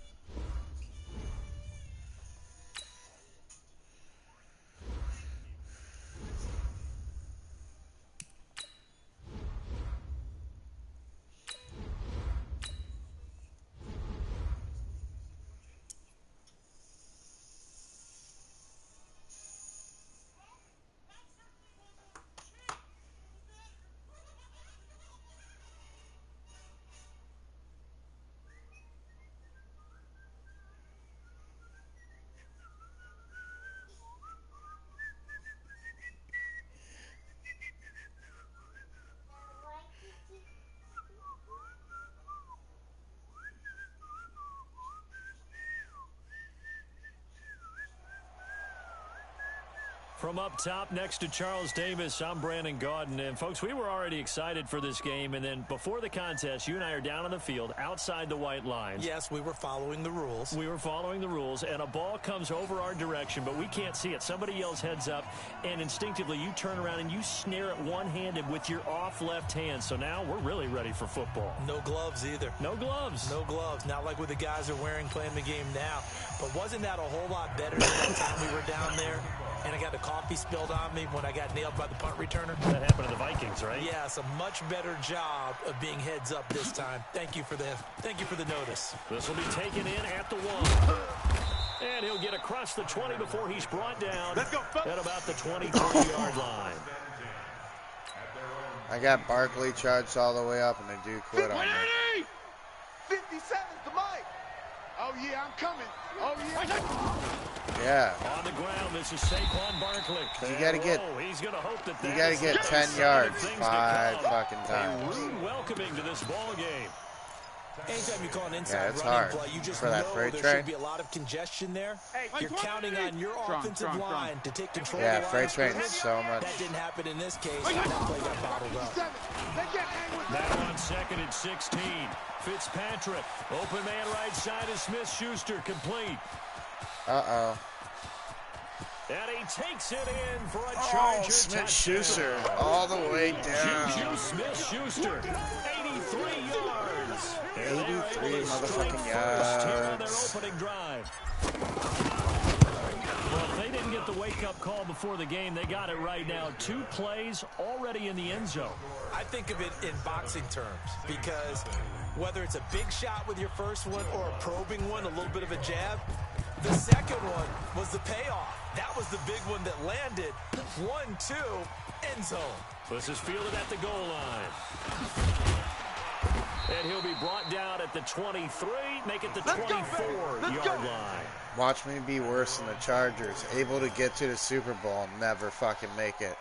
From up top next to Charles Davis, I'm Brandon Gaudin. And, folks, we were already excited for this game. And then before the contest, you and I are down on the field outside the white lines. Yes, we were following the rules. We were following the rules, and a ball comes over our direction, but we can't see it. Somebody yells heads up, and instinctively you turn around and you snare it one-handed with your off left hand. So now we're really ready for football. No gloves either. No gloves. No gloves. Not like what the guys are wearing playing the game now. But wasn't that a whole lot better than that time we were down there? And I got the coffee spilled on me when I got nailed by the punt returner. That happened to the Vikings, right? Yes, a much better job of being heads up this time. Thank you for the notice. This will be taken in at the 1. And he'll get across the 20 before he's brought down at about the 23-yard line. I got Barkley charged all the way up, and they do quit on me. 57's the mic. Oh, yeah, I'm coming. Oh, yeah. Yeah. On the ground, this is Saquon Barkley. You got to get. He's going to hope that you got to get 10 yards 5 fucking times. A rude welcoming to this ball game. Anytime you call an inside running hard play, you just for know that freight there train. should be a lot of congestion there. You're counting on your offensive line to take control yeah, of the freight train is so much. That didn't happen in this case. That play got bottled up. Now on 2nd and 16. Fitzpatrick. Open man right side is Smith-Schuster. Complete. Uh-oh. And he takes it in for a Charger Smith-Schuster all the way down. Juju Smith-Schuster, 83 yards. 83 motherfucking yards. On their yards. opening drive. Well, if they didn't get the wake-up call before the game, they got it right now. 2 plays already in the end zone. I think of it in boxing terms because whether it's a big shot with your first one or a probing one, a little bit of a jab, the second one was the payoff. That was the big one that landed. 1-2, end zone. This is fielded at the goal line. And he'll be brought down at the 23, make it the 24-yard line. Watch me be worse than the Chargers. Able to get to the Super Bowl and never fucking make it.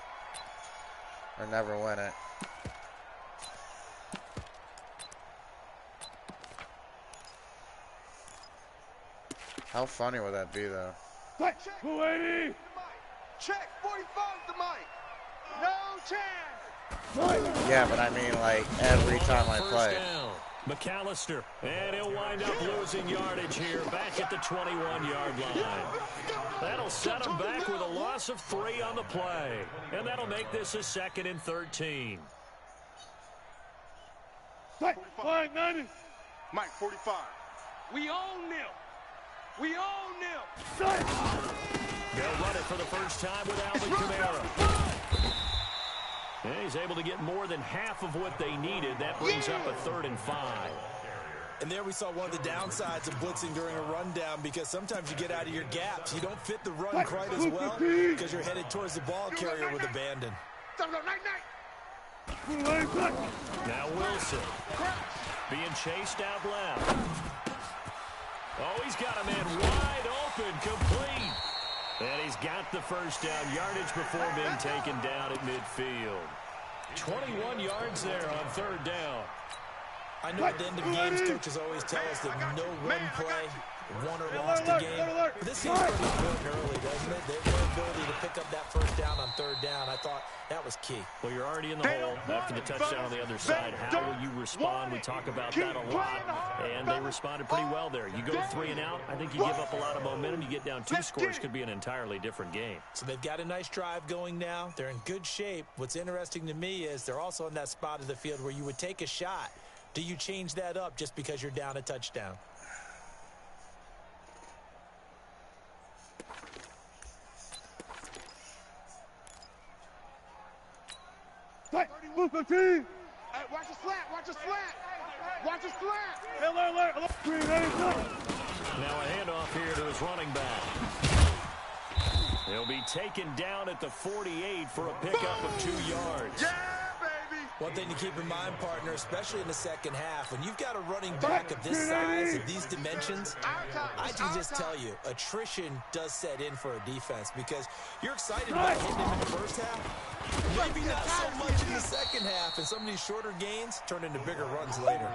Or never win it. How funny would that be, though? Check, 280. Check, 45's the mic. No chance. Yeah, but I mean, like, every time I play. McAllister, and he'll wind up losing yardage here back at the 21-yard line. That'll set him back with a loss of 3 on the play, and that'll make this a 2nd and 13. Mike, 45. We own them. We own them. They'll run it for the first time with Alvin Kamara. And he's able to get more than half of what they needed. That brings up a 3rd and 5. And there we saw one of the downsides of blitzing during a rundown, because sometimes you get out of your gaps. You don't fit the run quite as well because you're headed towards the ball carrier with abandon. Now Wilson being chased out left. Oh, he's got a man wide open, complete. And he's got the first down, yardage before being taken down at midfield. 21 yards there on 3rd down. I know at the end of games, coaches always tell us that no one play won or lost a game. But this seems pretty important early, doesn't it? Their ability to pick up that first down on 3rd down, I thought that was key. Well, you're already in the hole after the touchdown on the other side. How will you respond? We talk about that a lot, and they responded pretty well there. You go 3 and out, I think you give up a lot of momentum. You get down 2 scores, could be an entirely different game. So they've got a nice drive going now. They're in good shape. What's interesting to me is they're also in that spot of the field where you would take a shot. Do you change that up just because you're down a touchdown? Hey, watch the slat. Watch the slat. Watch the slat. Now a handoff here to his running back. He'll be taken down at the 48 for a pickup of 2 yards. Yeah, baby. One thing to keep in mind, partner, especially in the second half, when you've got a running back of this size, of these dimensions, I can just tell you, attrition does set in for a defense, because you're excited about hitting him in the first half. Maybe not so much in the second half, and some of these shorter gains turn into bigger runs later.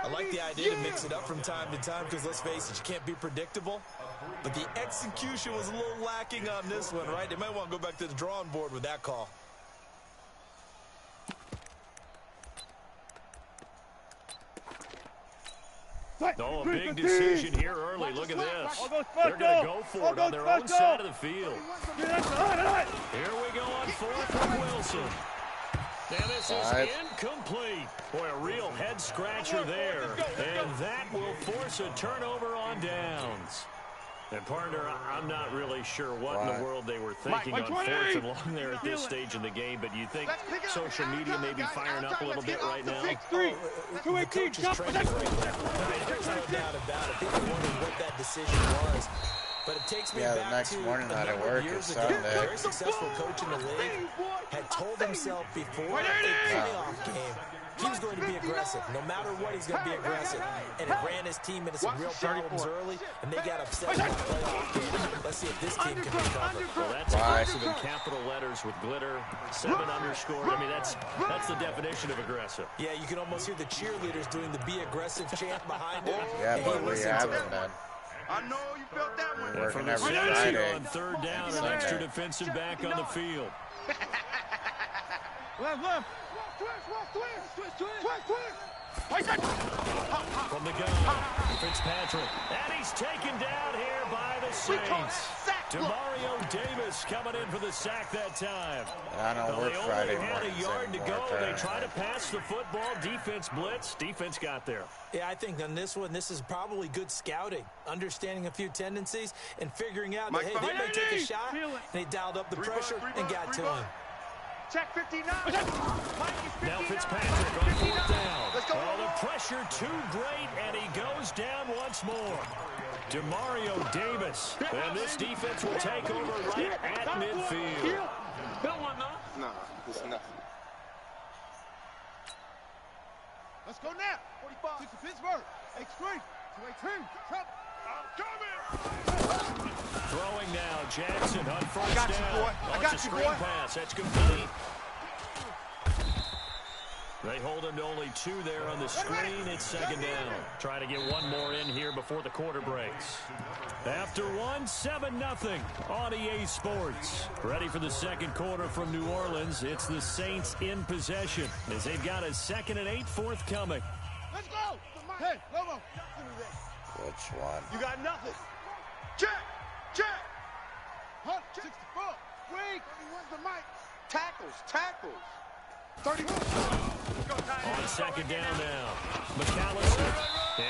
I like the idea to mix it up from time to time, because let's face it, you can't be predictable. But the execution was a little lacking on this one, right? They might want to go back to the drawing board with that call. Oh, a big decision here early. Look at this. They're going to go for it on their own side of the field. Here we go on 4th with Wilson. And this is incomplete. Boy, a real head-scratcher there. And that will force a turnover on downs. And, partner, I'm not really sure what in the world they were thinking on 4th and long there at this stage in the game, but you think social media may be firing up a little bit right now? The coach is trending right now. There's no doubt about it. People wondering what that decision was. But it takes me back to a number of years ago. A very successful coach in the league had told himself before a playoff game he was going to be aggressive. No matter what, he's going to be aggressive. And it ran his team into some real problems early, and they got upset in that playoff game. Let's see if this team can recover. Well, that's aggressive in capital letters with glitter, 7 underscore. I mean, that's the definition of aggressive. Yeah, you can almost hear the cheerleaders doing the be aggressive chant behind him. Yeah, but we haven't, man. I know you felt that one. Yeah, from the Friday on 3rd down, an extra defensive back on the field. Left. From the gun, Fitzpatrick. And he's taken down here by the Saints. Demario Davis coming in for the sack that time. I don't work Friday mornings. They only had a yard to go. They tried to man. pass the football. Defense blitz. Defense got there. Yeah, I think on this one, this is probably good scouting, understanding a few tendencies, and figuring out that, hey, they may take a shot, and they dialed up the pressure and got to him. Check 59. Now Fitzpatrick on 4th down. Oh, the pressure too great, and he goes down once more. Demario Davis. And this defense will take over right at midfield. Nah, it's nothing. Let's go now. 45. 6 to Pittsburgh. X3. 218. Trump. I'm coming. Throwing now. Jackson on first got you, down. boy. I got you, screen boy. pass. That's complete. They hold him to only 2 there on the screen. It's 2nd down. Trying to get one more in here before the quarter breaks. After 1, 7-0 on EA Sports. Ready for the second quarter from New Orleans. It's the Saints in possession as they've got a 2nd and 8 forthcoming. Let's go. Hey, Lobo. Which one? You got nothing. Check. Check. 64. Wait. 31's the mic. Tackles. 31. On second down now. McAllister.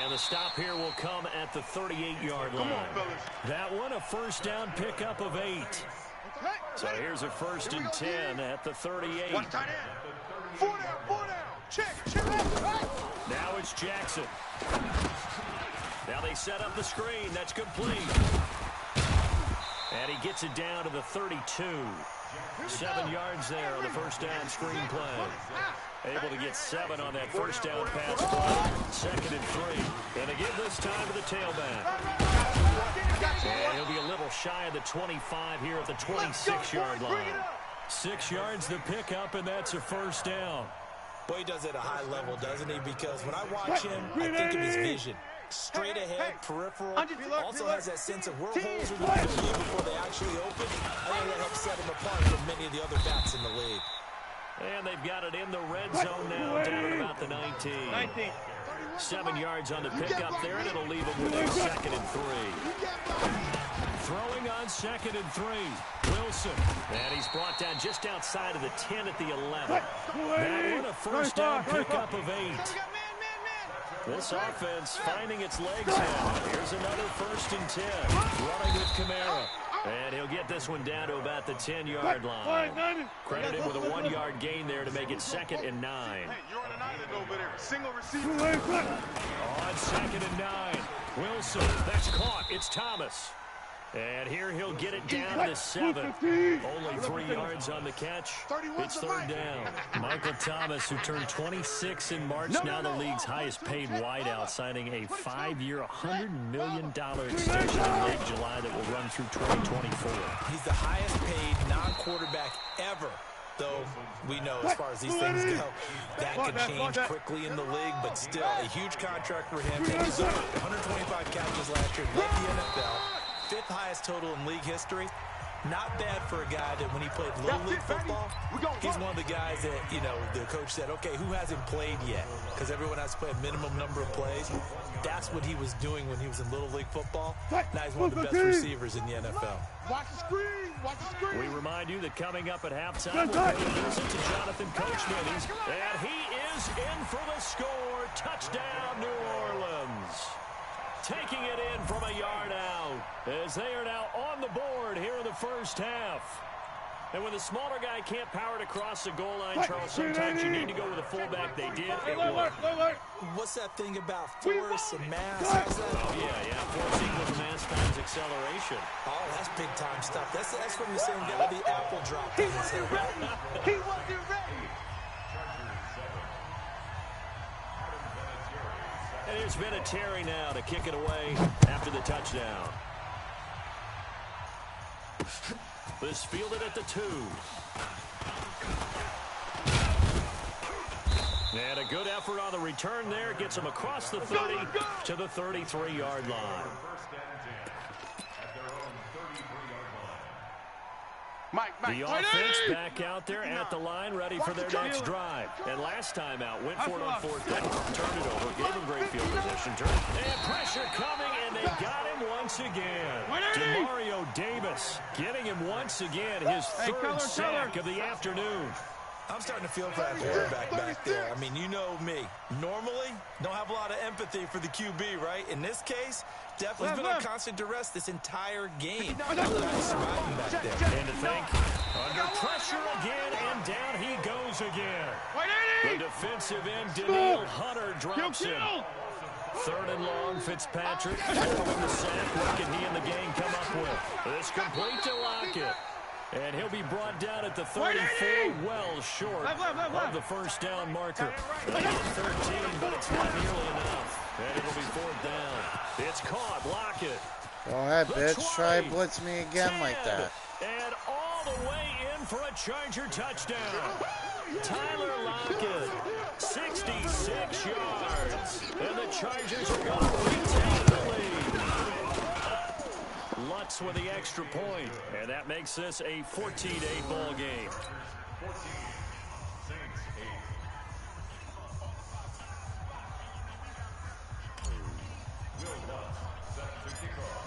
And the stop here will come at the 38-yard line. Come on, fellas. That one a first down pickup of 8. So here's a 1st and 10 at the 38. One tight end. 4 down. Check. Now it's Jackson. Now they set up the screen. That's complete. And he gets it down to the 32. 7 yards there on the first down screen play. Able to get 7 on that first down pass play. 2nd and 3. And they give this time to the tailback. And he'll be a little shy of the 25 here at the 26-yard line. 6 yards the pickup, and that's a first down. Boy, he does it at a high level, doesn't he? Because when I watch him, I think of his vision. Straight ahead, peripheral. Also has that sense of where holes are going to be before they actually open. I think that helps set him apart from many of the other backs in the league. And they've got it in the red zone now, down at about the 19. 7 yards on the pickup there, and it'll leave them with a 2nd and 3. Throwing on 2nd and 3. Wilson. And he's brought down just outside of the 10 at the 11. That one a first down pickup of 8. This offense finding its legs now. Here's another 1st and 10. Running with Kamara. And he'll get this one down to about the 10-yard line. Credited with a 1-yard gain there to make it 2nd and 9. Hey, you're on an island over there. Single receiver. On 2nd and 9. Wilson. That's caught. It's Thomas. And here he'll get it down to 7. Only 3 yards on the catch. It's 3rd down. Michael Thomas, who turned 26 in March, now the league's highest paid wideout, signing a 5-year, $100 million extension in late July that will run through 2024. He's the highest paid non-quarterback ever. Though we know as far as these things go, that could change quickly in the league, but still a huge contract for him. And he's over 125 catches last year, led the NFL. 5th highest total in league history. Not bad for a guy that when he played Little League football, he's one of the guys that, you know, the coach said, okay, who hasn't played yet? Because everyone has to play a minimum number of plays. That's what he was doing when he was in Little League football. Now he's one of the best receivers in the NFL. Watch the screen. Watch the screen. We remind you that coming up at halftime, we'll go to visit to Jonathan Coachman. And he is in for the score. Touchdown, New Orleans. Taking it in from a yard out as they are now on the board here in the first half. And when the smaller guy can't power it across the goal line, Charles, sometimes you need to go with a fullback. They did. It worked. What's that thing about force and mass? How's that? Oh, yeah. Force equals mass times acceleration. Oh, that's big-time stuff. That's from the same guy the apple dropped in his head, right? He wasn't ready. And here's Vinatieri now to kick it away after the touchdown. This fielded at the 2. And a good effort on the return there. Gets him across the 30 to the 33-yard line. The offense back out there at the line, ready for their next drive. And last time out, went for it on 4th down, turned it over, gave him great field position, and pressure coming, and they got him once again. Demario Davis getting him once again, his 3rd sack of the afternoon. I'm starting to feel for that quarterback back there. I mean, you know me. Normally, don't have a lot of empathy for the QB, right? In this case, definitely been on constant duress this entire game. Surviving back there. And to think, under pressure again, and down he goes again. The defensive end, Daniil Hunter, drops him. 3rd and long, Fitzpatrick following the sack. What can he and the gang come up with? It's complete to Lockett. And he'll be brought down at the 34, well short of the first down marker. 13, but it's not nearly enough. And it'll be 4th down. It's caught. Lockett. Go ahead, bitch. Try blitz me again 10, like that. And all the way in for a Charger touchdown. Tyler Lockett, 66 yards. And the Chargers are going to retain the lead. Lutz with the extra point, and that makes this a 14-8 ball game.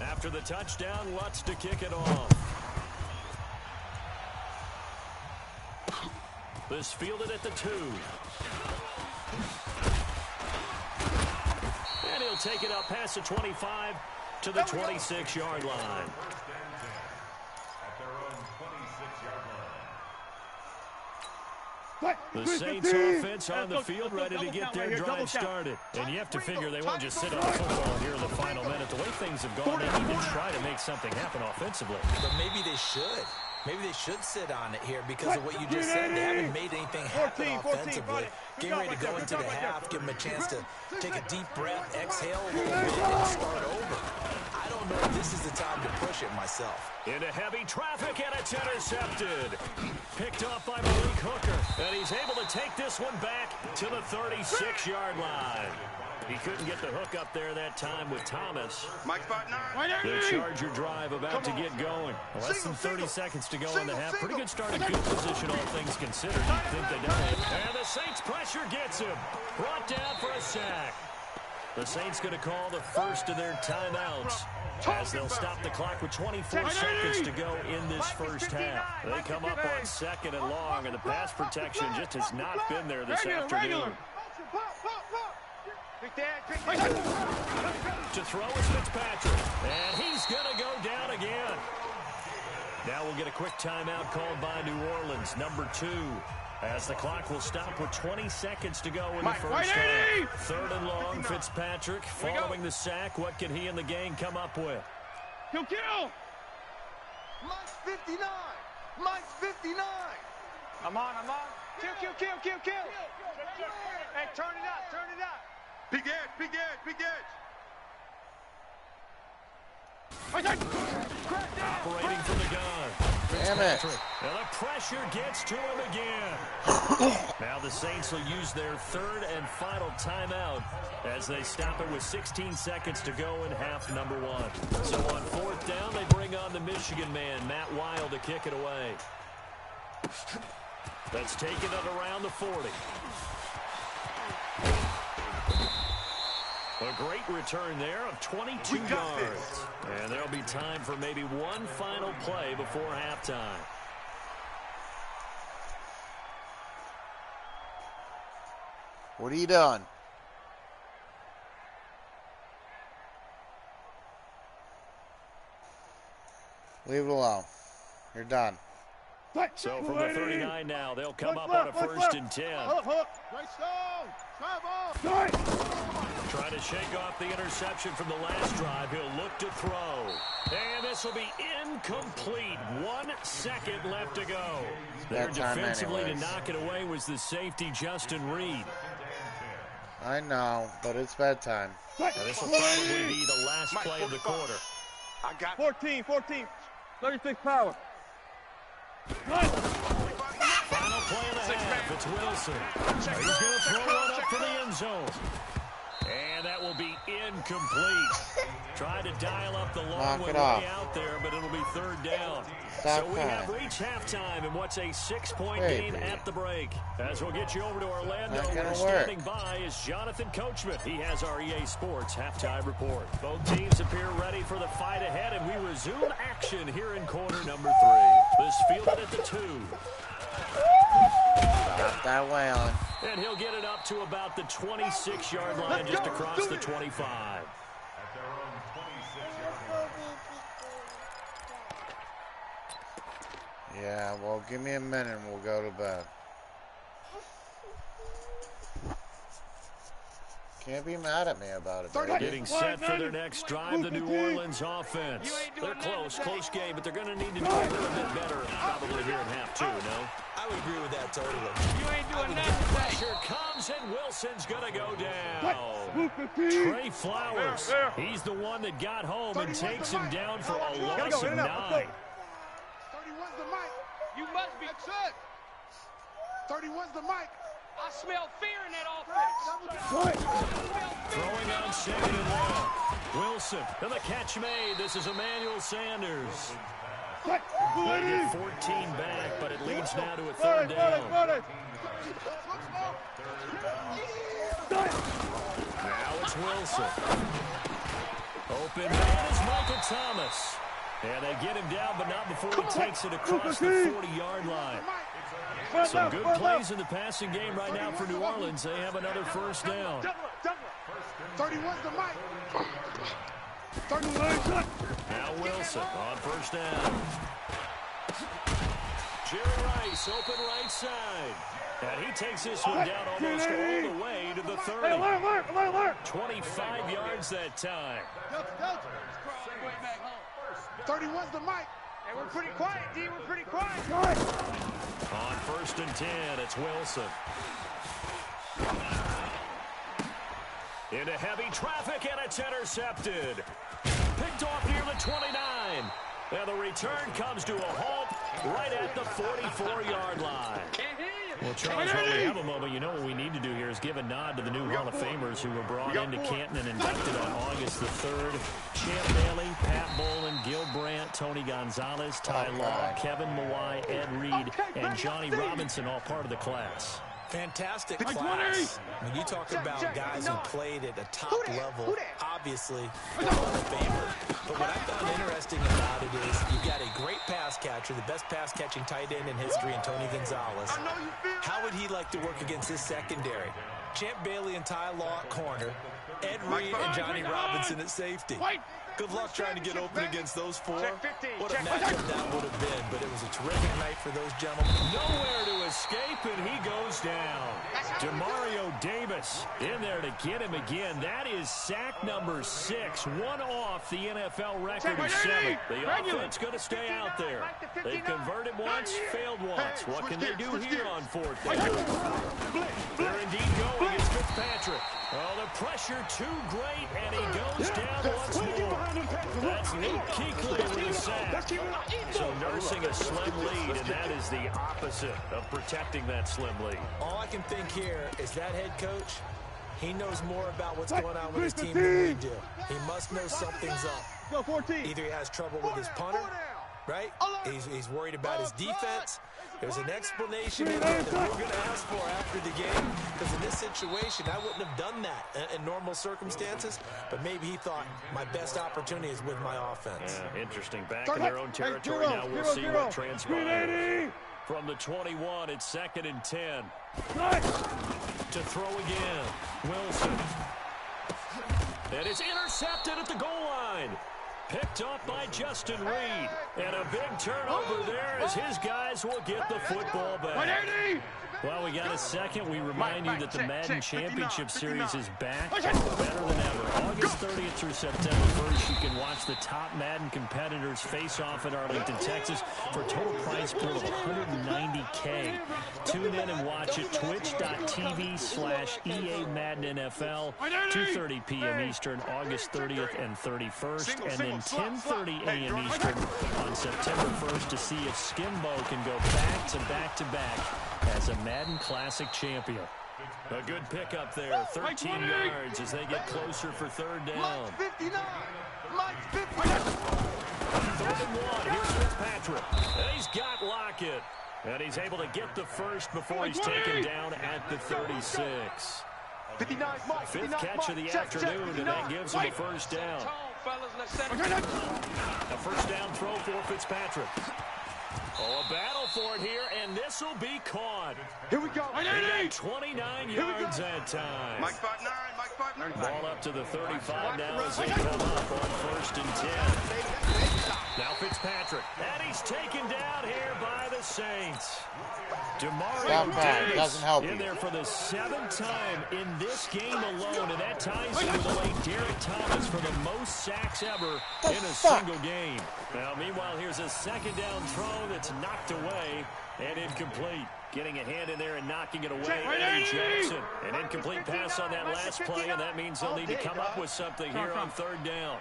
After the touchdown, Lutz to kick it off. This fielded at the 2. And he'll take it up past the 25 to the 26-yard line. The Saints offense on the field ready to get their drive started. And you have to figure they won't just sit on the football here in the final minute. The way things have gone, they need to try to make something happen offensively. But maybe they should. Maybe they should sit on it here because of what you just said. They haven't made anything happen offensively. Getting ready to go into the half, give them a chance to take a deep breath, exhale a little bit, and start over. I don't know if this is the time to push it myself. Into heavy traffic, and it's intercepted. Picked off by Malik Hooker, and he's able to take this one back to the 36-yard line. He couldn't get the hook up there that time with Thomas. Mike spot 9. The Charger drive about to get going. Less than 30 seconds to go in the half. Pretty good start in good position, all things considered. You'd think they done it. And the Saints pressure gets him. Brought down for a sack. The Saints going to call the first of their timeouts as they'll stop the clock with 24 seconds to go in this first half. They come up on 2nd and long, and the pass protection just has not been there this afternoon. To throw is Fitzpatrick, and he's going to go down again. Now we'll get a quick timeout called by New Orleans, number 2, as the clock will stop with 20 seconds to go in the first half. 3rd and long, Fitzpatrick following the sack. What can he and the gang come up with? Kill! Mike's 59. Mike's 59. I'm on. Kill. Hey, turn it up. Big edge. Operating from the gun. Damn it. And the pressure gets to him again. Now the Saints will use their 3rd and final timeout as they stop it with 16 seconds to go in half number 1. So on 4th down, they bring on the Michigan man, Matt Weil, to kick it away. That's taken it around the 40. A great return there of 22 yards. And there'll be time for maybe one final play before halftime. What are you doing? Leave it alone. You're done. So from the 39 now, they'll come up on a 1st and 10. Trying to shake off the interception from the last drive. He'll look to throw. And this will be incomplete. 1 second left to go. There defensively to knock it away was the safety, Justin Reed. I know, but it's bedtime. Now this will probably be the last play of the quarter. I got 14. 36 power. Final play of the half. It's Wilson. He's going to throw one up for the end zone. And that will be incomplete. Try to dial up the long way out there, but it'll be 3rd down. So we have reached halftime in what's a 6-point game at the break. As we'll get you over to Orlando, where standing by is Jonathan Coachman. He has our EA Sports halftime report. Both teams appear ready for the fight ahead, and we resume action here in quarter number 3. This fielded at the 2. Got that wailing. And he'll get it up to about the 26-yard line, just across the 25. Yeah, well, give me a minute and we'll go to bed. Can't be mad at me about it, baby. Getting set for their next drive, the New Orleans offense. They're close game, but they're going to need to do a little bit better probably here in half 2, no? I would agree with that totally. You ain't doing nothing. Pressure comes, and Wilson's going to go down. Trey Flowers, he's the one that got home and takes him down for a loss of 9. 31's the mic. You must be. That's it. 31's the mic. I smell fear in that offense. Throwing on 2nd and long. Wilson, and the catch made. This is Emmanuel Sanders. They get 14 back, but it leads now to a 3rd down. Now it's Wilson. Open man is Michael Thomas. And they get him down, but not before he takes it across the 40-yard line. Some good plays in the passing game right now for New Orleans. They have another first down. 31's the mic. 31. Now Wilson on first down. Jerry Rice, open right side. And he takes this one down almost all the way to the 30. Hey, alert. 25 yards that time. 31's the mic. Hey, we're pretty quiet, D. We're pretty quiet. On first and 10, it's Wilson. Into heavy traffic, and it's intercepted. Picked off near the 29. And the return comes to a halt right at the 44-yard line. Well, Charles, while we have a moment, you know what we need to do here is give a nod to the new Hall of Famers who were brought into Canton and inducted on August the 3rd. Champ Bailey, Pat Bolin, Gil Brandt, Tony Gonzalez, Ty Law, Kevin Mawai, Ed Reed, and Johnny Robinson, all part of the class. Fantastic class. When you talk about guys who played at a top level, obviously, Hall of Famer. But what I found interesting about it is you've got a great pass catcher, the best pass-catching tight end in history, in Tony Gonzalez. How would he like to work against his secondary? Champ Bailey and Ty Law at corner, Ed Reed and Johnny Robinson at safety. Good luck trying to get open against those four. What a matchup that would have been, but it was a terrific night for those gentlemen. Nowhere to escape, and he goes down. Demario Davis in there to get him again. That is sack number 6, one off the NFL record of 7. The offense going to stay out there. They've converted once, failed once. What can they do here on 4th down? They're indeed going against Fitzpatrick. Oh, the pressure too great, and he goes down once more. That's Luke Kuechly with a sack. So nursing a slim lead, and that is the opposite of protecting that slim lead. All I can think here is that head coach, he knows more about what's going on with his team than we do. He must know something's up. Either he has trouble with his punter, right? He's worried about his defense. There's an explanation in there that we're going to ask for after the game, because in this situation, I wouldn't have done that in normal circumstances, but maybe he thought my best opportunity is with my offense. Yeah, interesting. Back in their own territory now. We'll see what transpires. From the 21, it's 2nd and 10. To throw again, Wilson. And it's intercepted at the goal line. Picked off by Justin Reed. And a big turnover there as his guys will get the football back. Well, we got a second. We remind you that the Madden Championship Series is back better than ever. August 30th through September 1st, you can watch the top Madden competitors face off in Arlington, Texas for a total prize pool of $190K. Tune in and watch it. Twitch.tv/EA Madden NFL, 2:30 p.m. Eastern, August 30th and 31st, and then 10:30 a.m. Eastern on September 1st to see if Skimbo can go back-to-back-to-back as a Madden Classic champion. A good pickup there, 13 yards as they get closer for 3rd down. 3rd and 1, here's Fitzpatrick. And he's got Lockett. And he's able to get the first before he's taken down at the 36. 5th catch of the afternoon, and that gives him a first down. A first down throw for Fitzpatrick. Oh, a battle for it here, and this will be caught. Here we go. He got 29 yards that time. Mike 5'9", Ball up to the 35 now as they come up on 1st and 10. Now Fitzpatrick, and he's taken down here by the Saints. Demario Davis in there for the 7th time in this game alone, and that ties him with the late Derek Thomas for the most sacks ever in a single game. Now, meanwhile, here's a 2nd down throw that's knocked away and incomplete. Getting a hand in there and knocking it away, Eddie Jackson. An incomplete pass on that last play, and that means they'll need to come up with something here on 3rd down.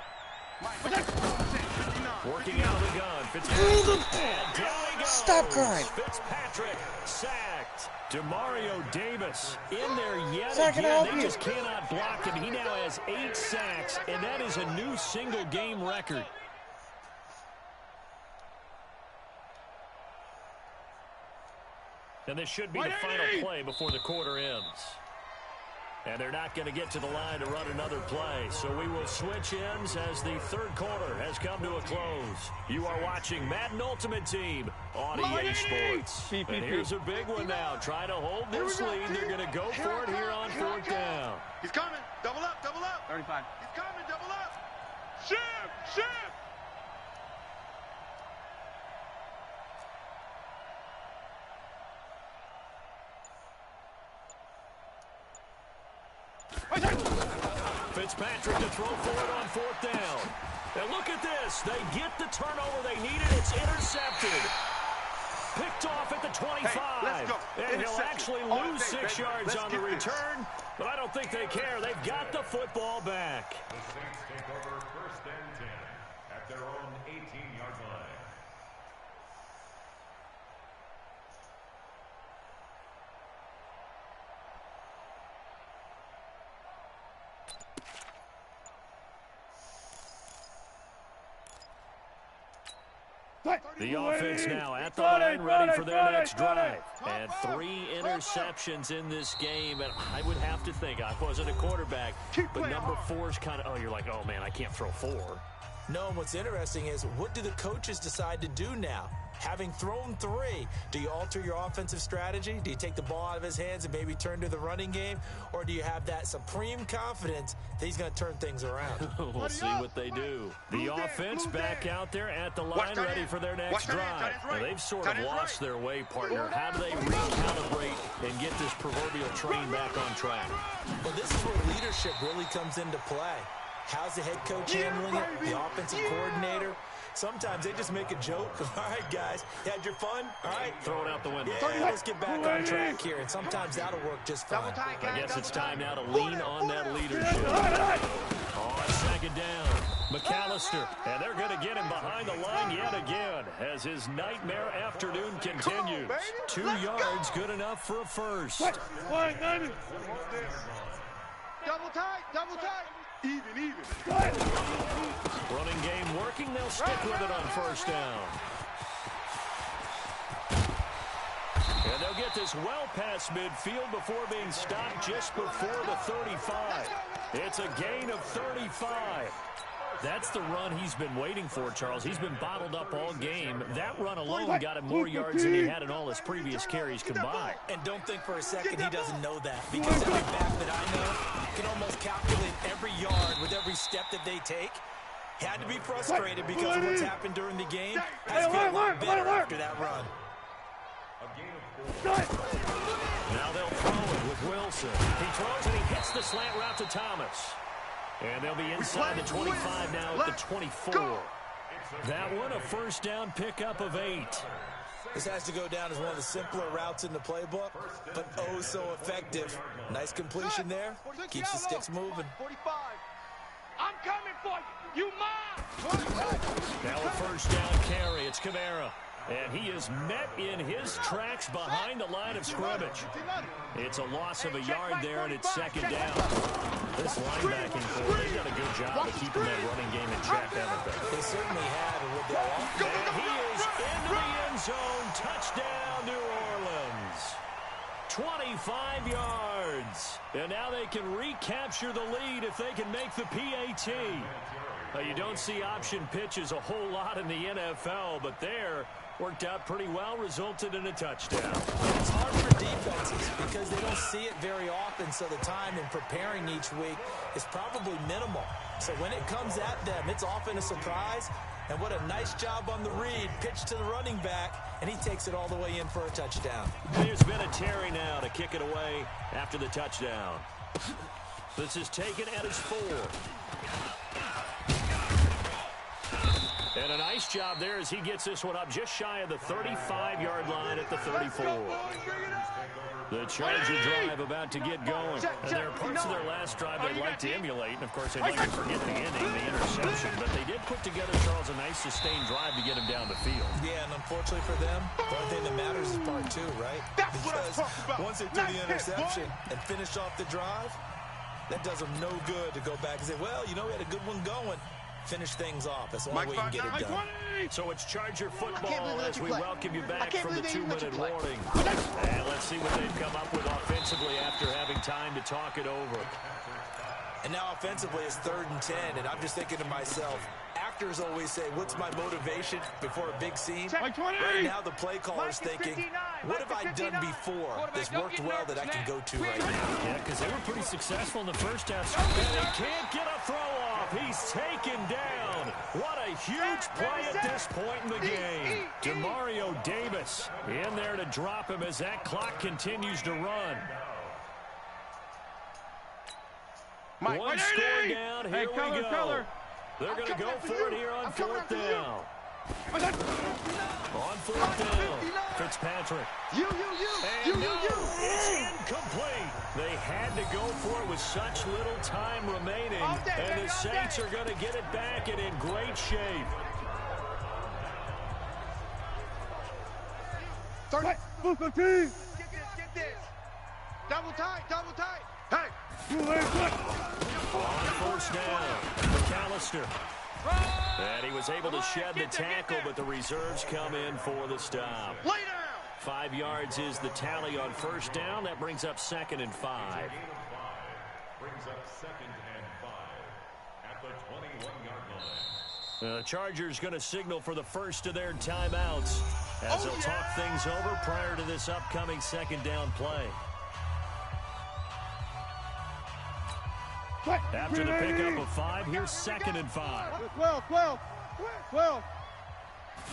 Working out of the gun. Fitzpatrick. And down he goes. Stop crying. Fitzpatrick sacked. Demario Davis in there yet Zach, again. They just cannot block him. He now has 8 sacks, and that is a new single-game record. And this should be the final play before the quarter ends. And they're not going to get to the line to run another play. So we will switch ends as the third quarter has come to a close. You are watching Madden Ultimate Team on EA Sports. And here's a big one now. Trying to hold this lead. They're going to go for it here on fourth down. He's coming. Double up, double up. 35. He's coming, double up. Shift, shift. Fitzpatrick to throw for it on fourth down. And look at this. They get the turnover they needed. It's intercepted. Picked off at the 25. Hey, let's go. And he'll actually lose 6 yards on the return. But I don't think they care. They've got the football back. The Saints take over first and 10 at their own 18-yard line. The offense now at the line, ready for their next drive. And 3 interceptions in this game. And I would have to think, I wasn't a quarterback, but number 4 is kind of, you're like, oh, man, I can't throw 4. No, and what's interesting is, what do the coaches decide to do now? Having thrown 3, do you alter your offensive strategy? Do you take the ball out of his hands and maybe turn to the running game? Or do you have that supreme confidence that he's going to turn things around? We'll see what they do. The offense back out there at the line, ready for their next drive. Now, they've sort of lost their way, partner. How do they recalibrate and get this proverbial train back on track? Well, this is where leadership really comes into play. How's the head coach handling it? The offensive coordinator? Sometimes they just make a joke. All right, guys, you had your fun? All right. Throw it out the window. Yeah, let's get back on track here. And sometimes that'll work just fine. I guess it's time now to lean on that leadership. On second down, McAllister. And they're going to get him behind the line yet again as his nightmare afternoon continues. 2 yards, good enough for a first. Double tight. Even. Running game working. They'll stick with it on first down. And they'll get this well past midfield before being stopped just before the 35. It's a gain of 35. That's the run he's been waiting for, Charles. He's been bottled up all game. That run alone got him more yards than he had in all his previous carries combined. And don't think for a second he doesn't know that, because every back that I know can almost calculate every yard with every step that they take. Had to be frustrated because of what's happened during the game. Has to be a lot better after that run. Now they'll throw it with Wilson. He throws and he hits the slant route to Thomas. And they'll be inside the 25 now at the 24. That one, a first down pickup of 8. This has to go down as one of the simpler routes in the playbook, but oh so effective. Nice completion there. Keeps the sticks moving. 45. I'm coming for you. You mine. Now a first down carry. It's Kamara. And he is met in his tracks behind the line of scrimmage. It's a loss of a yard there, and it's second down. This linebacking core, they've done a good job of keeping that running game in check, haven't they? They certainly have. And with their and he is into the end zone. Touchdown, New Orleans. 25 yards. And now they can recapture the lead if they can make the PAT. Now, you don't see option pitches a whole lot in the NFL, but there worked out pretty well, resulted in a touchdown. It's hard for defenses because they don't see it very often, so the time in preparing each week is probably minimal. So when it comes at them, it's often a surprise. And what a nice job on the read. Pitch to the running back, and he takes it all the way in for a touchdown. There's been a Terry now to kick it away after the touchdown. This is taken at his 4. And a nice job there as he gets this one up just shy of the 35-yard line at the 34. The Charger drive about to get going. And there are parts of their last drive they'd like to emulate. And, of course, they'd like to forget the ending, the interception. But they did put together, Charles, a nice sustained drive to get him down the field. Yeah, and unfortunately for them, the only thing that matters is part 2, right? Because once they threw the interception and finished off the drive, that does them no good to go back and say, well, you know, we had a good one going. finish things off. That's the only way you can get it done. So it's Charger football as we welcome you back from the 2-minute warning. And let's see what they've come up with offensively after having time to talk it over. And now offensively it's 3rd and 10, and I'm just thinking to myself, actors always say, what's my motivation before a big scene? Right now the play caller's thinking, what have I done before that's worked well that I can go to right now? Yeah, because they were pretty successful in the first half. And he can't get a throw off. He's taken down. What a huge play at this point in the game. Demario Davis in there to drop him as that clock continues to run. One score down. Here we go. They're going to go for it here on 4th down. On 4th down, Fitzpatrick. And no, it's incomplete. They had to go for it with such little time remaining. And the Saints are going to get it back and in great shape. Get this. Double tight. Hey. On 1st down, McAllister. And he was able to shed the tackle, but the reserves come in for the stop. 5 yards is the tally on 1st down. That brings up 2nd and 5. Brings up 2nd and 5 at the 21-yard line. The Chargers going to signal for the first of their timeouts as they'll talk things over prior to this upcoming 2nd down play. After the pickup of 5, here's 2nd and 5. 12.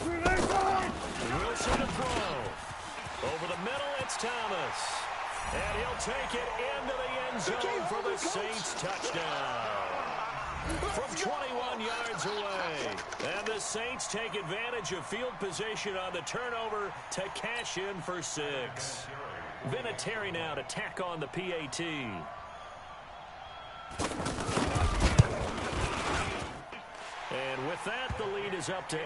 Wilson to throw. Over the middle, it's Thomas. And he'll take it into the end zone for the Saints touchdown. From 21 yards away. And the Saints take advantage of field position on the turnover to cash in for 6. Vinatieri now to tack on the PAT. And with that, the lead is up to 8.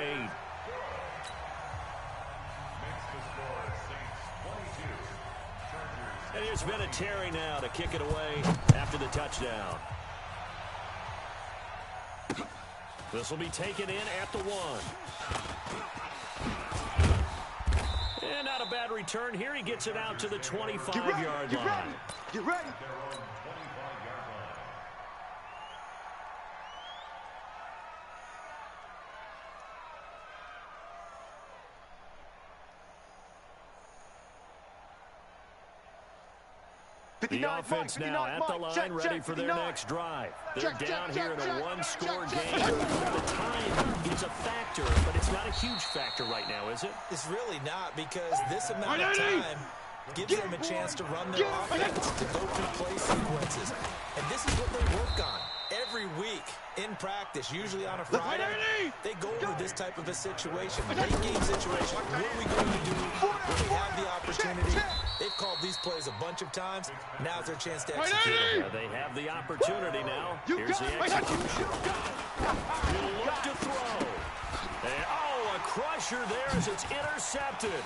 And here's Vinatieri now to kick it away after the touchdown. This will be taken in at the 1. And not a bad return here. He gets it out to the 25-yard line. Get ready. The offense now at the line, ready for their next drive. They're down here in a one-score game. The time is a factor, but it's not a huge factor right now, is it? It's really not, because this amount of time gives them a chance to run their offense, to go through play sequences. And this is what they work on every week in practice, usually on a Friday. They go over this type of a situation, late game situation. What are we going to do when we have the opportunity? They've called these plays a bunch of times. Now's their chance to execute them. They have the opportunity now. Here's the execution. He'll look to throw. And, a crusher there as it's intercepted.